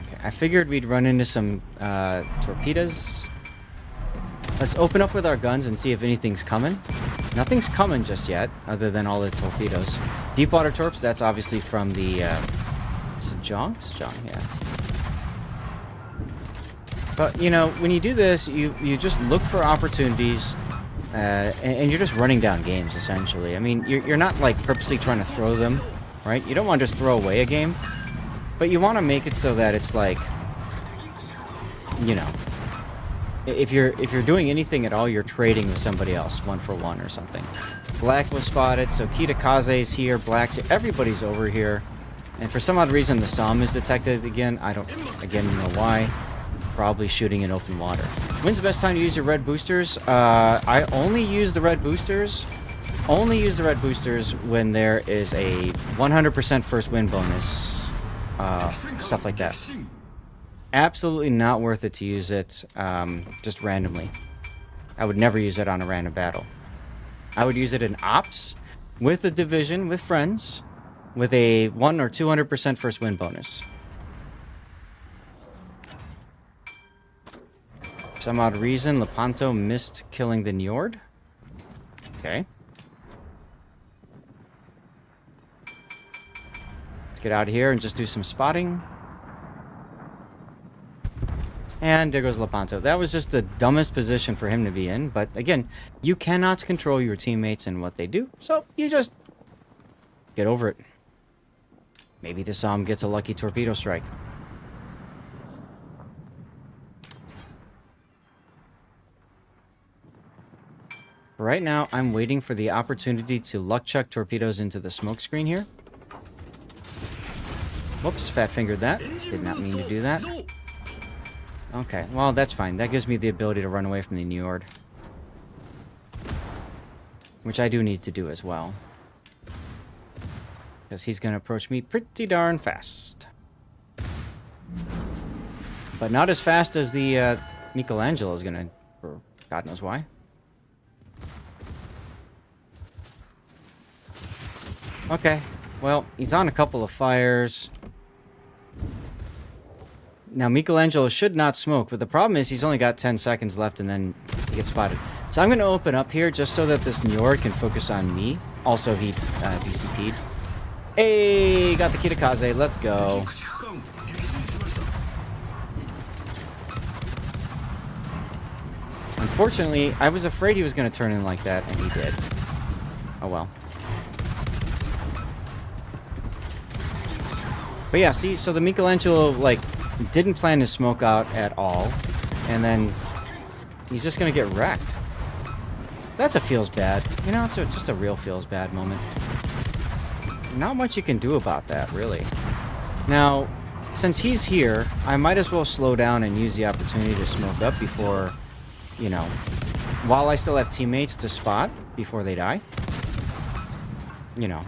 Okay, I figured we'd run into some torpedoes. Let's open up with our guns and see if anything's coming. Nothing's coming just yet, other than all the torpedoes. Deepwater torps, that's obviously from the Sejong? Sejong, yeah. But, you know, when you do this, you just look for opportunities, and you're just running down games, essentially. I mean, you're not, like, purposely trying to throw them, right? You don't want to just throw away a game, but you want to make it so that it's, like, you know, if you're doing anything at all, you're trading with somebody else, 1-for-1 or something. Black was spotted, so Kitakaze's here, Black's here, everybody's over here. And for some odd reason, the Psalm is detected again. I don't, again, know why. Probably shooting in open water. When's the best time to use your red boosters? I only use the red boosters. Only use the red boosters when there is a 100% first win bonus. Stuff like that. Absolutely not worth it to use it just randomly. I would never use it on a random battle. I would use it in ops, with a division, with friends, with a 1 or 200% first win bonus. For some odd reason, Lepanto missed killing the Njord. Okay. Let's get out of here and just do some spotting. And there goes Lepanto. That was just the dumbest position for him to be in. But again, you cannot control your teammates and what they do. So you just get over it. Maybe the Psalm gets a lucky torpedo strike. Right now, I'm waiting for the opportunity to luck chuck torpedoes into the smoke screen here. Whoops, fat fingered that. Did not mean to do that. Okay, well, that's fine. That gives me the ability to run away from the Njord. Which I do need to do as well. Because he's going to approach me pretty darn fast. But not as fast as the Michelangelo is going to, for God knows why. Okay, well, he's on a couple of fires. Now, Michelangelo should not smoke, but the problem is he's only got 10 seconds left and then he gets spotted. So I'm going to open up here just so that this Njord can focus on me. Also, he DCP'd. Hey, got the Kitakaze. Let's go. Unfortunately, I was afraid he was going to turn in like that, and he did. Oh, well. But yeah, see, so the Michelangelo, like, didn't plan to smoke out at all, and then he's just gonna get wrecked. That's a feels bad. You know, it's just a real feels bad moment. Not much you can do about that, really. Now, since he's here, I might as well slow down and use the opportunity to smoke up before, you know, while I still have teammates to spot before they die. You know.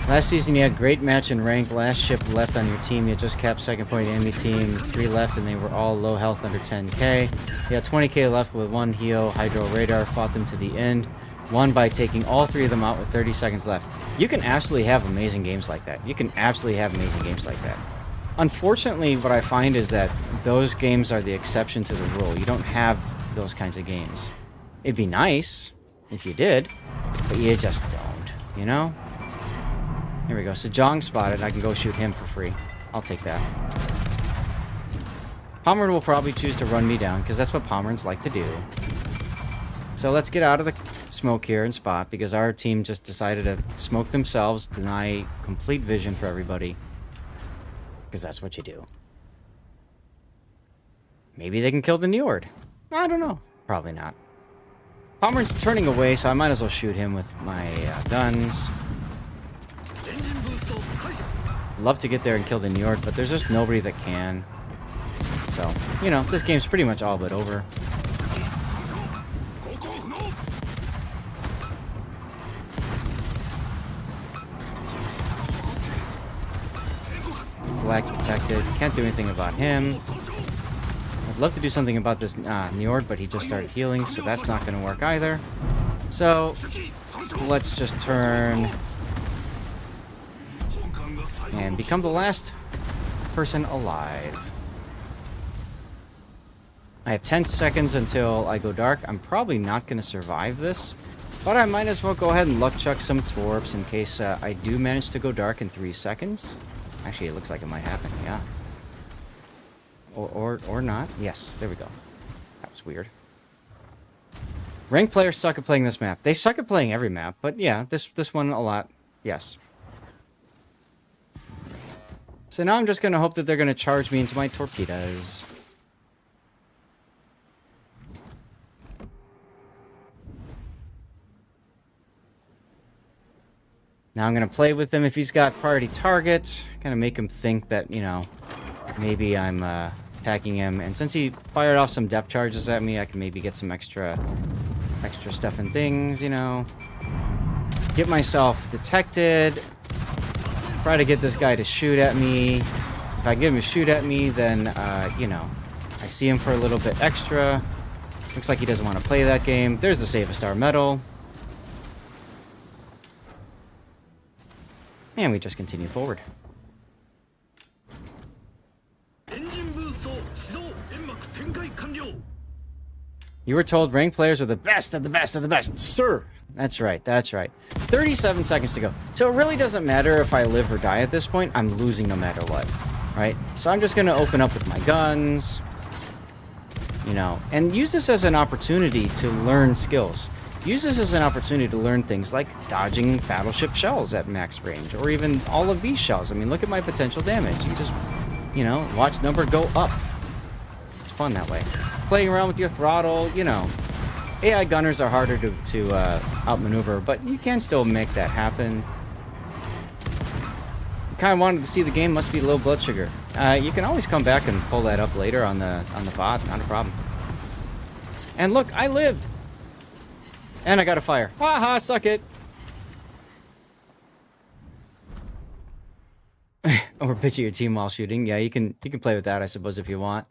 Last season you had great match in rank. Last ship left on your team. You just capped second point of the enemy team. 3 left and they were all low health under 10k. You had 20k left with 1 Heo Hydro Radar. Fought them to the end. Won by taking all 3 of them out with 30 seconds left. You can absolutely have amazing games like that. You can absolutely have amazing games like that. Unfortunately, what I find is that those games are the exception to the rule. You don't have those kinds of games. It'd be nice if you did, but you just don't, you know? Here we go. Sejong spotted. I can go shoot him for free. I'll take that. Pommern will probably choose to run me down, because that's what Pommerns like to do. So let's get out of the smoke here and spot, because our team just decided to smoke themselves, deny complete vision for everybody. Because that's what you do. Maybe they can kill the Njord. I don't know. Probably not. Pommern's turning away, so I might as well shoot him with my guns. Love to get there and kill the Njord, but there's just nobody that can. So, you know, this game's pretty much all but over. Black detected. Can't do anything about him. I'd love to do something about this Njord, but he just started healing, so that's not going to work either. So, let's just turn and become the last person alive. I have 10 seconds until I go dark. I'm probably not going to survive this, but I might as well go ahead and luck chuck some torps in case I do manage to go dark in 3 seconds. Actually, it looks like it might happen, yeah. Or not. Yes, there we go. That was weird. Ranked players suck at playing this map. They suck at playing every map, but yeah, this one a lot. Yes. So now I'm just going to hope that they're going to charge me into my torpedoes. Now I'm going to play with him if he's got priority target. Kind of make him think that, you know, maybe I'm attacking him. And since he fired off some depth charges at me, I can maybe get some extra stuff and things, you know. Get myself detected. Try to get this guy to shoot at me. If I get him to shoot at me, then, you know, I see him for a little bit extra. Looks like he doesn't want to play that game. There's the Save a Star medal. And we just continue forward. You were told ranked players are the best of the best of the best, sir. That's right, that's right. 37 seconds to go. So it really doesn't matter if I live or die at this point. I'm losing no matter what, right? So I'm just going to open up with my guns, you know, and use this as an opportunity to learn skills. Use this as an opportunity to learn things like dodging battleship shells at max range, or even all of these shells. I mean, look at my potential damage. You just, you know, watch number go up. It's fun that way. Playing around with your throttle, you know. AI gunners are harder to outmaneuver, but you can still make that happen. You kind of wanted to see the game, must be low blood sugar. You can always come back and pull that up later on the VOD, not a problem. And look, I lived! And I got a fire. Haha, suck it! Or picture your team while shooting. Yeah, you can play with that, I suppose, if you want.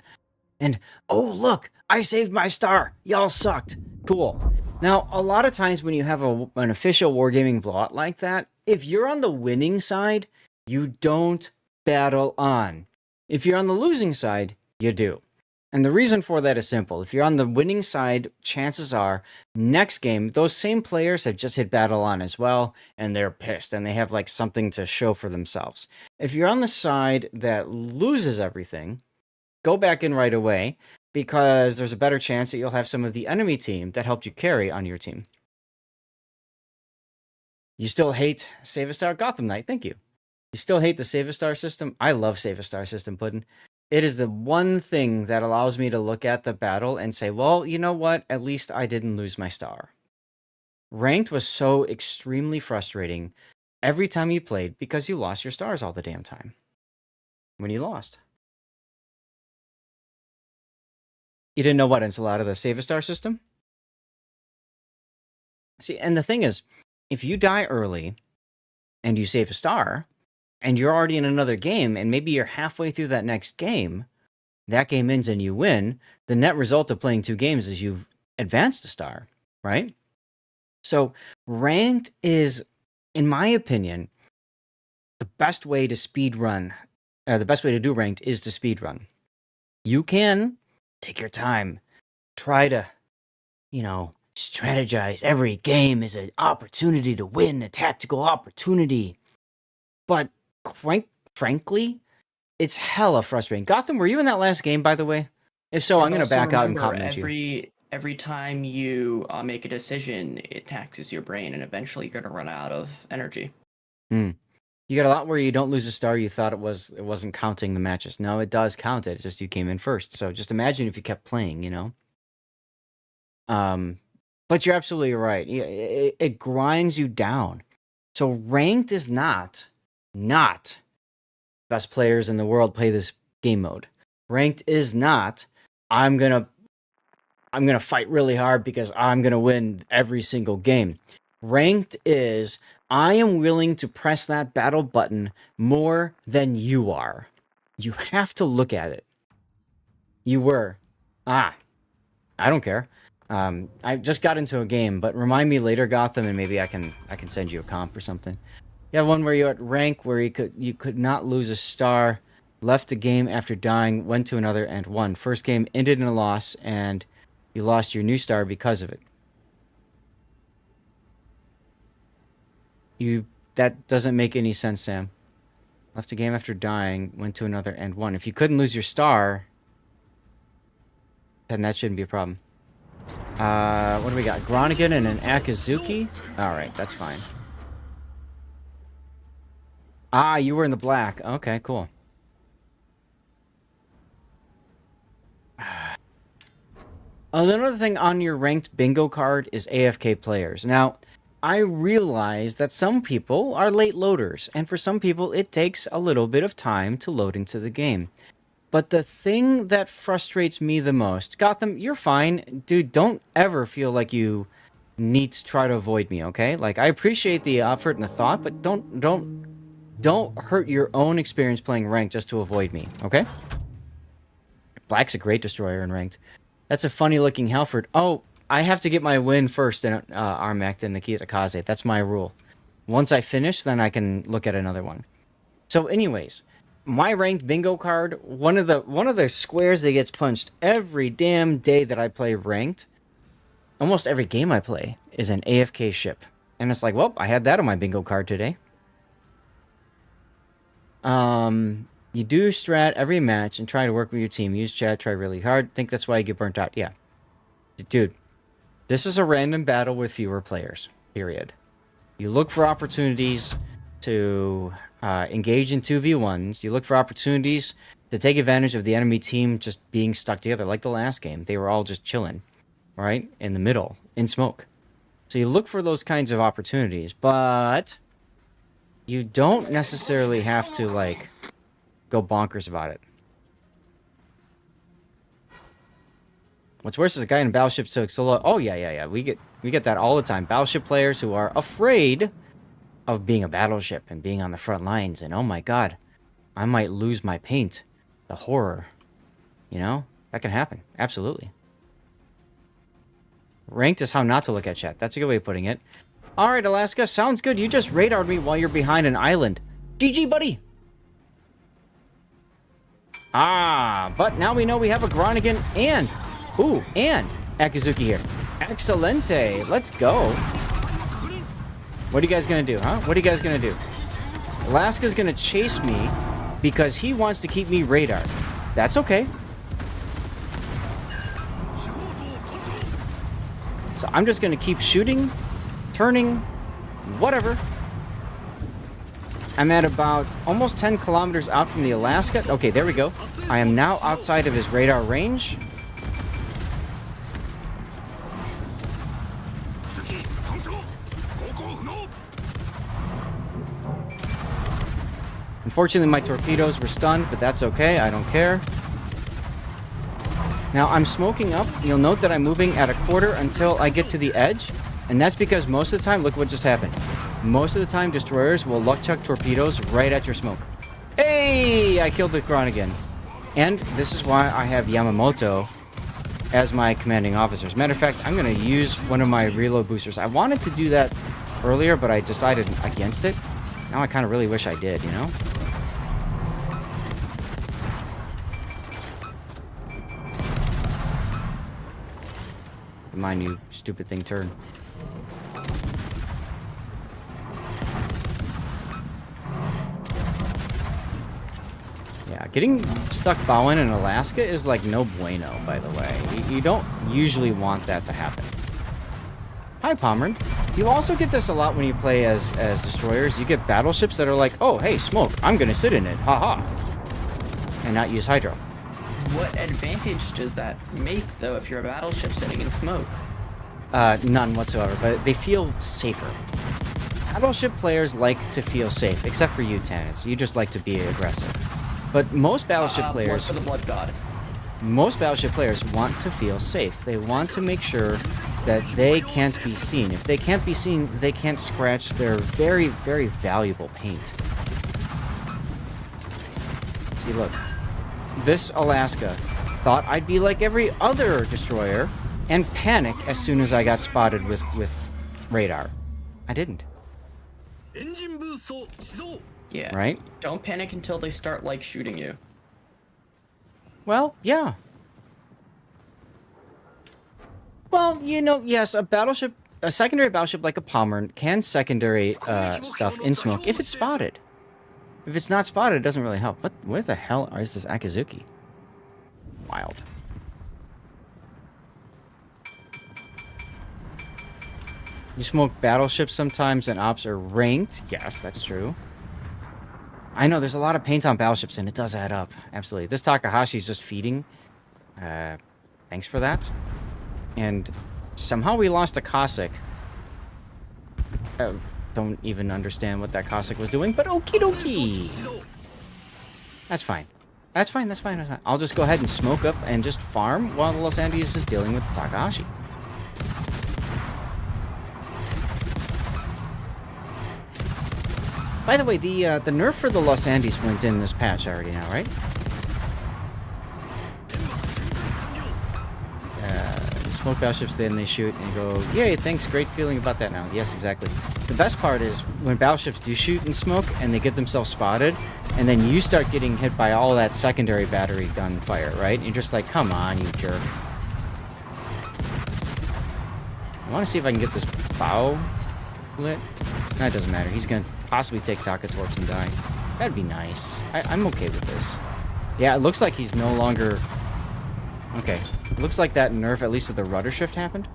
And, oh, look! I saved my star! Y'all sucked! Cool. Now, a lot of times when you have an official wargaming blowout like that, if you're on the winning side, you don't battle on. If you're on the losing side, you do. And the reason for that is simple. If you're on the winning side, chances are, next game, those same players have just hit battle on as well, and they're pissed, and they have like something to show for themselves. If you're on the side that loses everything, go back in right away, because there's a better chance that you'll have some of the enemy team that helped you carry on your team. You still hate Save a Star? Gotham Knight, thank you. You still hate the Save a Star system? I love Save a Star system, Puddin'. It is the one thing that allows me to look at the battle and say, well, you know what? At least I didn't lose my star. Ranked was so extremely frustrating every time you played because you lost your stars all the damn time. When you lost. You didn't know what until out of the Save a Star system? See, and the thing is, if you die early and you save a star, and you're already in another game, and maybe you're halfway through that next game, that game ends and you win, the net result of playing 2 games is you've advanced a star, right? So ranked is, in my opinion, the best way to speedrun. The best way to do ranked is to speedrun. You can take your time, try to, you know, strategize. Every game is an opportunity to win, a tactical opportunity. But frankly, it's hella frustrating. Gotham, were you in that last game, by the way? If so, I'm going to back out and compliment you. Every time you make a decision, it taxes your brain, and eventually you're going to run out of energy. You got a lot where you don't lose a star. You thought it wasn't counting the matches. No, it does count it. It's just you came in first. So just imagine if you kept playing, you know? But you're absolutely right. It grinds you down. So ranked is not best players in the world play this game mode. Ranked is not I'm gonna fight really hard because I'm gonna win every single game. Ranked is I am willing to press that battle button more than you are. You have to look at it. You were. I don't care. I just got into a game, but remind me later, Gotham, and maybe I can send you a comp or something. You have one where you're at rank where you could not lose a star, left the game after dying, went to another and won. First game ended in a loss, and you lost your new star because of it. That doesn't make any sense, Sam. Left the game after dying, went to another and won. If you couldn't lose your star, then that shouldn't be a problem. What do we got? Groningen and an Akazuki? Alright, that's fine. You were in the black. Okay, cool. Another thing on your ranked bingo card is AFK players. Now, I realize that some people are late loaders, and for some people it takes a little bit of time to load into the game. But the thing that frustrates me the most, Gotham, you're fine. Dude, don't ever feel like you need to try to avoid me, okay? Like, I appreciate the effort and the thought, but don't hurt your own experience playing ranked just to avoid me, okay? Black's a great destroyer in ranked. That's a funny-looking Halford. Oh, I have to get my win first in Armect and Nikita Kaze. That's my rule. Once I finish, then I can look at another one. So anyways, my ranked bingo card, one of the squares that gets punched every damn day that I play ranked, almost every game I play, is an AFK ship. And it's like, well, I had that on my bingo card today. You do strat every match and try to work with your team. Use chat, try really hard. Think that's why you get burnt out. Yeah. Dude, this is a random battle with fewer players. Period. You look for opportunities to engage in 2v1s. You look for opportunities to take advantage of the enemy team just being stuck together. Like the last game. They were all just chilling. Right? In the middle. In smoke. So you look for those kinds of opportunities. But you don't necessarily have to, like, go bonkers about it. What's worse is a guy in Battleship solo. Oh, yeah. We get that all the time. Battleship players who are afraid of being a battleship and being on the front lines. And oh my god, I might lose my paint. The horror. You know? That can happen. Absolutely. Ranked is how not to look at chat. That's a good way of putting it. Alright, Alaska. Sounds good. You just radared me while you're behind an island. GG, buddy! But now we know we have a Groningen and Akazuki here. Excelente. Let's go. What are you guys gonna do, huh? What are you guys gonna do? Alaska's gonna chase me because he wants to keep me radar. That's okay. So I'm just gonna keep shooting, turning, whatever. I'm at about almost 10 kilometers out from the Alaska. Okay, there we go. I am now outside of his radar range. Unfortunately, my torpedoes were stunned, but that's okay. I don't care. Now, I'm smoking up. You'll note that I'm moving at a quarter until I get to the edge. And that's because most of the time, look what just happened. Most of the time, destroyers will luck chuck torpedoes right at your smoke. Hey! I killed the Groningen. And this is why I have Yamamoto as my commanding officer. As a matter of fact, I'm going to use one of my reload boosters. I wanted to do that earlier, but I decided against it. Now I kind of really wish I did, you know? Mind you, stupid thing turn. Yeah, getting stuck bowing in Alaska is like no bueno, by the way. You don't usually want that to happen. Hi, Pommern. You also get this a lot when you play as destroyers. You get battleships that are like, oh, hey, smoke, I'm gonna sit in it, haha. And not use hydro. What advantage does that make, though, if you're a battleship sitting in smoke? None whatsoever, but they feel safer. Battleship players like to feel safe, except for you, Tannis. You just like to be aggressive. But most battleship players... Blood for the blood god. Most battleship players want to feel safe. They want to make sure that they can't be seen. If they can't be seen, they can't scratch their very, very valuable paint. See, look. This Alaska thought I'd be like every other destroyer and panic as soon as I got spotted with radar. I didn't. Yeah. Right? Don't panic until they start, like, shooting you. Well, yeah. Well, you know, yes, a secondary battleship like a Pommern can secondary stuff in smoke if it's spotted. If it's not spotted, it doesn't really help. Where the hell is this Akizuki? Wild. You smoke battleships sometimes and ops are ranked. Yes, that's true. I know, there's a lot of paint on battleships and it does add up. Absolutely. This Takahashi's just feeding. Thanks for that. And somehow we lost a Cossack. Don't even understand what that Cossack was doing, but okie dokie. That's fine. That's fine, that's fine, that's fine. I'll just go ahead and smoke up and just farm while the Los Andes is dealing with the Takahashi. By the way, the nerf for the Los Andes went in this patch already now, right? You smoke battleships, then they shoot, and you go, yay, thanks, great feeling about that now. Yes, exactly. The best part is when battleships do shoot and smoke, and they get themselves spotted, and then you start getting hit by all that secondary battery gunfire, right? And you're just like, come on, you jerk. I want to see if I can get this bow lit. No, it doesn't matter. He's going to possibly take Takatorps and die. That'd be nice. I'm okay with this. Yeah, it looks like he's no longer... Okay. Looks like that nerf, at least of the rudder shift, happened.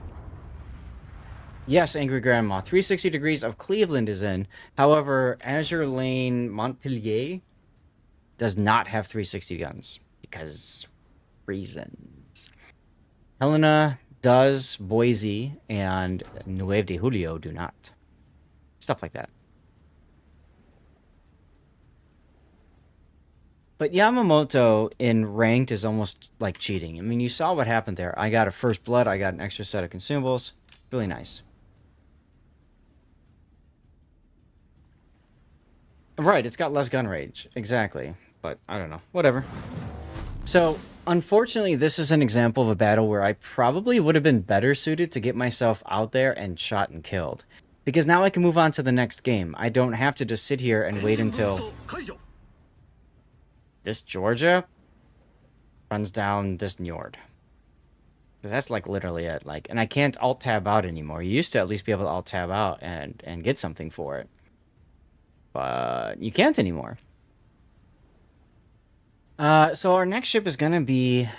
Yes, Angry Grandma. 360 Degrees of Cleveland is in. However, Azure Lane Montpellier does not have 360 guns. Because reasons. Helena does, Boise, and Nueve de Julio do not. Stuff like that. But Yamamoto in ranked is almost like cheating. I mean, you saw what happened there. I got a first blood. I got an extra set of consumables. Really nice. Right, it's got less gun rage. Exactly. But I don't know. Whatever. So, unfortunately, this is an example of a battle where I probably would have been better suited to get myself out there and shot and killed. Because now I can move on to the next game. I don't have to just sit here and wait until... This Georgia runs down this Njord. Because that's like literally it. Like, and I can't alt-tab out anymore. You used to at least be able to alt-tab out and get something for it. But you can't anymore. So our next ship is going to be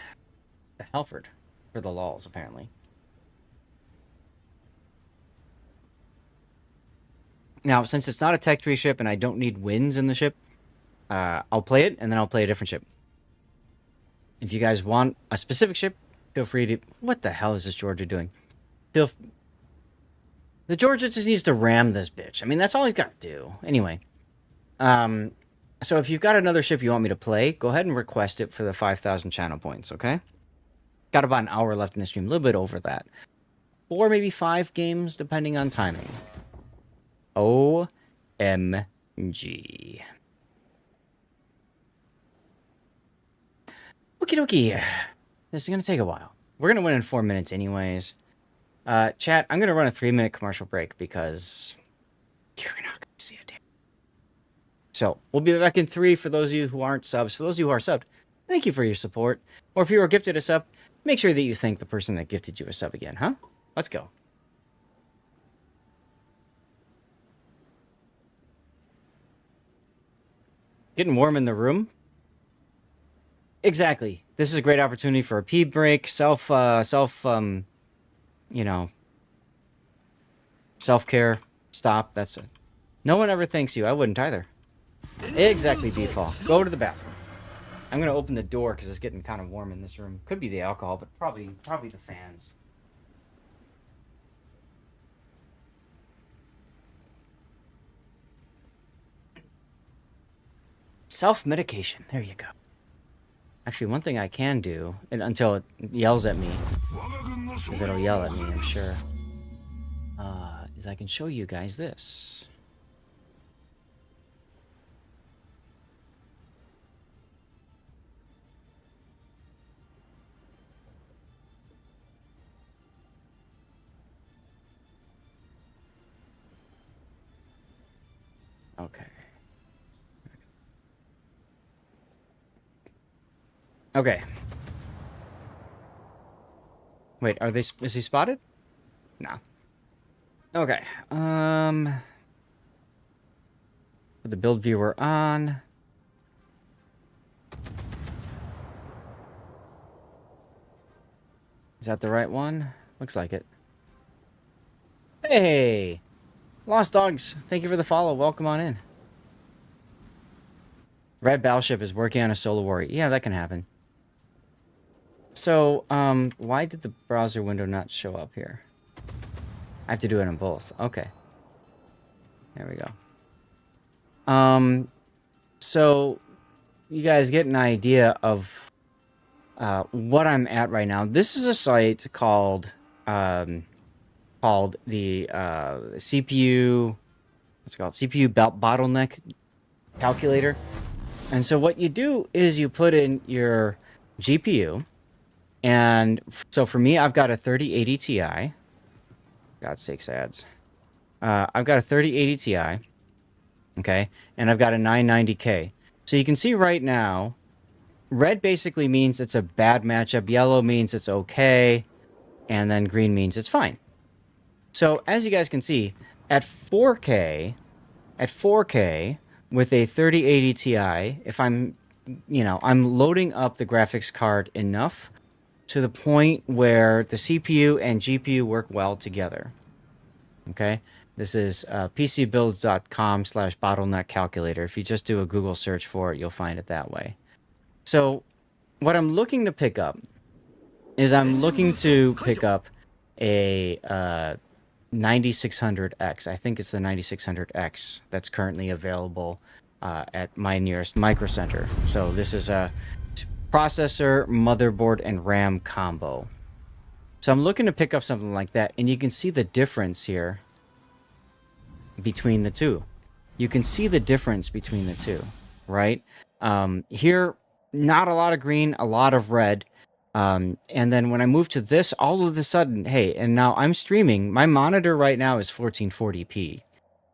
the Halford. For the lulz, apparently. Now, since it's not a tech tree ship and I don't need wins in the ship, I'll play it, and then I'll play a different ship. If you guys want a specific ship, feel free to... What the hell is this Georgia doing? The Georgia just needs to ram this bitch. I mean, that's all he's got to do. Anyway. So if you've got another ship you want me to play, go ahead and request it for the 5,000 channel points, okay? Got about an hour left in the stream. A little bit over that. 4, maybe 5 games, depending on timing. OMG. Okie dokie. This is going to take a while. We're going to win in 4 minutes anyways. Chat, I'm going to run a 3-minute commercial break because you're not going to see a damn. So, we'll be back in 3 for those of you who aren't subs. For those of you who are subbed, thank you for your support. Or if you were gifted a sub, make sure that you thank the person that gifted you a sub again, huh? Let's go. Getting warm in the room. Exactly. This is a great opportunity for a pee break, you know, self-care. Stop. That's it. No one ever thanks you. I wouldn't either. Exactly, Beefall. Go to the bathroom. I'm gonna open the door because it's getting kind of warm in this room. Could be the alcohol, but probably the fans. Self-medication. There you go. Actually, one thing I can do, and until it yells at me, because it'll yell at me, I'm sure, is I can show you guys this. Okay. Okay. Wait, are they? Is he spotted? No. Okay. Put the build viewer on. Is that the right one? Looks like it. Hey! Lost Dogs, thank you for the follow. Welcome on in. Red Battleship is working on a solo war. Yeah, that can happen. So, why did the browser window not show up here? I have to do it on both. Okay. There we go. So, you guys get an idea of what I'm at right now. This is a site called the CPU. What's it called? CPU bottleneck calculator. And so what you do is you put in your GPU. And so for me, I've got a 3080 Ti. God's sakes, ads. I've got a 3080 Ti. Okay. And I've got a 990K. So you can see right now, red basically means it's a bad matchup. Yellow means it's okay. And then green means it's fine. So as you guys can see, at 4K, with a 3080 Ti, if I'm loading up the graphics card enough to the point where the CPU and GPU work well together. Okay? This is pcbuilds.com/bottleneck calculator. If you just do a Google search for it, you'll find it that way. So what I'm looking to pick up is I'm looking to pick up a 9600X. I think it's the 9600X that's currently available at my nearest micro center. So this is a processor, motherboard, and RAM combo. So I'm looking to pick up something like that, and you can see the difference here between the two. You can see the difference between the two, right? Here, not a lot of green, a lot of red. And then when I move to this, all of a sudden, hey, and now I'm streaming. My monitor right now is 1440p.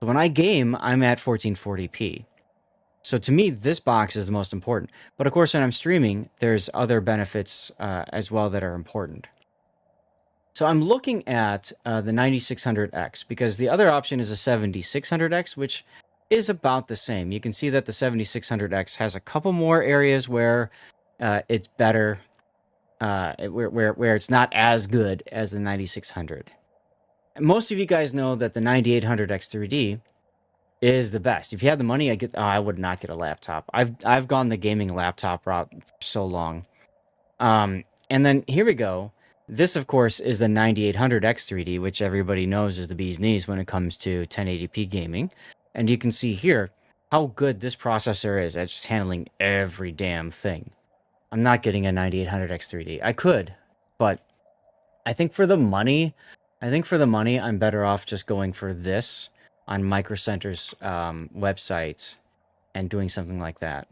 So when I game, I'm at 1440p. So to me, this box is the most important. But of course, when I'm streaming, there's other benefits as well that are important. So I'm looking at the 9600X because the other option is a 7600X, which is about the same. You can see that the 7600X has a couple more areas where it's better, where it's not as good as the 9600. Most of you guys know that the 9800X 3D is the best. If you had the money, I would not get a laptop. I've gone the gaming laptop route for so long. And then here we go. This, of course, is the 9800X 3D, which everybody knows is the bee's knees when it comes to 1080p gaming. And you can see here how good this processor is at just handling every damn thing. I'm not getting a 9800X 3D. I could, but I think for the money, I'm better off just going for this on Micro Center's website and doing something like that.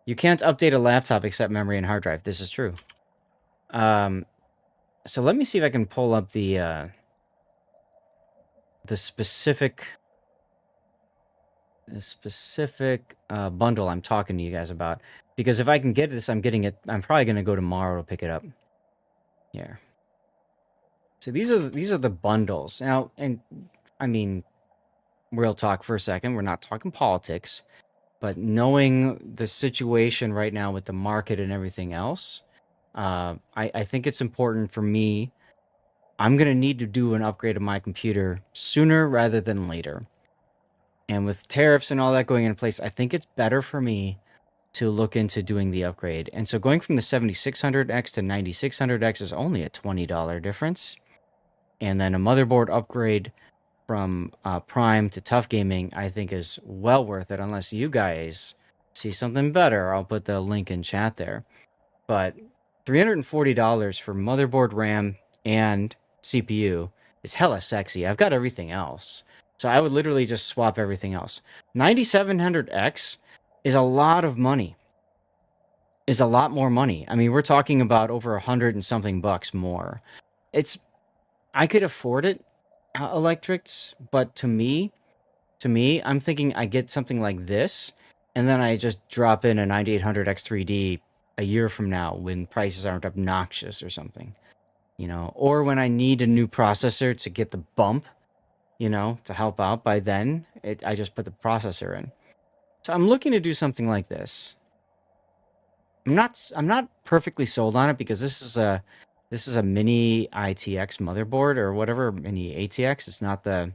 You can't update a laptop except memory and hard drive. This is true. So let me see if I can pull up the specific bundle I'm talking to you guys about. Because if I can get this, I'm getting it. I'm probably going to go tomorrow to pick it up. Here. So these are the bundles. Now, and I mean, real talk for a second. We're not talking politics. But knowing the situation right now with the market and everything else, I think it's important for me. I'm going to need to do an upgrade of my computer sooner rather than later. And with tariffs and all that going into place, I think it's better for me to look into doing the upgrade. And so going from the 7600X to 9600X is only a $20 difference. And then a motherboard upgrade from Prime to Tough Gaming, I think is well worth it, unless you guys see something better. I'll put the link in chat there. But $340 for motherboard, RAM, and CPU is hella sexy. I've got everything else. So I would literally just swap everything else. 9700X is a lot of money. Is a lot more money. I mean, we're talking about over 100 and something bucks more. I could afford it, Electrics, but to me, I'm thinking I get something like this, and then I just drop in a 9800X3D a year from now when prices aren't obnoxious or something, you know, or when I need a new processor to get the bump, you know, to help out. By then, I just put the processor in. So I'm looking to do something like this. I'm not perfectly sold on it because this is a mini ITX motherboard or whatever, mini ATX. It's not the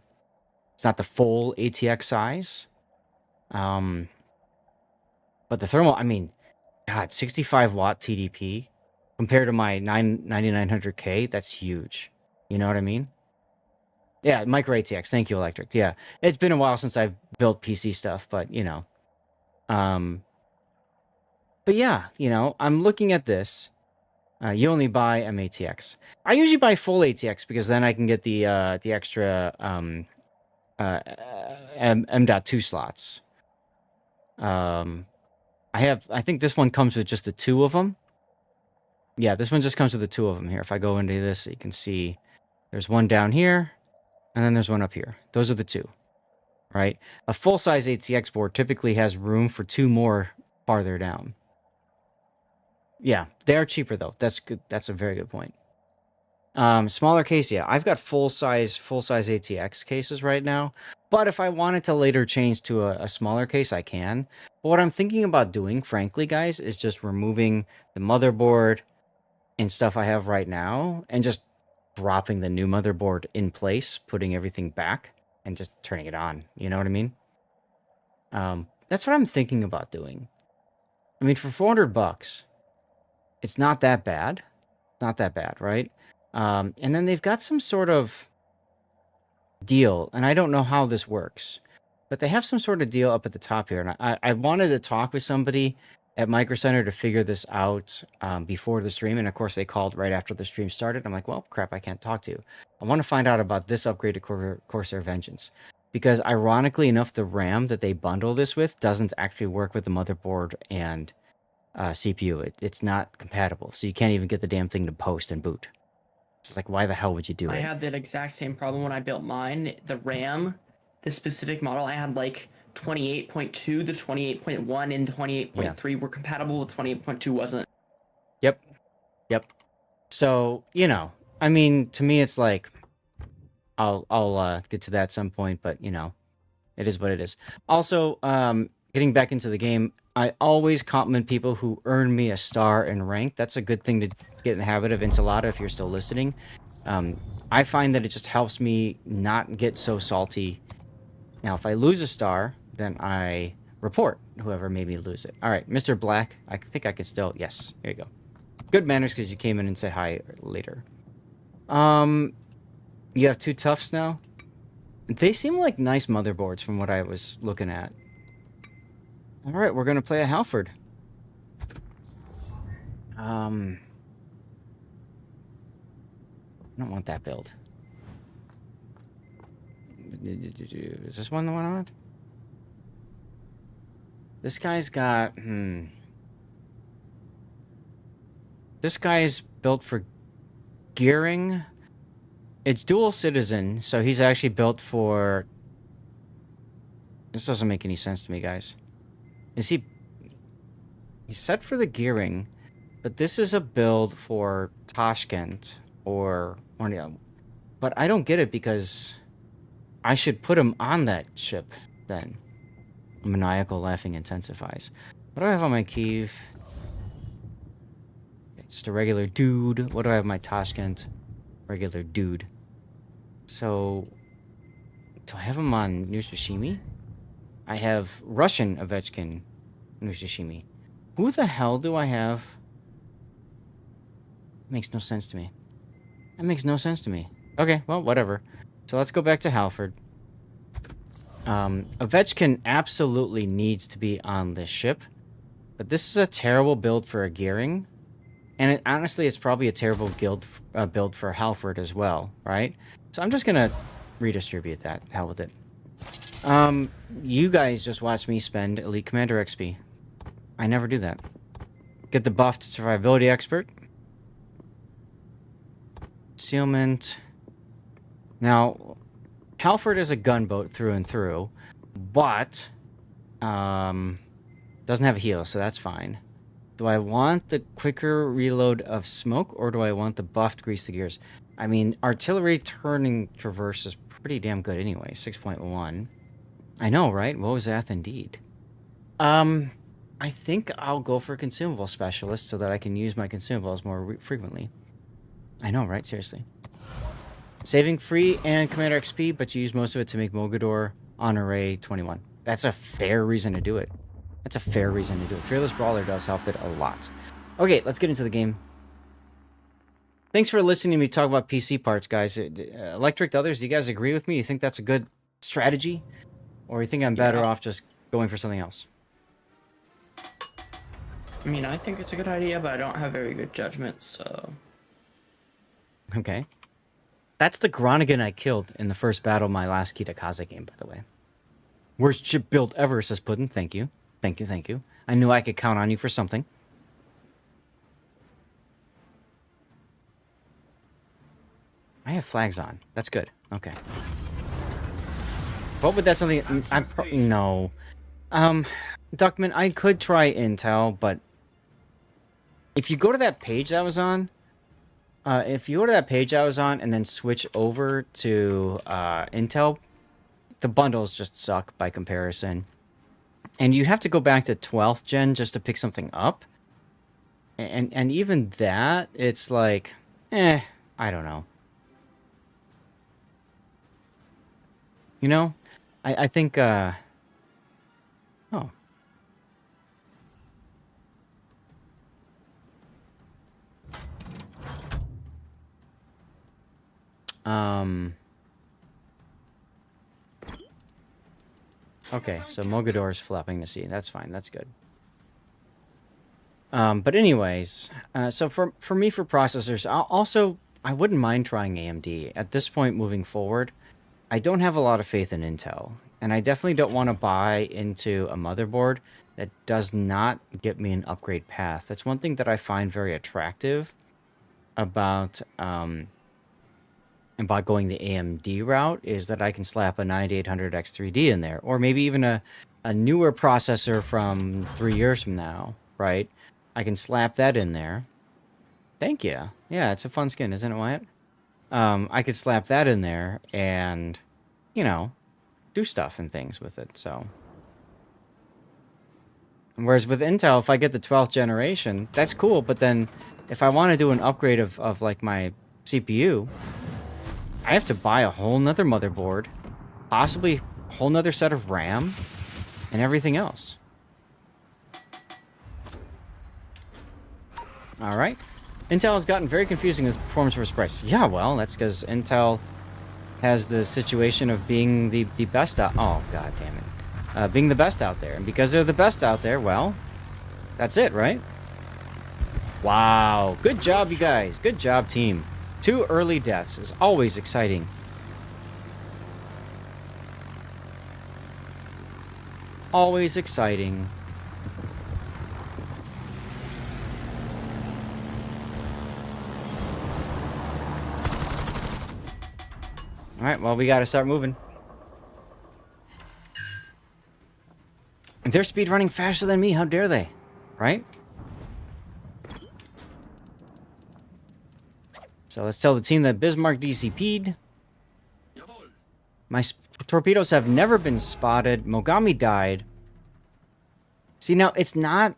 full ATX size. But the thermal, I mean, God, 65 watt TDP compared to my 9900K, that's huge. You know what I mean? Yeah, micro ATX. Thank you, Electric. Yeah, it's been a while since I've built PC stuff, but you know, but yeah, you know, I'm looking at this. You only buy MATX. I usually buy full ATX because then I can get the extra M.2 slots. I think this one comes with just the two of them. Yeah, this one just comes with the two of them here. If I go into this, you can see there's one down here, and then there's one up here. Those are the two, right? A full-size ATX board typically has room for two more farther down. Yeah, they are cheaper though. That's good. That's a very good point. Smaller case, yeah. I've got full-size ATX cases right now, but if I wanted to later change to a smaller case, I can. But what I'm thinking about doing, frankly, guys, is just removing the motherboard and stuff I have right now and just dropping the new motherboard in place, putting everything back, and just turning it on. You know what I mean? That's what I'm thinking about doing. I mean, for 400 bucks, it's not that bad. Not that bad, right? And then they've got some sort of deal, and I don't know how this works, but they have some sort of deal up at the top here. And I wanted to talk with somebody at Micro Center to figure this out before the stream. And of course, they called right after the stream started. I'm like, well, crap, I can't talk to you. I want to find out about this upgrade to Corsair Vengeance. Because ironically enough, the RAM that they bundle this with doesn't actually work with the motherboard and CPU. It's not compatible. So you can't even get the damn thing to post and boot. It's like, why the hell would you do it? I had that exact same problem when I built mine. The RAM, the specific model, I had like 28.2, the 28.1, and 28.3 were compatible with 28.2 wasn't. Yep. So, you know, I mean, to me, it's like, I'll get to that at some point, but, you know, it is what it is. Also, getting back into the game, I always compliment people who earn me a star in rank. That's a good thing to get in the habit of, Enchilada, if you're still listening. I find that it just helps me not get so salty. Now, if I lose a star, then I report whoever made me lose it. All right, Mr. Black, I think I can still... Yes, here you go. Good manners because you came in and said hi later. You have two Toughs now? They seem like nice motherboards from what I was looking at. All right, we're going to play a Halford. I don't want that build. Is this one the one I want? This guy's got... This guy's built for gearing. It's dual citizen, so he's actually built for... This doesn't make any sense to me, guys. Is he... He's set for the gearing, but this is a build for Tashkent or but I don't get it because I should put him on that ship then. Maniacal laughing intensifies. What do I have on my Kiev? Okay, just a regular dude. What do I have on my Tashkent? Regular dude. So, do I have him on Nushishimi? I have Russian Ovechkin Nushishimi. Who the hell do I have? Makes no sense to me. That makes no sense to me. Okay, well, whatever. So let's go back to Halford. Ovechkin absolutely needs to be on this ship. But this is a terrible build for a Gearing. And honestly, it's probably a terrible build for Halford as well, right? So I'm just going to redistribute that. Hell with it. You guys just watch me spend Elite Commander XP. I never do that. Get the buffed Survivability Expert. Concealment. Now, Halford is a gunboat through and through, but doesn't have a heal, so that's fine. Do I want the quicker reload of smoke, or do I want the buffed grease the gears? I mean, artillery turning traverse is pretty damn good anyway. 6.1. I know, right? WoWS indeed. I think I'll go for consumable specialist so that I can use my consumables more frequently. I know, right? Seriously. Saving free and Commander XP, but you use most of it to make Mogador on Array 21. That's a fair reason to do it. That's a fair reason to do it. Fearless Brawler does help it a lot. Okay, let's get into the game. Thanks for listening to me talk about PC parts, guys. Electric, others, do you guys agree with me? You think that's a good strategy? Or you think I'm better off just going for something else? I mean, I think it's a good idea, but I don't have very good judgment, so... Okay. That's the Groningen I killed in the first battle of my last Kitakaze game, by the way. Worst ship build ever, says Puddin. Thank you. Thank you, thank you. I knew I could count on you for something. I have flags on. That's good. Okay. What would that something... No. Duckman, I could try Intel, but... If you go to that page that I was on... and then switch over to Intel, the bundles just suck by comparison. And you have to go back to 12th gen just to pick something up. And even that, it's like, I don't know. You know? I think, oh. Okay, so Mogador is flapping to sea. That's fine. That's good. But anyways, so for me, for processors, I wouldn't mind trying AMD. At this point, moving forward, I don't have a lot of faith in Intel. And I definitely don't want to buy into a motherboard that does not get me an upgrade path. That's one thing that I find very attractive about going the AMD route, is that I can slap a 9800 X3D in there, or maybe even a newer processor from 3 years from now, right? I can slap that in there. Thank you. Yeah, it's a fun skin, isn't it, Wyatt? I could slap that in there and, you know, do stuff and things with it, so. Whereas with Intel, if I get the 12th generation, that's cool, but then if I want to do an upgrade of like my CPU, I have to buy a whole nother motherboard, possibly a whole nother set of RAM, and everything else. Alright. Intel has gotten very confusing with performance versus price. Yeah, well, that's because Intel has the situation of being the best out... Oh, god damn it. Being the best out there. And because they're the best out there, well, that's it, right? Wow. Good job, you guys. Good job, team. 2 early deaths is always exciting. Always exciting. Alright, well, we gotta start moving. They're speedrunning faster than me, how dare they? Right? So let's tell the team that Bismarck DCP'd. My torpedoes have never been spotted. Mogami died. See, now, it's not...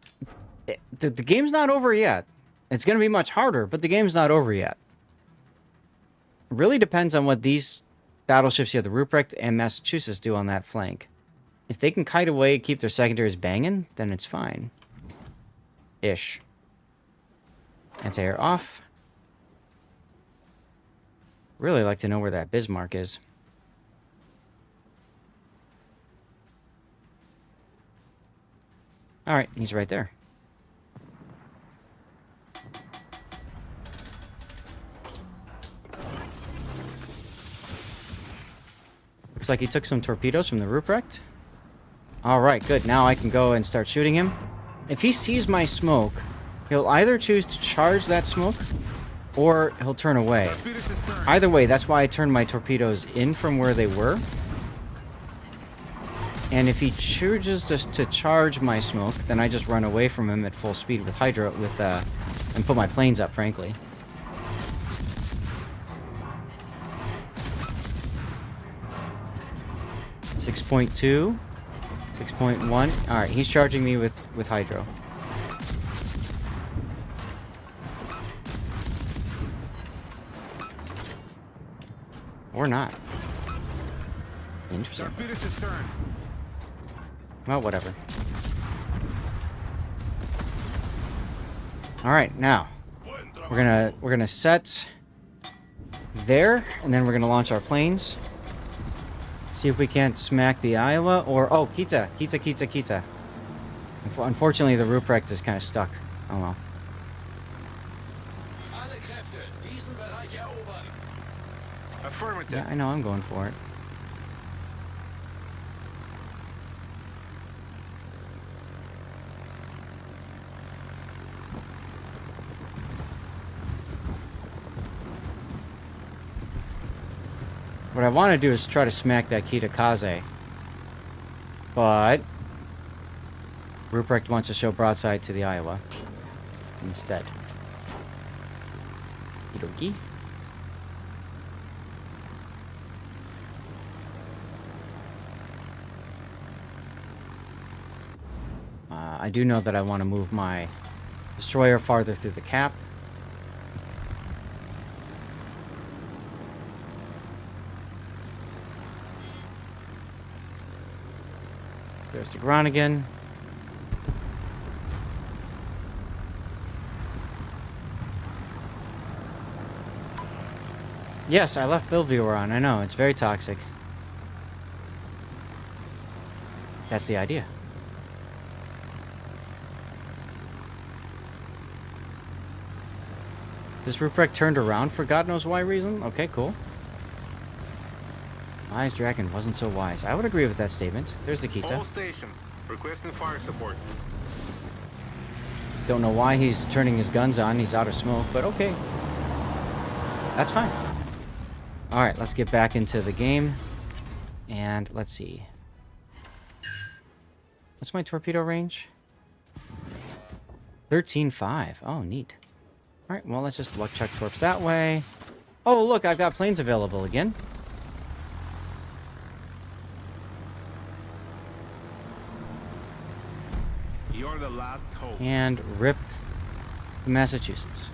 The game's not over yet. It's going to be much harder, but the game's not over yet. It really depends on what these battleships here, the Ruprecht and Massachusetts, do on that flank. If they can kite away, keep their secondaries banging, then it's fine. Ish. Anti-air off. Really like to know where that Bismarck is. Alright, he's right there. Looks like he took some torpedoes from the Ruprecht. Alright, good. Now I can go and start shooting him. If he sees my smoke, he'll either choose to charge that smoke, or he'll turn away. Either way, that's why I turned my torpedoes in from where they were. And if he chooses to charge my smoke, then I just run away from him at full speed with hydro, and put my planes up, frankly. .2, 6.1. All right, he's charging me with hydro. Or not. Interesting. Well, whatever. All right, now we're gonna set there, and then we're gonna launch our planes. See if we can't smack the Iowa, or oh, Kita. Unfortunately, the Ruprecht is kind of stuck. Oh well. Affirmative. Yeah, I know. I'm going for it. What I want to do is try to smack that Kitakaze. But Ruprecht wants to show broadside to the Iowa instead. Okie. I do know that I want to move my destroyer farther through the cap. There's the Groningen. Yes, I left Build Viewer on. I know, it's very toxic. That's the idea. This Ruprecht turned around for God knows why reason? Okay, cool. Wise Dragon wasn't so wise. I would agree with that statement. There's the Kita. All stations, requesting fire support. Don't know why he's turning his guns on. He's out of smoke, but okay. That's fine. Alright, let's get back into the game. And let's see. What's my torpedo range? 13.5. Oh, neat. Alright, well, let's just luck check torps that way. Oh, look, I've got planes available again. You're the last hope. And rip Massachusetts.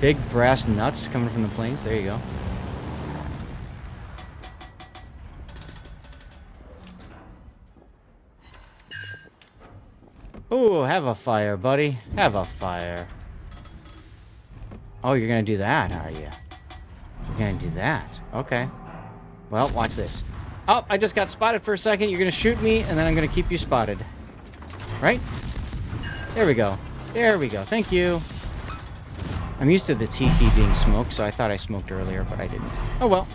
Big brass nuts coming from the planes. There you go. Ooh, have a fire, buddy. Have a fire. Oh, you're gonna do that, are you? You're gonna do that. Okay. Well, watch this. Oh, I just got spotted for a second. You're gonna shoot me, and then I'm gonna keep you spotted. Right? There we go. There we go. Thank you. I'm used to the tiki being smoked, so I thought I smoked earlier, but I didn't. Oh well.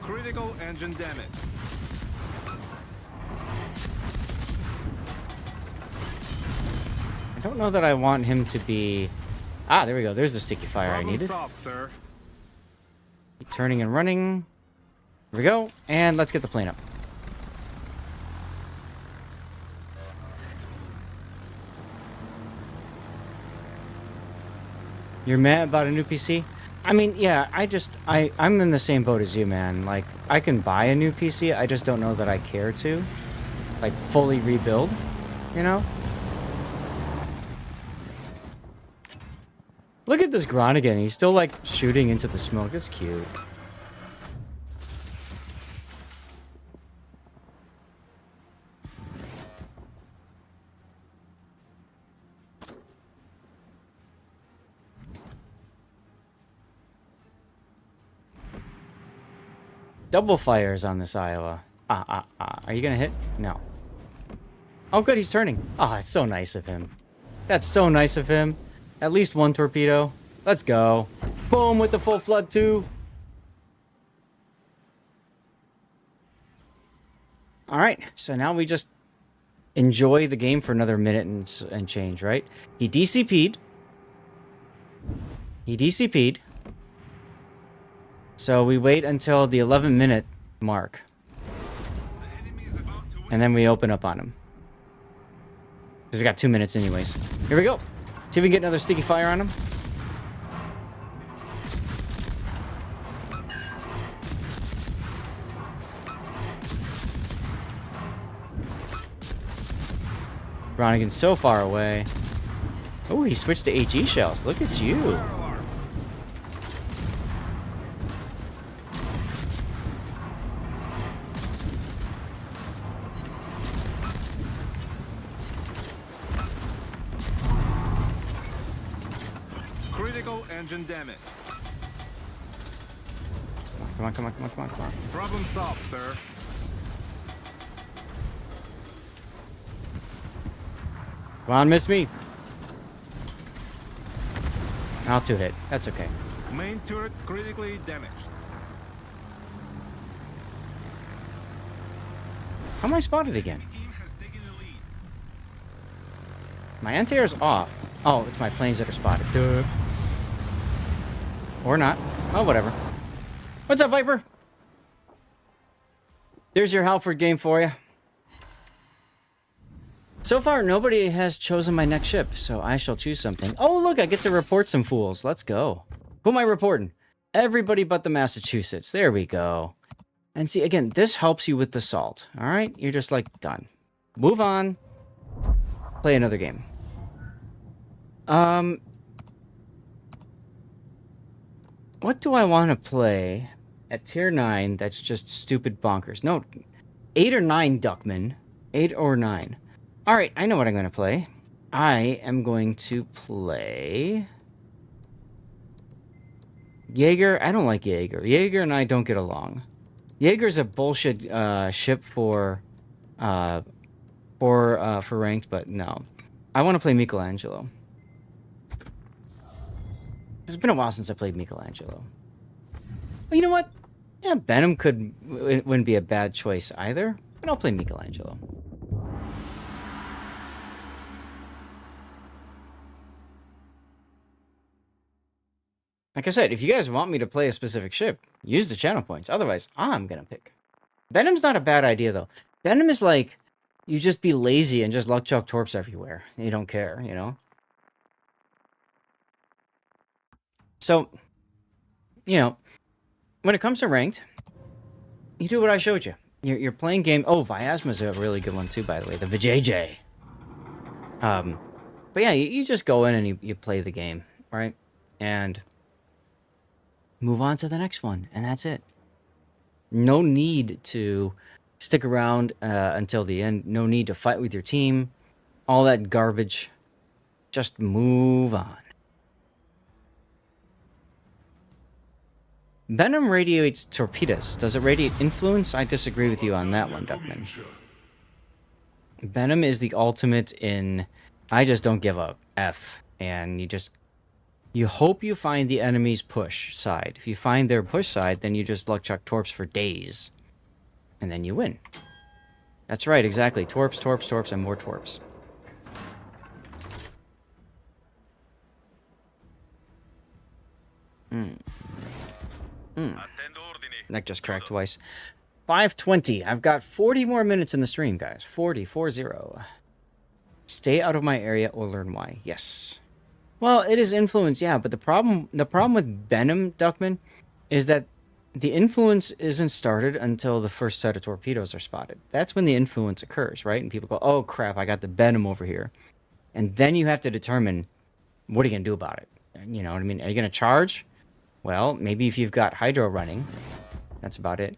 Critical engine damage. I don't know that I want him to be... Ah, there we go. There's the sticky fire I needed. Solved, sir. Keep turning and running. Here we go. And let's get the plane up. You're mad about a new PC? I mean, yeah, I'm in the same boat as you, man. Like, I can buy a new PC, I just don't know that I care to. Like, fully rebuild, you know? Look at this Gronigan, he's still, like, shooting into the smoke. It's cute. Double fires on this Iowa. Are you gonna hit? No. Oh, good, he's turning. Oh, it's so nice of him. That's so nice of him. At least one torpedo. Let's go. Boom with the full flood, too. Alright, so now we just enjoy the game for another minute and change, right? He DCP'd. He DCP'd. So we wait until the 11-minute mark. And then we open up on him. Because we got 2 minutes anyways. Here we go. See if we can get another sticky fire on him. Gronigan's so far away. Oh, he switched to HE shells. Look at you. Critical engine damage. Come on, come on, come on, come on, come on. Problem solved, sir. Come on, miss me. I'll 2-hit. That's okay. Main turret critically damaged. How am I spotted again? My anti-air's off. Oh, it's my planes that are spotted. Duh. Or not. Oh, whatever. What's up, Viper? There's your Halford game for you. So far, nobody has chosen my next ship, so I shall choose something. Oh, look, I get to report some fools. Let's go. Who am I reporting? Everybody but the Massachusetts. There we go. And see, again, this helps you with the salt. All right? You're just like, done. Move on. Play another game. What do I want to play at tier 9 that's just stupid bonkers? No, 8 or 9, Duckman. 8 or 9. All right, I know what I'm going to play. I am going to play Jaeger. I don't like Jaeger. Jaeger and I don't get along. Jaeger's a bullshit ship for ranked, but no. I want to play Michelangelo. It's been a while since I played Michelangelo. Well, you know what? Yeah, Benham wouldn't be a bad choice either, but I'll play Michelangelo. Like I said, if you guys want me to play a specific ship, use the channel points. Otherwise, I'm gonna pick. Benham's not a bad idea, though. Benham is like, you just be lazy and just luck chuck torps everywhere. You don't care, you know? So, you know, when it comes to ranked, you do what I showed you. You're playing game... Oh, Vyasma's a really good one, too, by the way. The Vijay. But yeah, you just go in and you play the game, right? And move on to the next one, and that's it. No need to stick around until the end. No need to fight with your team. All that garbage. Just move on. Venom radiates torpedoes. Does it radiate influence? I disagree with you on that one, Duckman. Venom is the ultimate in... I just don't give a F. And you hope you find the enemy's push side. If you find their push side, then you just luck chuck torps for days. And then you win. That's right, exactly. Torps, torps, torps, and more torps. Neck just cracked twice. 5:20. I've got 40 more minutes in the stream, guys. 40. Stay out of my area or learn why. Yes. Well, it is influence, yeah, but the problem with Venom, Duckman, is that the influence isn't started until the first set of torpedoes are spotted. That's when the influence occurs, right? And people go, "Oh crap, I got the Venom over here," and then you have to determine what are you gonna do about it. You know what I mean? Are you gonna charge? Well, maybe if you've got Hydro running, that's about it.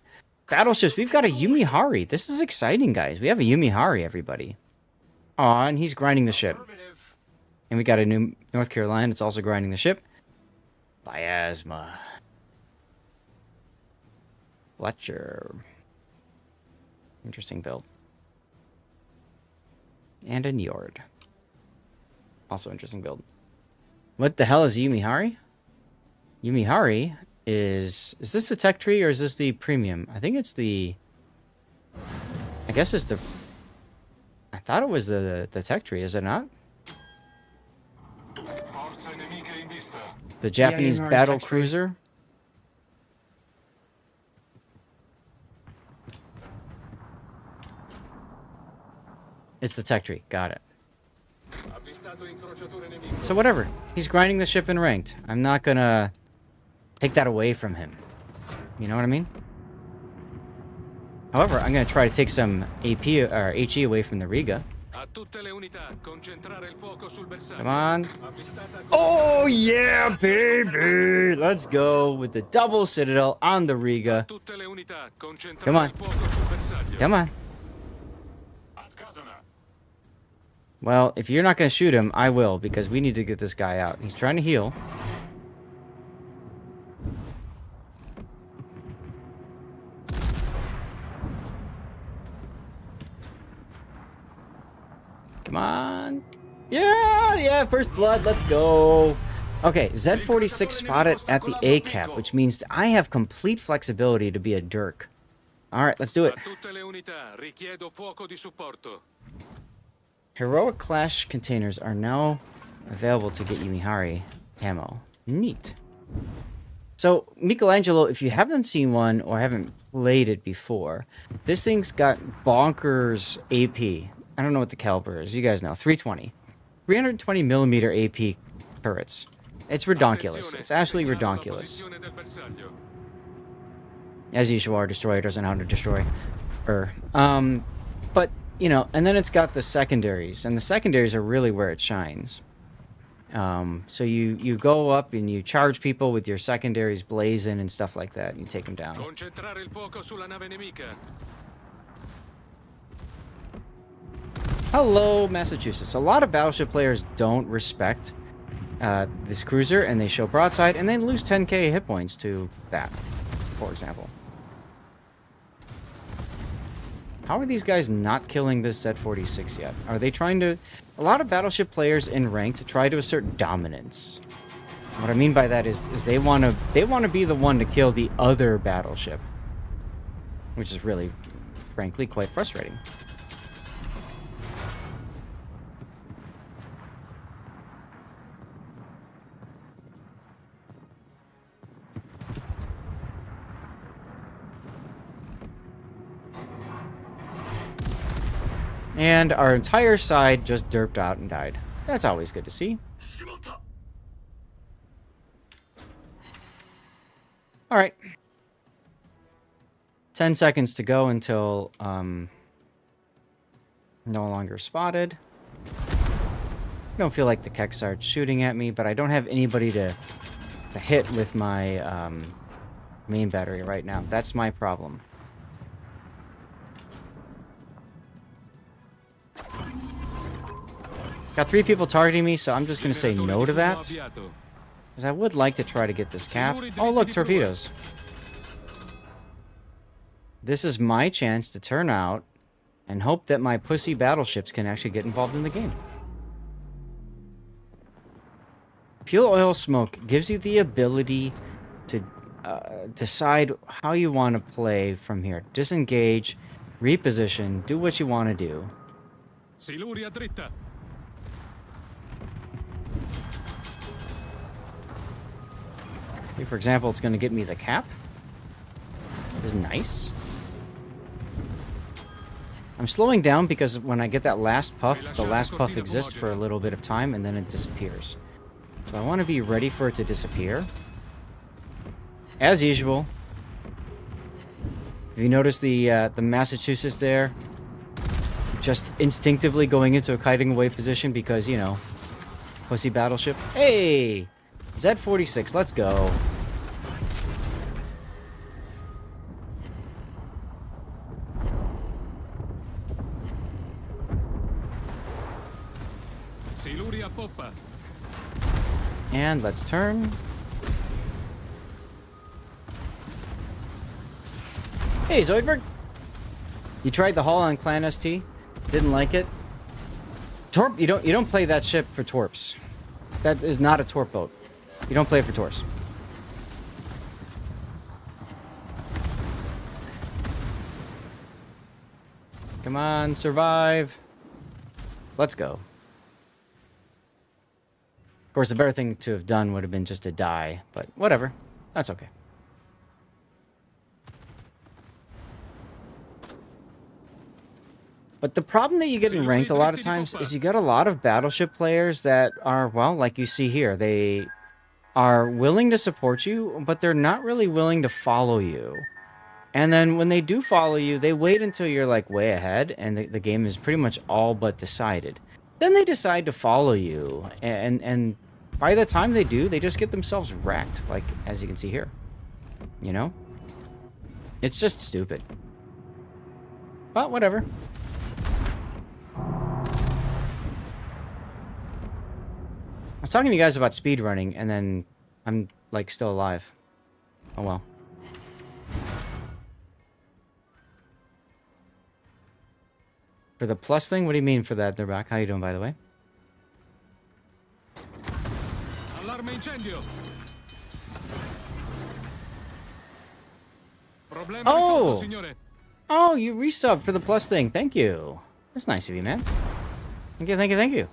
Battleships, we've got a Yumihari. This is exciting, guys. We have a Yumihari, everybody. Aw, and he's grinding the ship. And we got a new North Carolina. It's also grinding the ship. Biasma. Fletcher. Interesting build. And a Njord. Also interesting build. What the hell is Yumihari? Yumihari is this the tech tree or is this the premium? I think it's the... I guess it's the... I thought it was the tech tree, is it not? The Japanese battle cruiser. It's the tech tree. Got it. So whatever. He's grinding the ship in ranked. I'm not gonna take that away from him. You know what I mean? However, I'm gonna try to take some AP or HE away from the Riga. Come on. Oh yeah, baby! Let's go with the double Citadel on the Riga. Come on. Come on. Well, if you're not going to shoot him, I will, because we need to get this guy out. He's trying to heal. Come on. Yeah, first blood, let's go. Okay, Z46 spotted at the A cap, which means that I have complete flexibility to be a Dirk. Alright, let's do it. Heroic Clash containers are now available to get Yumihari ammo. Neat. So, Michelangelo, if you haven't seen one or haven't played it before, this thing's got bonkers AP. I don't know what the caliber is. You guys know. 320. 320 millimeter AP turrets. It's redonkulous. It's absolutely redonkulous. As usual, our destroyer doesn't know how to destroy. But, you know, and then it's got the secondaries. And the secondaries are really where it shines. So you go up and you charge people with your secondaries blazing and stuff like that. And you take them down. Hello, Massachusetts. A lot of Battleship players don't respect this cruiser, and they show broadside, and they lose 10k hit points to that, for example. How are these guys not killing this Z46 yet? Are they trying to... A lot of Battleship players in ranked try to assert dominance. What I mean by that is they want to be the one to kill the other battleship, which is really, frankly, quite frustrating. And our entire side just derped out and died. That's always good to see. Alright. 10 seconds to go until no longer spotted. I don't feel like the Keksar's shooting at me, but I don't have anybody to hit with my main battery right now. That's my problem. Got 3 people targeting me, so I'm just going to say no to that. Because I would like to try to get this cap. Oh, look, torpedoes. This is my chance to turn out and hope that my pussy battleships can actually get involved in the game. Fuel oil smoke gives you the ability to decide how you want to play from here. Disengage, reposition, do what you want to do. Here, for example, it's going to get me the cap. Which is nice. I'm slowing down because when I get that last puff, the last puff exists for a little bit of time and then it disappears. So I want to be ready for it to disappear. As usual. If you notice the Massachusetts there, just instinctively going into a kiting away position because, you know, pussy battleship. Hey! Z-46, let's go. And let's turn. Hey, Zoidberg. You tried the hull on Clan ST? Didn't like it? Torp, you don't play that ship for torps. That is not a torp boat. You don't play it for torps. Come on, survive. Let's go. Of course, the better thing to have done would have been just to die, but whatever. That's okay. But the problem that you get in ranked a lot of times is you got a lot of battleship players that are, well, like you see here, they are willing to support you, but they're not really willing to follow you. And then when they do follow you, they wait until you're like way ahead and the game is pretty much all but decided. Then they decide to follow you, and by the time they do, they just get themselves wrecked, like as you can see here. You know? It's just stupid. But whatever. I was talking to you guys about speedrunning, and then I'm, like, still alive. Oh, well. For the plus thing? What do you mean for that? They're back. How you doing, by the way? Oh! Oh, you resubbed for the plus thing. Thank you. That's nice of you, man. Thank you, thank you, thank you.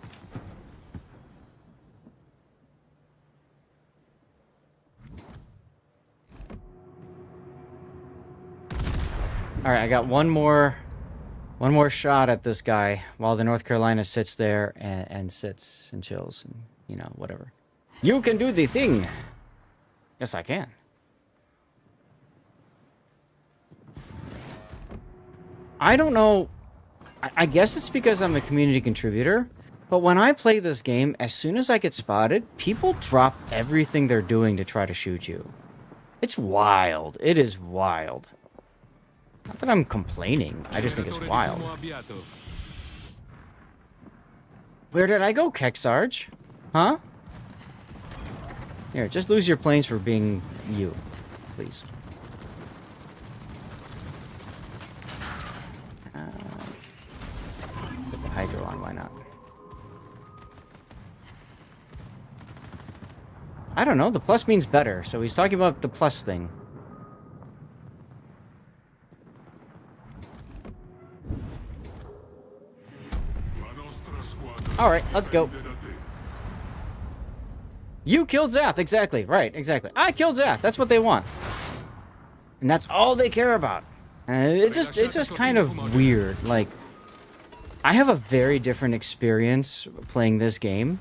Alright, I got one more shot at this guy while the North Carolina sits there and sits and chills and, you know, whatever. You can do the thing! Yes, I can. I don't know. I guess it's because I'm a community contributor, but when I play this game, as soon as I get spotted, people drop everything they're doing to try to shoot you. It's wild. It is wild. Not that I'm complaining, I just think it's wild. Where did I go, Keksarge? Huh? Here, just lose your planes for being you, please. Put the Hydro on, why not? I don't know, the plus means better, so he's talking about the plus thing. Alright, let's go. You killed Zath, exactly. Right, exactly. I killed Zath, that's what they want. And that's all they care about. And it's just kind of weird. Like, I have a very different experience playing this game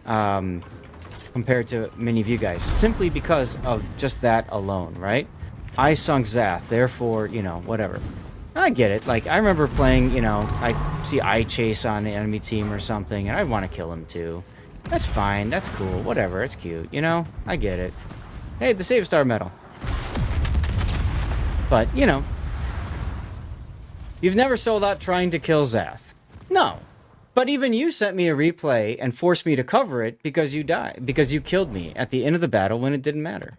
compared to many of you guys, simply because of just that alone, right? I sunk Zath, therefore, you know, whatever. I get it. Like, I remember playing, you know, I see eye chase on the enemy team or something, and I want to kill him too. That's fine. That's cool. Whatever. It's cute. You know? I get it. Hey, the Save Star medal. But, you know. You've never sold out trying to kill Zath. No. But even you sent me a replay and forced me to cover it because you died. Because you killed me at the end of the battle when it didn't matter.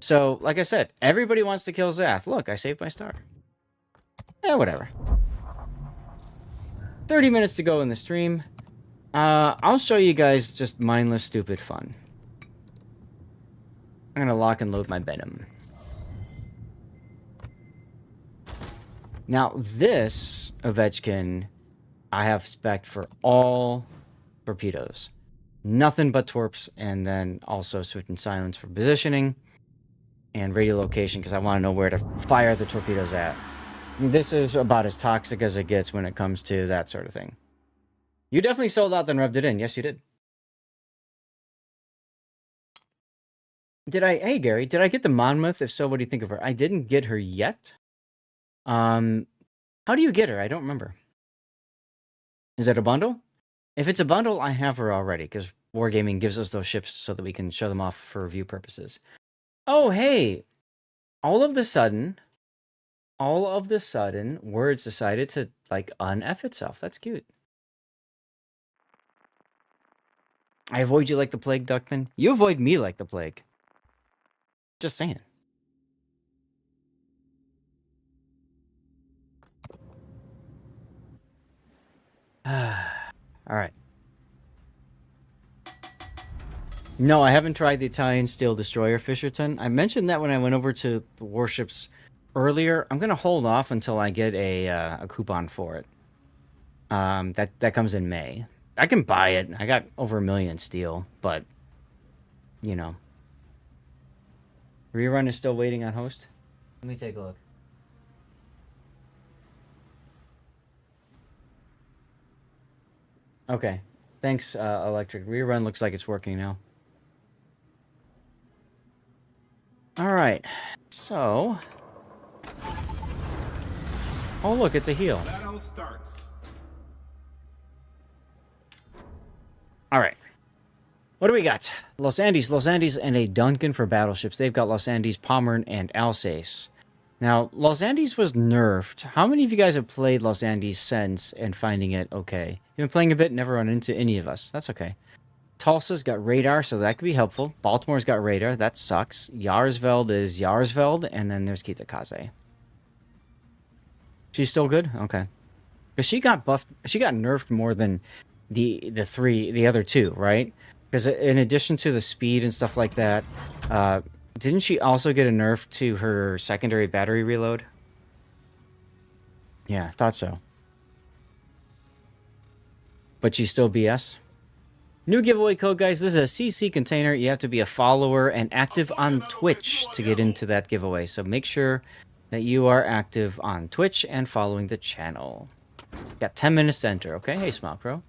So, like I said, everybody wants to kill Zath. Look, I saved my star. Yeah, whatever. 30 minutes to go in the stream. I'll show you guys just mindless, stupid fun. I'm gonna lock and load my Venom. Now, this Ovechkin, I have spec'd for all torpedoes. Nothing but torps, and then also Swift and Silence for positioning, and radio location, because I want to know where to fire the torpedoes at. This is about as toxic as it gets when it comes to that sort of thing. You definitely sold out, then rubbed it in. Yes, you did. Hey Gary, did I get the Monmouth? If so, what do you think of her? I didn't get her yet. How do you get her? I don't remember. Is it a bundle? If it's a bundle, I have her already, because Wargaming gives us those ships so that we can show them off for review purposes. Oh, hey! All of the sudden, Words decided to, like, un-F itself. That's cute. I avoid you like the plague, Duckman. You avoid me like the plague. Just saying. Alright. No, I haven't tried the Italian Steel Destroyer Fisherton. I mentioned that when I went over to the Warships earlier. I'm going to hold off until I get a coupon for it. That comes in May. I can buy it. I got over 1 million steel, but, you know. Rerun is still waiting on host. Let me take a look. Okay. Thanks, Electric. Rerun looks like it's working now. Alright. So... Oh, look, it's a heal. Battle starts. Alright. What do we got? Los Andes, and a Duncan for battleships. They've got Los Andes, Pommern, and Alsace. Now, Los Andes was nerfed. How many of you guys have played Los Andes since and finding it okay? You've been playing a bit, never run into any of us. That's okay. Tulsa's got radar, so that could be helpful. Baltimore's got radar. That sucks. Yarsveld is Yarsveld, and then there's Kitakaze. She's still good? Okay. Because she got buffed. She got nerfed more than the other two, right? Because in addition to the speed and stuff like that, didn't she also get a nerf to her secondary battery reload? Yeah, thought so. But she's still BS. New giveaway code, guys. This is a CC container. You have to be a follower and active on Twitch to get into that giveaway. So make sure that you are active on Twitch and following the channel. Got 10 minutes to enter, okay? Hey, Smile Crow.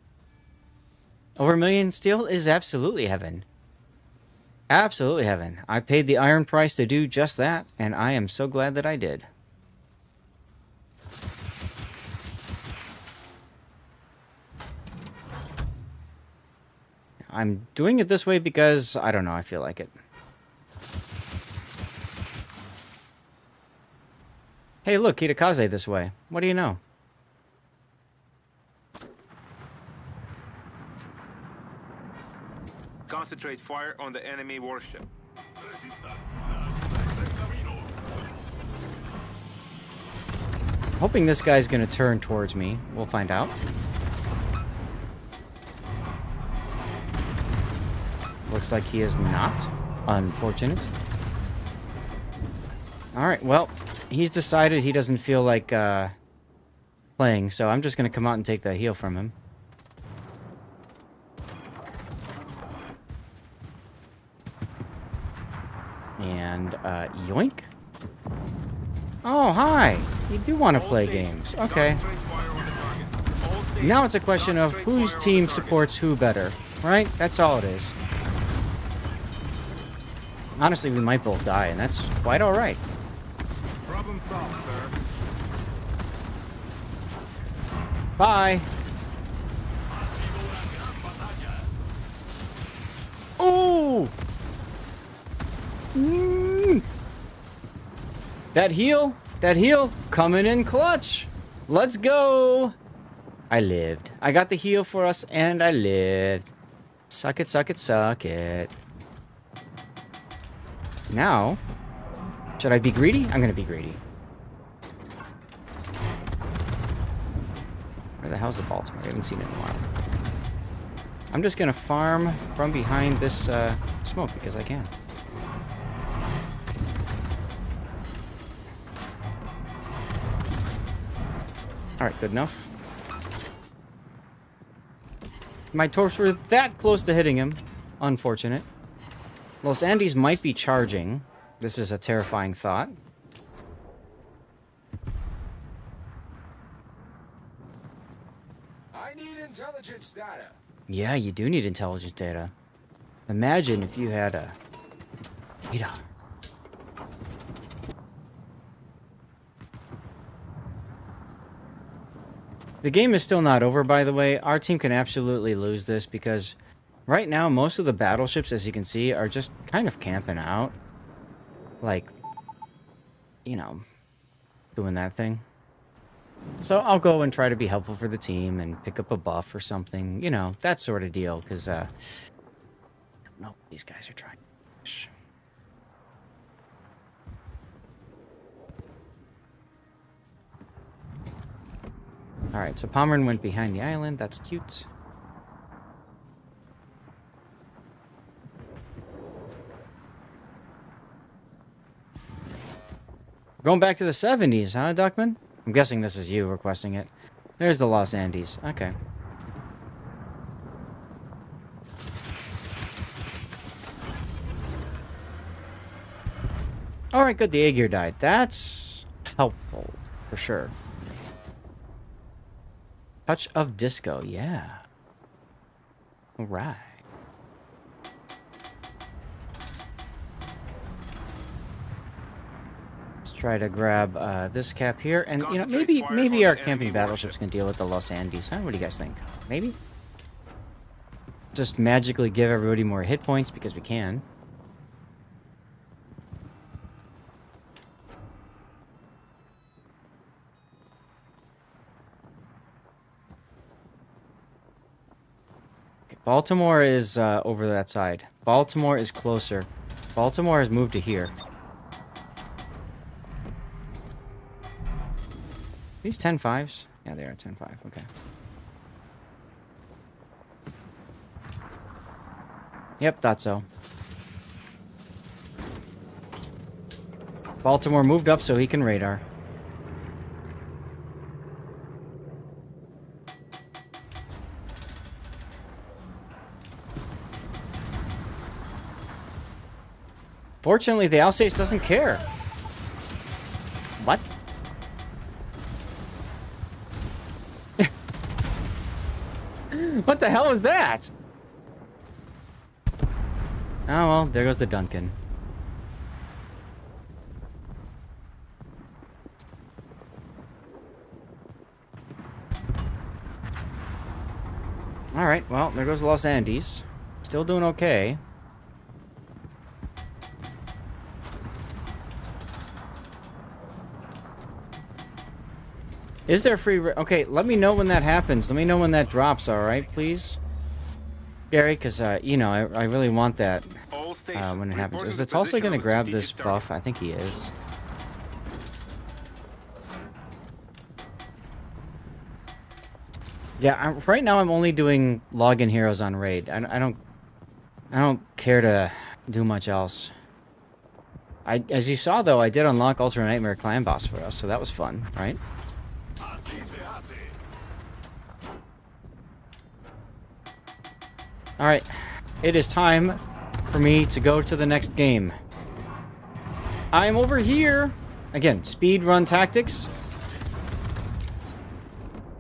Over 1 million steel is absolutely heaven. Absolutely heaven. I paid the iron price to do just that, and I am so glad that I did. I'm doing it this way because, I don't know, I feel like it. Hey, look, Kitakaze this way. What do you know? Concentrate fire on the enemy warship. Hoping this guy's gonna turn towards me. We'll find out. Looks like he is not. Unfortunate. Alright, well, he's decided he doesn't feel like playing, so I'm just gonna come out and take the heal from him. And, yoink. Oh, hi! You do want to play games. Okay. Now it's a question of whose team supports who better, right? That's all it is. Honestly, we might both die, and that's quite alright. Problem solved, sir. Bye! Ooh! That heal, coming in clutch. Let's go. I lived. I got the heal for us, and I lived. Suck it, suck it, suck it. Now, should I be greedy? I'm gonna be greedy. Where the hell's the Baltimore? I haven't seen it in a while. I'm just gonna farm from behind this smoke because I can. Alright, good enough. My torps were that close to hitting him. Unfortunate. Los Andes might be charging. This is a terrifying thought. I need intelligence data. Yeah, you do need intelligence data. Imagine if you had a Radar. The game is still not over, by the way. Our team can absolutely lose this because right now most of the battleships, as you can see, are just kind of camping out. Like, you know, doing that thing. So I'll go and try to be helpful for the team and pick up a buff or something. You know, that sort of deal. Because, I don't know what these guys are trying. Alright, so Pomeran went behind the island. That's cute. Going back to the 70s, huh, Duckman? I'm guessing this is you requesting it. There's the Los Andes. Okay. Alright, good. The Aegir died. That's helpful, for sure. Touch of Disco, yeah. Alright. Let's try to grab this cap here. And, you know, maybe our camping battleships can deal with the Los Andes. Huh? What do you guys think? Maybe? Just magically give everybody more hit points because we can. Baltimore is over that side. Baltimore is closer. Baltimore has moved to here. These 10-5s? Yeah, they are 10-5. Okay. Yep, thought so. Baltimore moved up so he can radar. Fortunately, the Alsace doesn't care. What? What the hell is that? Oh, well, there goes the Duncan. Alright, well, there goes Los Andes. Still doing okay. Is there free... Okay, let me know when that happens. Let me know when that drops, alright, please? Gary, because, you know, I really want that when it happens. Is the Tulsa going to grab this buff? I think he is. Yeah, right now I'm only doing login heroes on raid. I don't care to do much else. As you saw, though, I did unlock Ultra Nightmare Clan Boss for us, so that was fun, right? Alright, it is time for me to go to the next game. I'm over here. Again, speedrun tactics.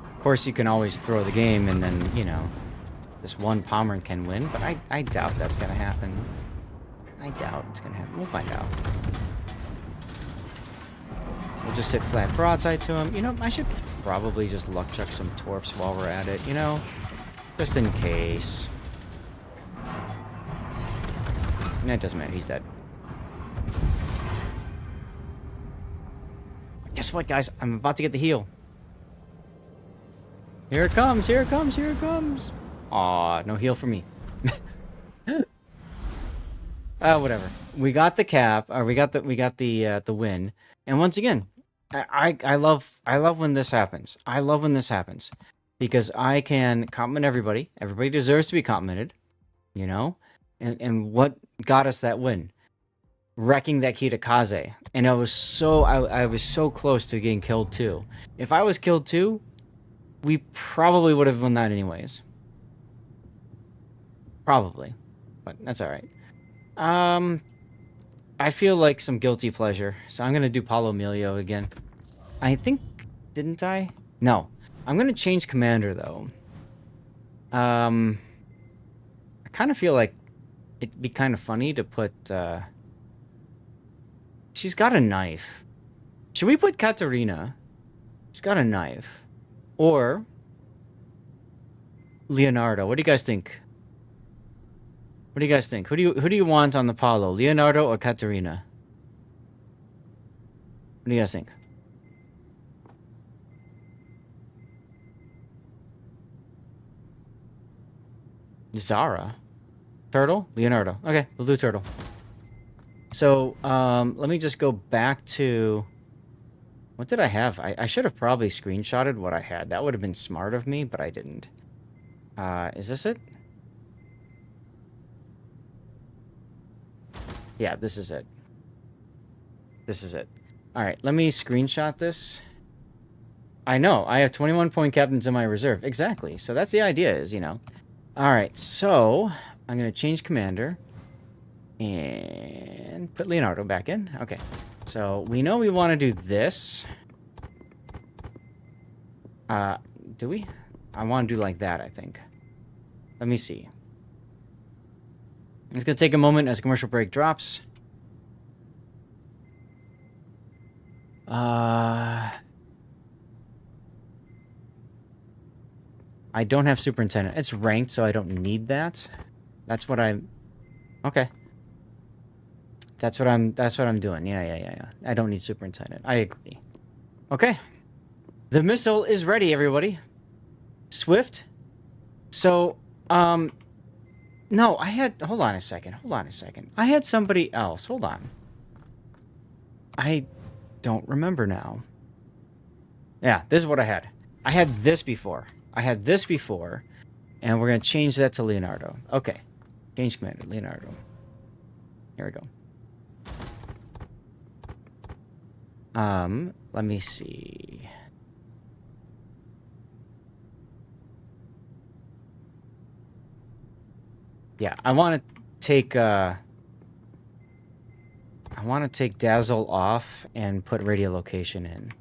Of course, you can always throw the game and then, you know, this one Pomeran can win, but I doubt that's going to happen. I doubt it's going to happen. We'll find out. We'll just sit flat broadside to him. You know, I should probably just luck chuck some torps while we're at it, you know? Just in case. That doesn't matter, he's dead. Guess what, guys? I'm about to get the heal. Here it comes, here it comes, here it comes. Aw, no heal for me. Whatever. We got the cap, or we got the win. And once again, I love when this happens. I love when this happens. Because I can compliment everybody. Everybody deserves to be complimented. You know? And what got us that win? Wrecking that Kitakaze. And I was so close to getting killed too. If I was killed too, we probably would have won that anyways. Probably. But that's alright. I feel like some guilty pleasure. So I'm gonna do Paulo Emilio again. I think... Didn't I? No. I'm gonna change commander though. I kind of feel like it'd be kind of funny to put She's got a knife. Should we put Katerina? She's got a knife. Or Leonardo. What do you guys think? What do you guys think? Who do you want on the Palo? Leonardo or Katerina? What do you guys think? Zara? Turtle? Leonardo. Okay, we'll do Turtle. So, let me just go back to... What did I have? I should have probably screenshotted what I had. That would have been smart of me, but I didn't. Is this it? Yeah, this is it. This is it. Alright, let me screenshot this. I know, I have 21 point captains in my reserve. Exactly, so that's the idea is, you know. Alright, so I'm going to change commander. And put Leonardo back in. Okay, so we know we want to do this. Do we? I want to do like that, I think. Let me see. It's going to take a moment as commercial break drops. I don't have superintendent. It's ranked, so I don't need that. That's what I'm... Okay. That's what I'm doing. Yeah. I don't need superintendent. I agree. Okay. The missile is ready, everybody. Swift. So, no, I had... Hold on a second. I had somebody else. Hold on. I don't remember now. Yeah, this is what I had. I had this before. And we're going to change that to Leonardo. Okay. Change commander, Leonardo. Here we go. Let me see. Yeah, I want to take Dazzle off and put radiolocation in.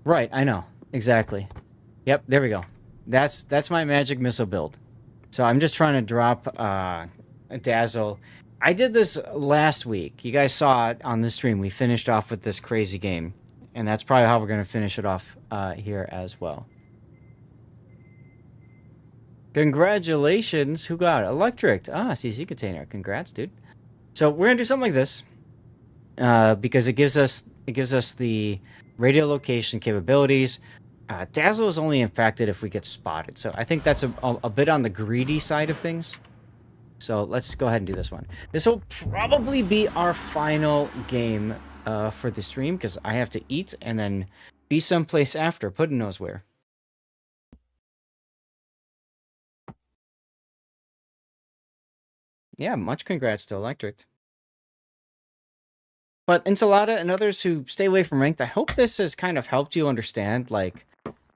Right, I know. Exactly. Yep, there we go. That's my magic missile build. So I'm just trying to drop a Dazzle. I did this last week. You guys saw it on the stream. We finished off with this crazy game. And that's probably how we're going to finish it off here as well. Congratulations. Who got it? Electric. Ah, CC container. Congrats, dude. So we're going to do something like this. Because it gives us the radiolocation capabilities. Dazzle is only impacted if we get spotted. So I think that's a bit on the greedy side of things. So let's go ahead and do this one. This will probably be our final game for the stream because I have to eat and then be someplace after. Puddin' knows where. Yeah, much congrats to Electric. But Enchilada and others who stay away from ranked, I hope this has kind of helped you understand, like,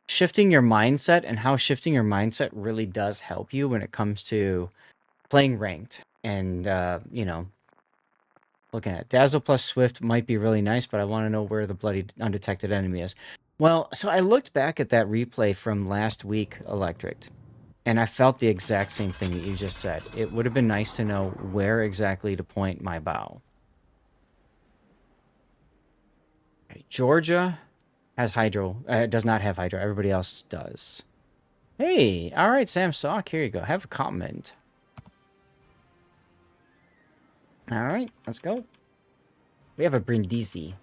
shifting your mindset and how shifting your mindset really does help you when it comes to playing ranked. And, you know, looking at Dazzle plus Swift might be really nice, but I want to know where the bloody undetected enemy is. Well, so I looked back at that replay from last week, Electric, and I felt the exact same thing that you just said. It would have been nice to know where exactly to point my bow. Okay, Georgia has Hydro. Does not have Hydro. Everybody else does. Hey, all right, Sam Sock. Here you go. Have a comment. All right, let's go. We have a Brindisi.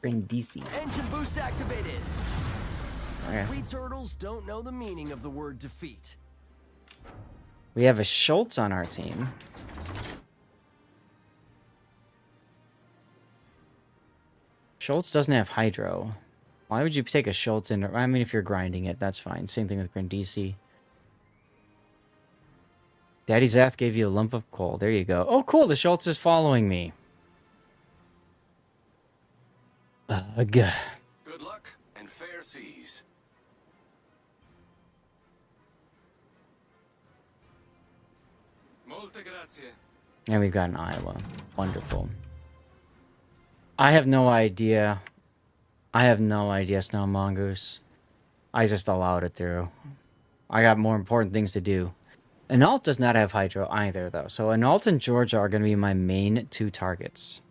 Brindisi. Engine boost activated. Okay. We turtles don't know the meaning of the word defeat. We have a Schultz on our team. Schultz doesn't have Hydro. Why would you take a Schultz in? I mean, if you're grinding it, that's fine. Same thing with Brindisi. Daddy Zath gave you a lump of coal. There you go. Oh, cool. The Schultz is following me. Ugh. Good luck and fair seas. Molte grazie. And we've got an Iowa. Wonderful. I have no idea. Snow Mongoose. I just allowed it through. I got more important things to do. Analt does not have Hydro either, though. So Analt and Georgia are going to be my main 2 targets.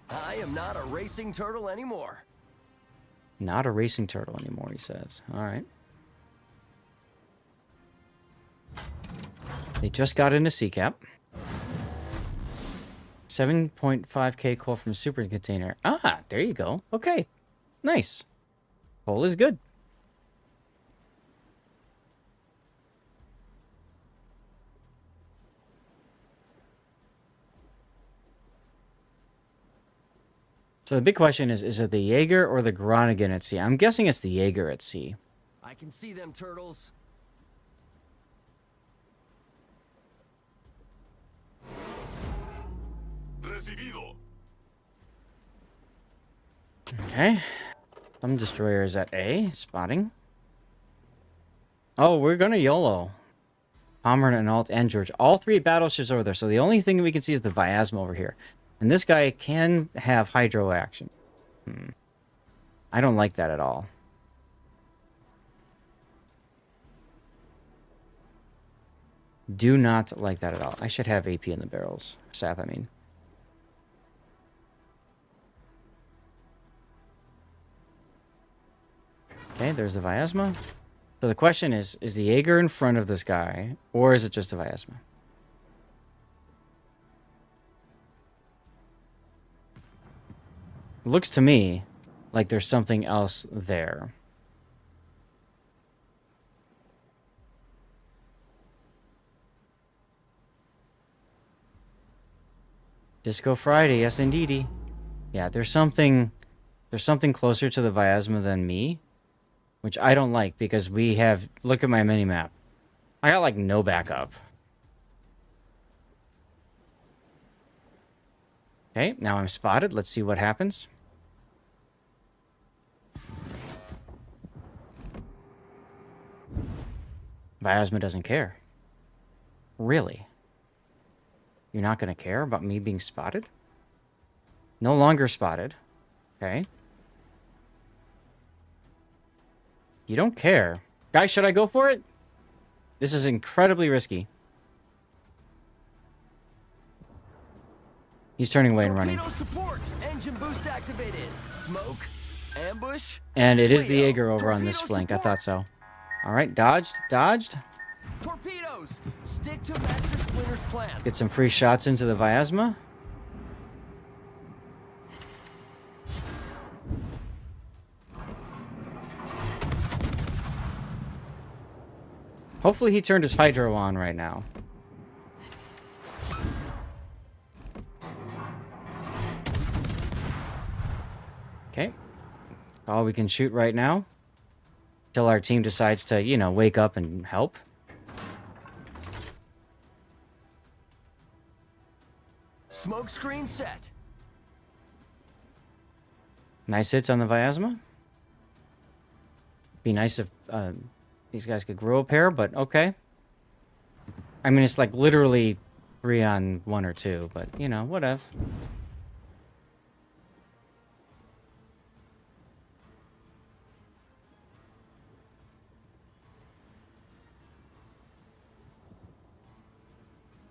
I am not a racing turtle anymore. Not a racing turtle anymore, he says. All right. They just got into CCAP. 7.5k coal from super container. Ah, there you go. Okay. Nice. Coal is good. So the big question is it the Jaeger or the Groningen at sea? I'm guessing it's the Jaeger at sea. I can see them turtles. Recibido. Okay. Some destroyer is at A. Spotting. Oh, we're gonna YOLO. Palmer and Alt and George. All 3 battleships over there. So the only thing we can see is the Vyasma over here. And this guy can have Hydro action. I don't like that at all. Do not like that at all. I should have AP in the barrels. Sap, I mean. Okay, there's the Vyasma. So the question is the Jaeger in front of this guy, or is it just the Vyasma? Looks to me like there's something else there. Disco Friday, yes indeedy. Yeah, there's something closer to the Vyasma than me, which I don't like because we have, look at my mini-map. I got like no backup. Okay, now I'm spotted. Let's see what happens. Vyasma doesn't care. Really? You're not going to care about me being spotted? No longer spotted. Okay. You don't care. Guys, should I go for it? This is incredibly risky. He's turning away and running. Torpedoes to port. Engine boost activated. Smoke. Ambush. And it is the Jaeger over on this flank. I thought so. All right, dodged, dodged. Torpedoes. Stick to Master Splinter's plan. Get some free shots into the Vyasma. Hopefully he turned his Hydro on right now. Okay. All we can shoot right now. Till our team decides to, you know, wake up and help. Smoke screen set. Nice hits on the Vyasma. Be nice if these guys could grow a pair, but okay. I mean, it's like literally 3 on 1 or 2, but, you know, whatever.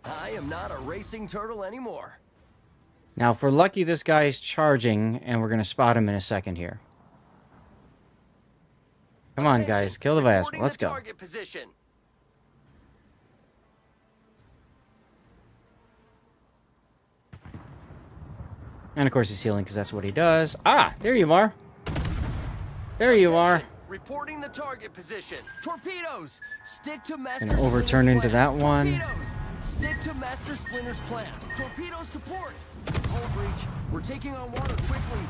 I am not a racing turtle anymore. Now, if we're lucky, this guy's charging, and we're going to spot him in a second here. Come on, guys. Kill the Vyasma. Let's go. Target position. And, of course, he's healing because that's what he does. Ah, there you are. There you are. Reporting the target position. Torpedoes. Stick to Master Gonna overturn into that one. Torpedoes. Stick to Master Splinter's plan. Torpedoes to port. Hull breach. We're taking on water quickly.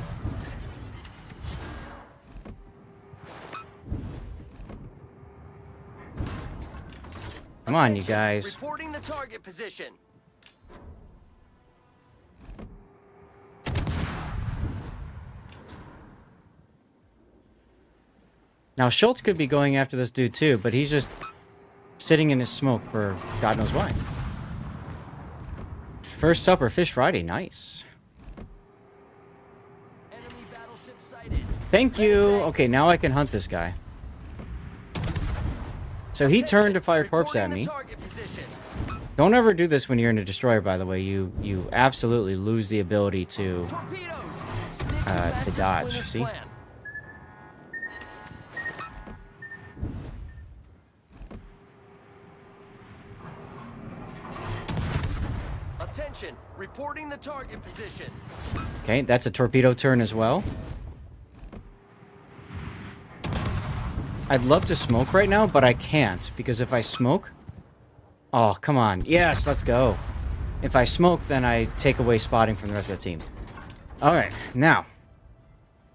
Come on, you guys. Reporting the target position. Now, Schultz could be going after this dude too, but he's just sitting in his smoke for God knows why. First supper, Fish Friday. Nice. Enemy battleship sighted. Thank you. Okay, now I can hunt this guy. So he turned to fire torps at me. Don't ever do this when you're in a destroyer, by the way. You absolutely lose the ability to dodge. See? Attention, reporting the target position. Okay, that's a torpedo turn as well. I'd love to smoke right now, but I can't, because if I smoke... Oh, come on. Yes, let's go. If I smoke, then I take away spotting from the rest of the team. Alright, now.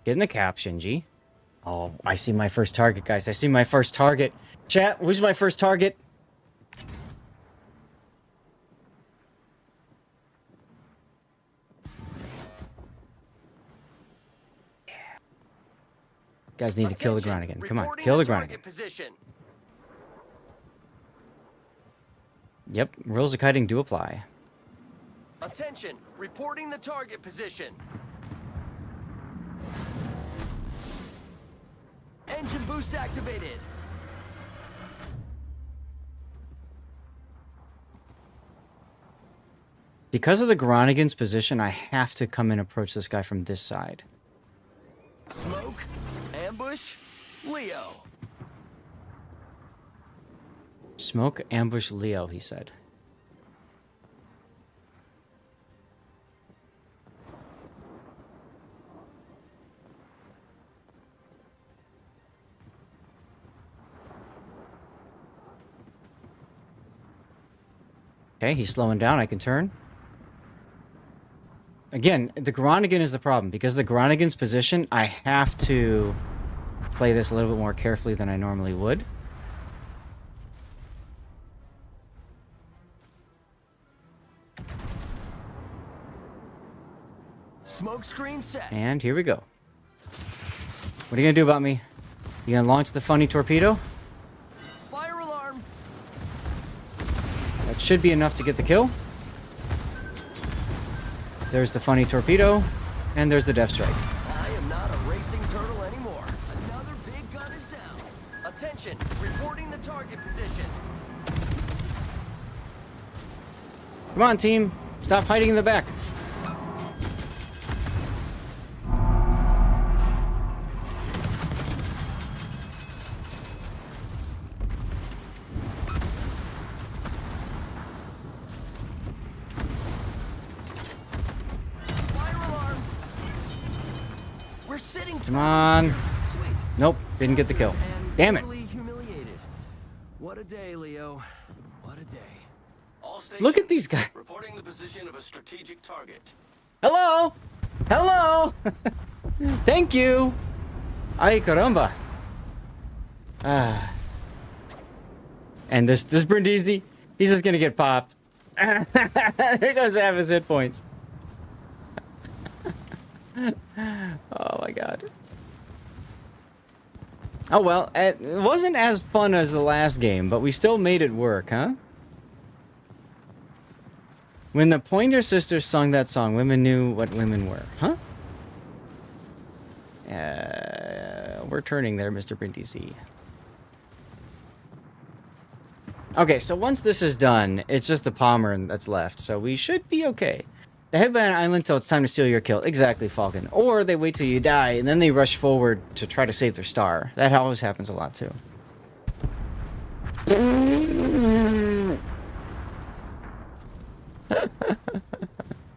Get in the caption, G. Oh, I see my first target, guys. I see my first target. Chat, who's my first target? Guys need to kill the Groningen. Come on, kill the Groningen. Yep, rules of kiting do apply. Attention, reporting the target position. Engine boost activated. Because of the Groningen's position, I have to come and approach this guy from this side. Smoke, ambush, Leo. Smoke, ambush, Leo, he said. Okay, he's slowing down. I can turn. Again, the Groningen is the problem. Because of the Groningen's position, I have to play this a little bit more carefully than I normally would. Smoke screen set. And here we go. What are you gonna do about me? You gonna launch the funny torpedo? Fire alarm. That should be enough to get the kill. There's the funny torpedo, and there's the death strike. I am not a racing turtle anymore. Another big gun is down. Attention, reporting the target position. Come on, team. Stop hiding in the back. Come on. Sweet. Nope, didn't get the kill. Damn it. Humiliated. What a day, Leo. What a day. All Look at these guys. Reporting the position of a strategic target. Hello. Hello. Thank you. Ay caramba. And this Brindisi, he's just gonna get popped. There goes half his hit points. Oh my god. Oh well, it wasn't as fun as the last game, but we still made it work, huh? When the Pointer Sisters sung that song, women knew what women were, huh? We're turning there, Mr. Brindisi. Okay, so once this is done, it's just the Palmer that's left, so we should be okay. They head by an island till it's time to steal your kill. Exactly, Falcon. Or they wait till you die, and then they rush forward to try to save their star. That always happens a lot, too.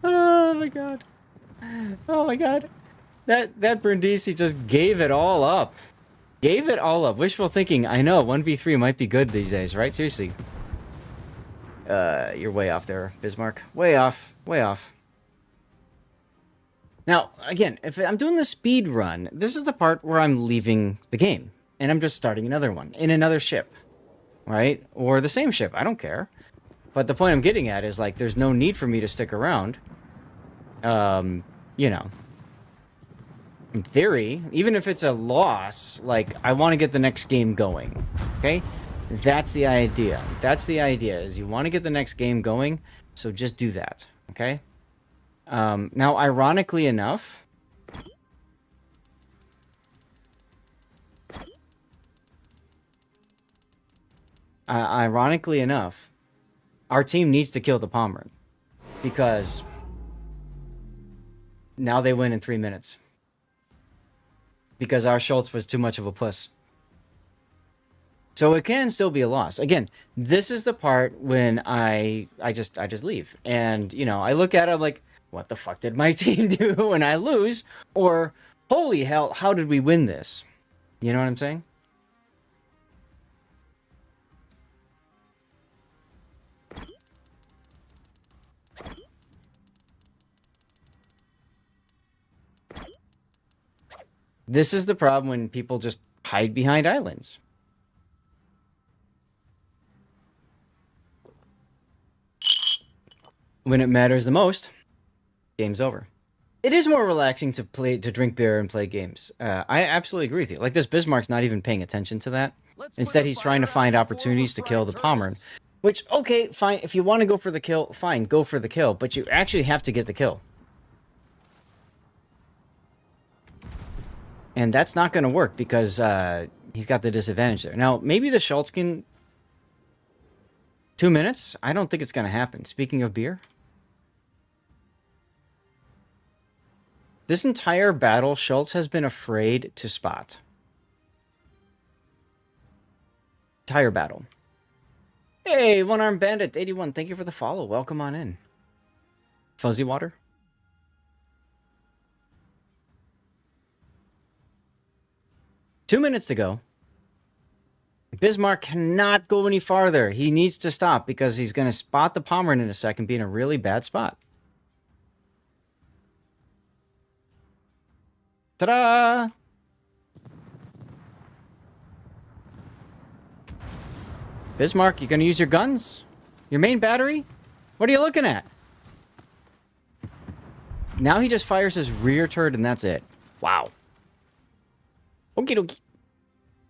Oh, my God. Oh, my God. That Brindisi just gave it all up. Gave it all up. Wishful thinking. I know, 1v3 might be good these days, right? Seriously. You're way off there, Bismarck. Way off. Way off. Now, again, if I'm doing the speed run, this is the part where I'm leaving the game. And I'm just starting another one in another ship. Right? Or the same ship. I don't care. But the point I'm getting at is, like, there's no need for me to stick around. You know. In theory, even if it's a loss, like, I want to get the next game going. Okay? That's the idea. That's the idea, is you want to get the next game going, so just do that. Okay? Now, ironically enough... our team needs to kill the Pomeranian. Because now they win in 3 minutes. Because our Schultz was too much of a puss. So it can still be a loss. Again, this is the part when I just leave. And, you know, I look at it, I'm like, what the fuck did my team do when I lose? Or, holy hell, how did we win this? You know what I'm saying? This is the problem when people just hide behind islands. When it matters the most, game's over. It is more relaxing to drink beer and play games. I absolutely agree with you. Like, this Bismarck's not even paying attention to that. Instead, he's trying to find opportunities to kill the Pomeranian. Which, okay, fine. If you want to go for the kill, fine, go for the kill. But you actually have to get the kill. And that's not going to work because he's got the disadvantage there. Now, maybe the Schultz can... 2 minutes? I don't think it's going to happen. Speaking of beer... this entire battle, Schultz has been afraid to spot. Entire battle. Hey, One Armed Bandit 81, thank you for the follow. Welcome on in. Fuzzy Water. Two minutes to go. Bismarck cannot go any farther. He needs to stop because he's going to spot the Pomeranian in a second, be in a really bad spot. Ta-da! Bismarck, you gonna use your guns? Your main battery? What are you looking at? Now he just fires his rear turret and that's it. Wow. Okie dokie.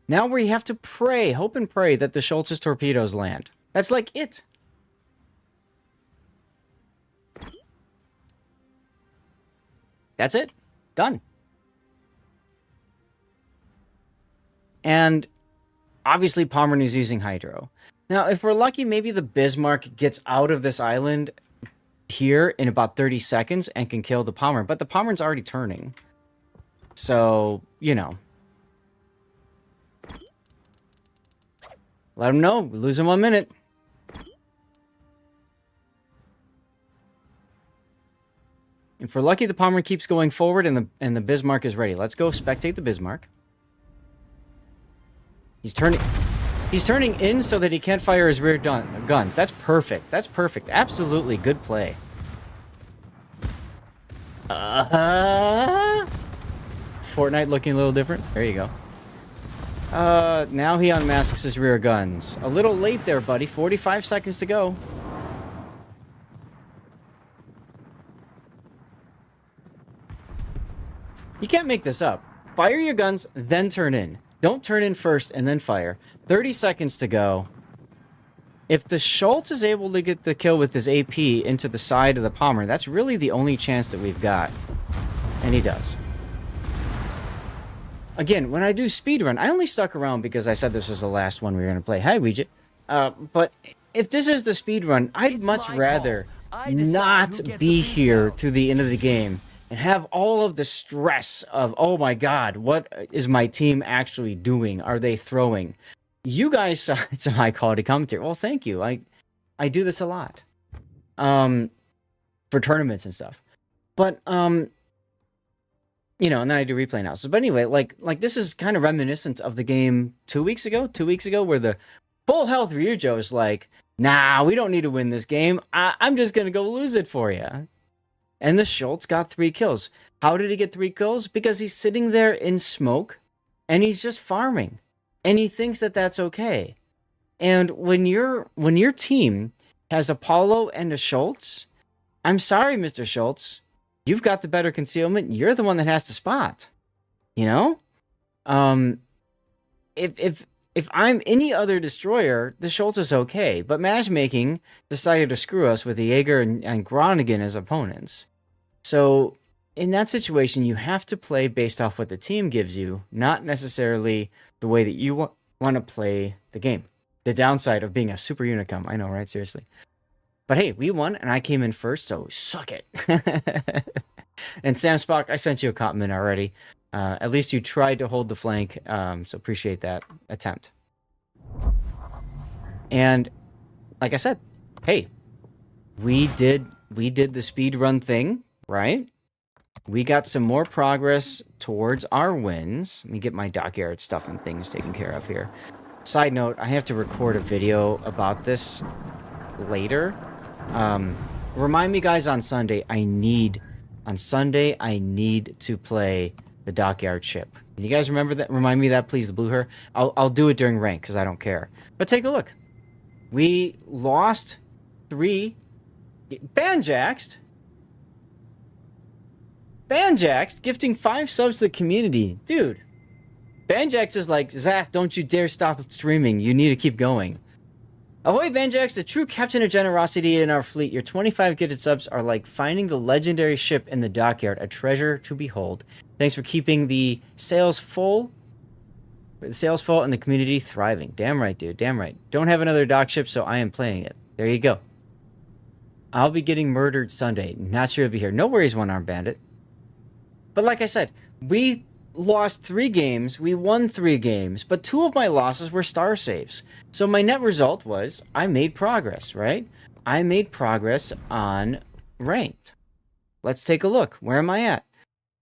Now we have to pray, hope and pray that the Schultz's torpedoes land. That's like it. That's it. Done. And obviously Pomeranian is using hydro. Now, if we're lucky, maybe the Bismarck gets out of this island here in about 30 seconds and can kill the Pomeranian. But the Pomeranian's already turning. So, you know. Let him know. We lose in 1 minute. If we're lucky, the Pomeranian keeps going forward and the Bismarck is ready. Let's go spectate the Bismarck. He's turning in so that he can't fire his rear guns. That's perfect. That's perfect. Absolutely good play. Fortnite looking a little different. There you go. Now he unmasks his rear guns. A little late there, buddy. 45 seconds to go. You can't make this up. Fire your guns, then turn in. Don't turn in first and then fire. 30 seconds to go. If the Schultz is able to get the kill with his AP into the side of the Pomeranian, that's really the only chance that we've got. And he does. Again, when I do speedrun, I only stuck around because I said this was the last one we were going to play. Hi, Ouija. But if this is the speedrun, I'd much rather not be here to the end of the game and have all of the stress of, oh my god, what is my team actually doing? Are they throwing? You guys saw some high quality commentary. Well, thank you. I do this a lot. For tournaments and stuff. But, you know, and then I do replay analysis. But anyway, like this is kind of reminiscent of the game 2 weeks ago, where the full health Ryujo is like, nah, we don't need to win this game. I'm just going to go lose it for you. And the Schultz got 3 kills. How did he get 3 kills? Because he's sitting there in smoke and he's just farming. And he thinks that that's okay. And when your team has Apollo and a Schultz, I'm sorry, Mr. Schultz. You've got the better concealment. You're the one that has to spot. You know? If if I'm any other destroyer, the Schultz is okay. But matchmaking decided to screw us with the Jaeger and Groningen as opponents. So in that situation, you have to play based off what the team gives you, not necessarily the way that you want to play the game. The downside of being a super unicum. I know, right? Seriously. But hey, we won, and I came in first, so suck it. And Sam Spock, I sent you a compliment already. At least you tried to hold the flank, so appreciate that attempt. And like I said, hey, we did the speedrun thing, right? We got some more progress towards our wins. Let me get my dockyard stuff and things taken care of here. Side note, I have to record a video about this later. Remind me, guys, on Sunday, I need to play the dockyard ship. Can you guys remember that? Remind me of that, please, the blue hair. I'll do it during rank, because I don't care. But take a look. We lost 3... Banjaxed, gifting 5 subs to the community. Dude, Banjax is like, Zath, don't you dare stop streaming. You need to keep going. Ahoy, Banjax, the true captain of generosity in our fleet. Your 25 gifted subs are like finding the legendary ship in the dockyard, a treasure to behold. Thanks for keeping the sails full. and the community thriving. Damn right, dude. Damn right. Don't have another dock ship, so I am playing it. There you go. I'll be getting murdered Sunday. Not sure I'll be here. No worries, one-armed bandit. But like I said, we lost 3 games. We won 3 games. But 2 of my losses were star saves. So my net result was I made progress, right? I made progress on ranked. Let's take a look. Where am I at?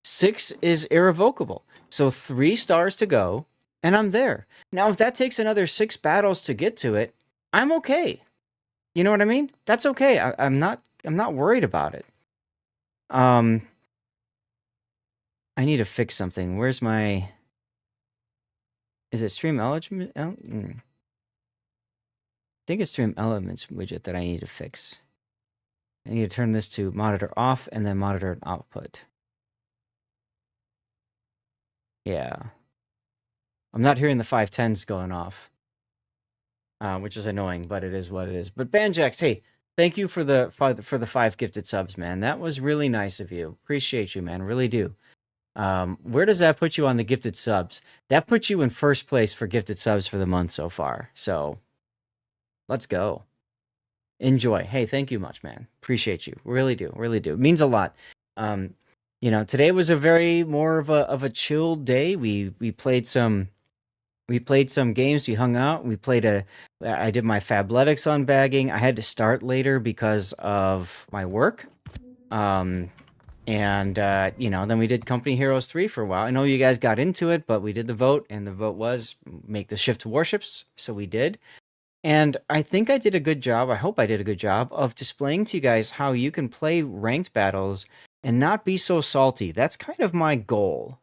6 is irrevocable. So 3 stars to go, and I'm there. Now, if that takes another 6 battles to get to it, I'm okay. You know what I mean? That's okay. I'm not worried about it. I need to fix something. Where's my... Is it Stream Elements? I think it's Stream Elements widget that I need to fix. I need to turn this to monitor off and then monitor output. Yeah. I'm not hearing the 510s going off. Which is annoying, but it is what it is. But Banjax, hey, thank you for the 5 gifted subs, man. That was really nice of you. Appreciate you, man. Really do. Where does that put you on the gifted subs? That puts you in first place for gifted subs for the month so far. So, let's go. Enjoy. Hey, thank you much, man. Appreciate you. Really do. Really do. It means a lot. You know, today was a very more of a chilled day. We played some games. We hung out. I did my Fabletics unbagging. I had to start later because of my work. You know, then we did Company Heroes 3 for a while. I know you guys got into it, but we did the vote, and the vote was make the shift to Warships, so we did. And I think I did a good job, I hope I did a good job, of displaying to you guys how you can play ranked battles and not be so salty. That's kind of my goal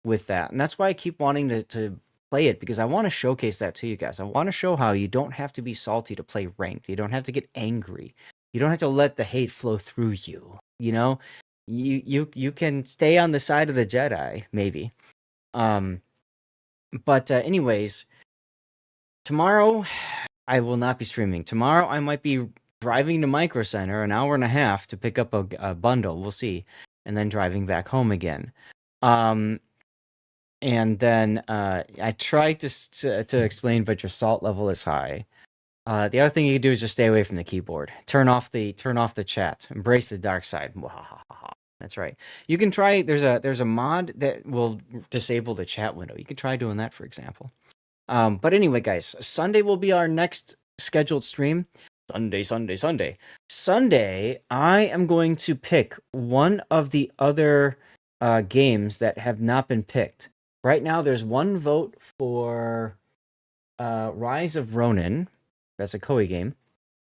with that. And that's why I keep wanting to play it, because I want to showcase that to you guys. I want to show how you don't have to be salty to play ranked. You don't have to get angry. You don't have to let the hate flow through you. You know, you can stay on the side of the Jedi, maybe. Anyways, tomorrow I will not be streaming. Tomorrow I might be driving to Micro Center an hour and a half to pick up a bundle. We'll see, and then driving back home again. And then I tried to explain, but your salt level is high. The other thing you can do is just stay away from the keyboard. Turn off the chat. Embrace the dark side. That's right. You can try. There's a mod that will disable the chat window. You can try doing that, for example. But anyway, guys, Sunday will be our next scheduled stream. Sunday, I am going to pick one of the other games that have not been picked. Right now, there's one vote for Rise of Ronin. That's a CoH game.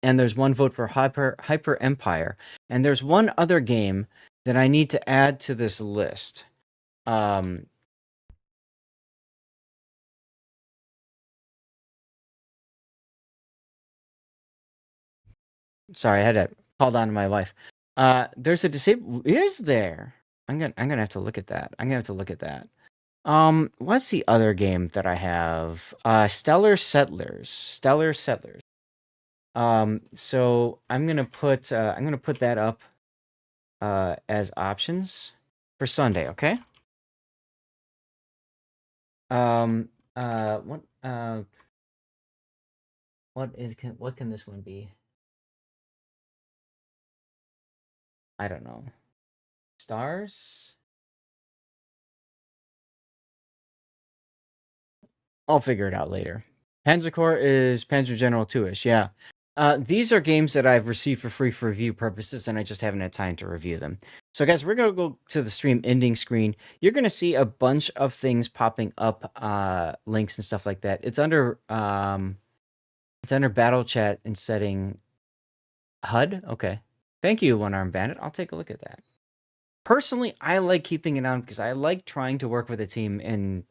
And there's one vote for Hyper Empire. And there's one other game that I need to add to this list. Sorry, I had to call down to my wife. There's a disable. Is there? I'm gonna have to look at that. What's the other game that I have? Stellar Settlers. Stellar Settlers. So I'm gonna put that up as options for Sunday, okay? Um, what what can this one be? I don't know. Stars? I'll figure it out later. Panzercorps is Panzer General 2-ish, yeah. These are games that I've received for free for review purposes, and I just haven't had time to review them. So, guys, we're going to go to the stream ending screen. You're going to see a bunch of things popping up, links and stuff like that. It's under Battle Chat and setting HUD. Okay. Thank you, One Arm Bandit. I'll take a look at that. Personally, I like keeping it on because I like trying to work with a team in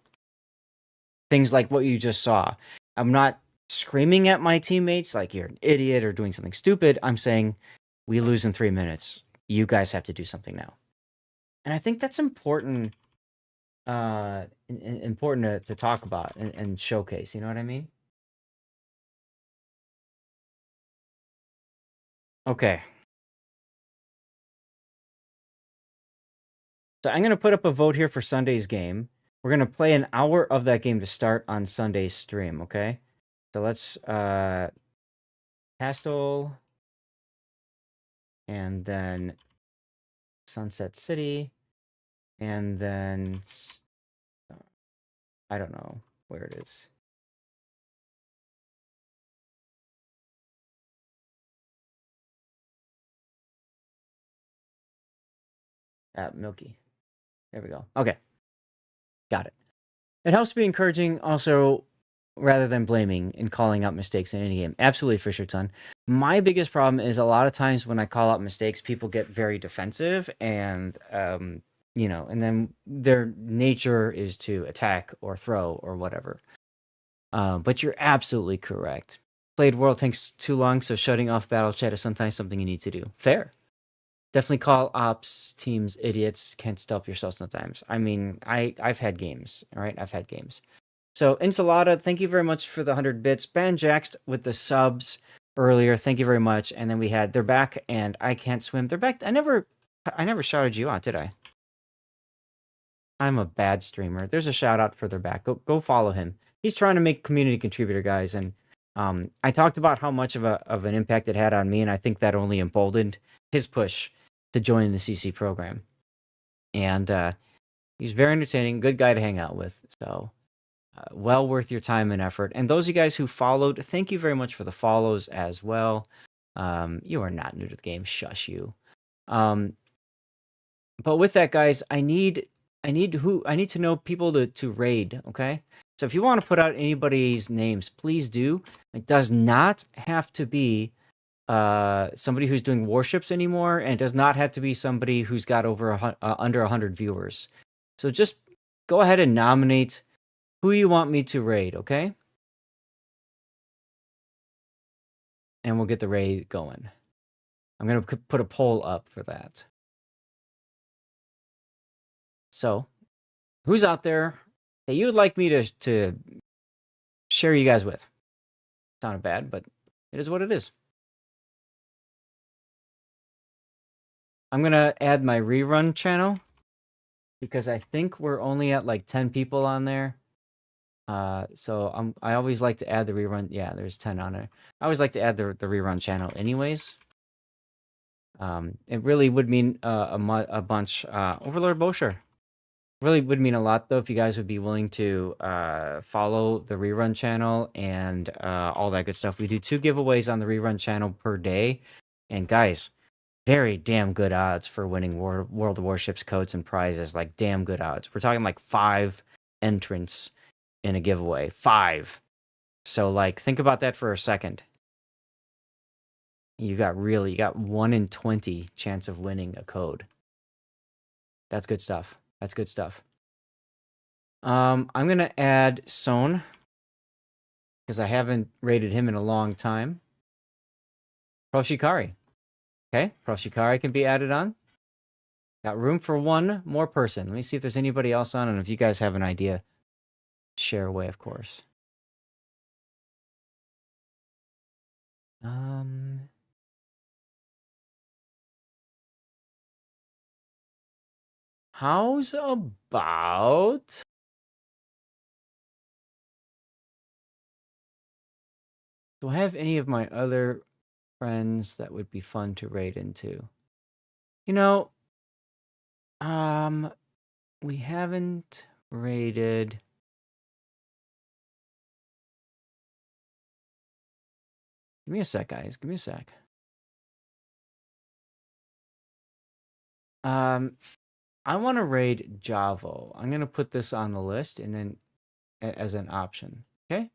things like what you just saw. I'm not screaming at my teammates like you're an idiot or doing something stupid. I'm saying we lose in 3 minutes. You guys have to do something now. And I think that's important important to talk about and showcase. You know what I mean? Okay. So I'm going to put up a vote here for Sunday's game. We're going to play an hour of that game to start on Sunday's stream, okay? So let's Castle and then Sunset City and then I don't know where it is. Milky. There we go. Okay. Got it. It helps be encouraging also rather than blaming and calling out mistakes in any game. Absolutely, for sure, ton. My biggest problem is a lot of times when I call out mistakes, people get very defensive and, you know, and then their nature is to attack or throw or whatever. But you're absolutely correct. Played World takes too long, so shutting off battle chat is sometimes something you need to do. Fair. Definitely call ops teams idiots. Can't stop yourself sometimes. I mean, I've had games, all right? I've had games. So, Ensalada, thank you very much for the 100 bits. Banjaxed with the subs earlier. Thank you very much. And then we had They're Back and I Can't Swim. They're Back. I never shouted you out, did I? I'm a bad streamer. There's a shout out for They're Back. Go follow him. He's trying to make community contributor, guys. And I talked about how much of an impact it had on me, and I think that only emboldened his push to join the CC program. And he's very entertaining, good guy to hang out with. So well worth your time and effort. And those of you guys who followed, thank you very much for the follows as well. You are not new to the game. Shush you. But with that, guys, I need to know people to raid, okay? So if you want to put out anybody's names, please do. It does not have to be somebody who's doing Warships anymore, and it does not have to be somebody who's got over under 100 viewers. So just go ahead and nominate who you want me to raid, okay? And we'll get the raid going. I'm going to put a poll up for that. So, who's out there that you would like me to share you guys with? Sounded bad, but it is what it is. I'm going to add my rerun channel because I think we're only at like 10 people on there. So I always like to add the rerun. Yeah, there's 10 on there. I always like to add the rerun channel anyways. It really would mean a bunch. Overlord Bosher. Really would mean a lot, though, if you guys would be willing to follow the rerun channel and all that good stuff. We do 2 giveaways on the rerun channel per day. And guys, very damn good odds for winning World of Warships codes and prizes. Like, damn good odds. We're talking like 5 entrants in a giveaway. 5. So, like, think about that for a second. You got 1 in 20 chance of winning a code. That's good stuff. That's good stuff. I'm going to add Son because I haven't rated him in a long time. Prof Shikari. Okay, Prof Shikari can be added on. Got room for one more person. Let me see if there's anybody else on, and if you guys have an idea, share away, of course. How's about... Do I have any of my other friends that would be fun to raid into? You know, we haven't raided... Give me a sec, guys. Give me a sec. I want to raid Javo. I'm going to put this on the list and then as an option. Okay?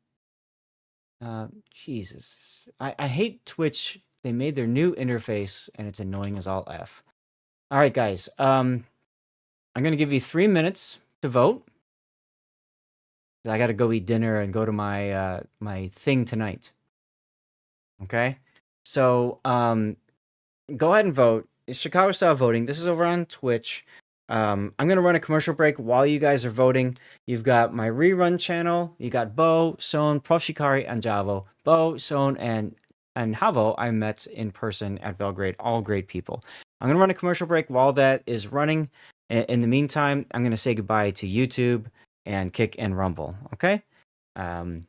Jesus. I hate Twitch. They made their new interface and it's annoying as all F. All right, guys. I'm going to give you 3 minutes to vote. I got to go eat dinner and go to my my thing tonight. Okay? So, go ahead and vote. It's Chicago style voting. This is over on Twitch. I'm going to run a commercial break while you guys are voting. You've got my rerun channel. You got Bo, Son, Prof Shikari, and Javo. Bo, Son, and Havo I met in person at Belgrade. All great people. I'm going to run a commercial break while that is running. In the meantime, I'm going to say goodbye to YouTube and Kick and Rumble. Okay? And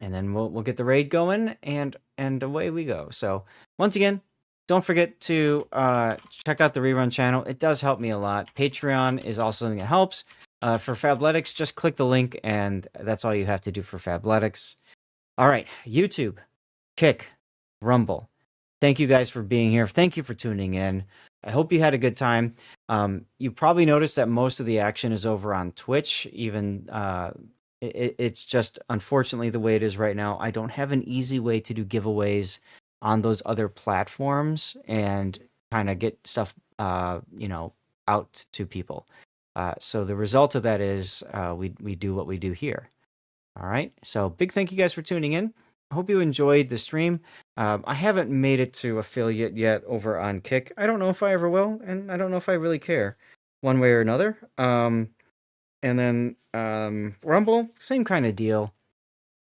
then we'll get the raid going, and away we go. So, once again, don't forget to check out the rerun channel. It does help me a lot. Patreon is also something that helps. For Fabletics, just click the link, and that's all you have to do for Fabletics. All right, YouTube, Kick, Rumble. Thank you guys for being here. Thank you for tuning in. I hope you had a good time. You probably noticed that most of the action is over on Twitch. Even it's just unfortunately the way it is right now. I don't have an easy way to do giveaways on those other platforms and kind of get stuff, you know, out to people. So the result of that is we do what we do here. All right. So big thank you guys for tuning in. I hope you enjoyed the stream. I haven't made it to affiliate yet over on Kick. I don't know if I ever will, and I don't know if I really care one way or another. And then Rumble, same kind of deal.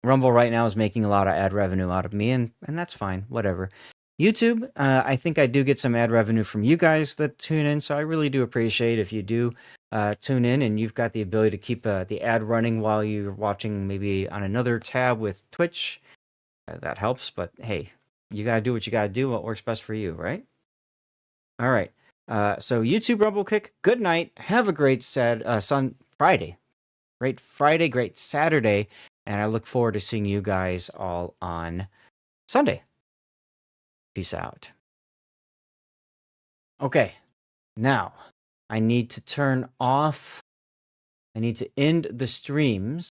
Rumble right now is making a lot of ad revenue out of me, and that's fine, whatever. YouTube, I think I do get some ad revenue from you guys that tune in, so I really do appreciate if you do tune in and you've got the ability to keep the ad running while you're watching maybe on another tab with Twitch. That helps, but hey, you gotta do what you gotta do, what works best for you, right? All right, so YouTube, Rumble, Kick, good night. Have a great Friday. Great Friday, great Saturday. And I look forward to seeing you guys all on Sunday. Peace out. Okay, now I need to turn off. I need to end the streams.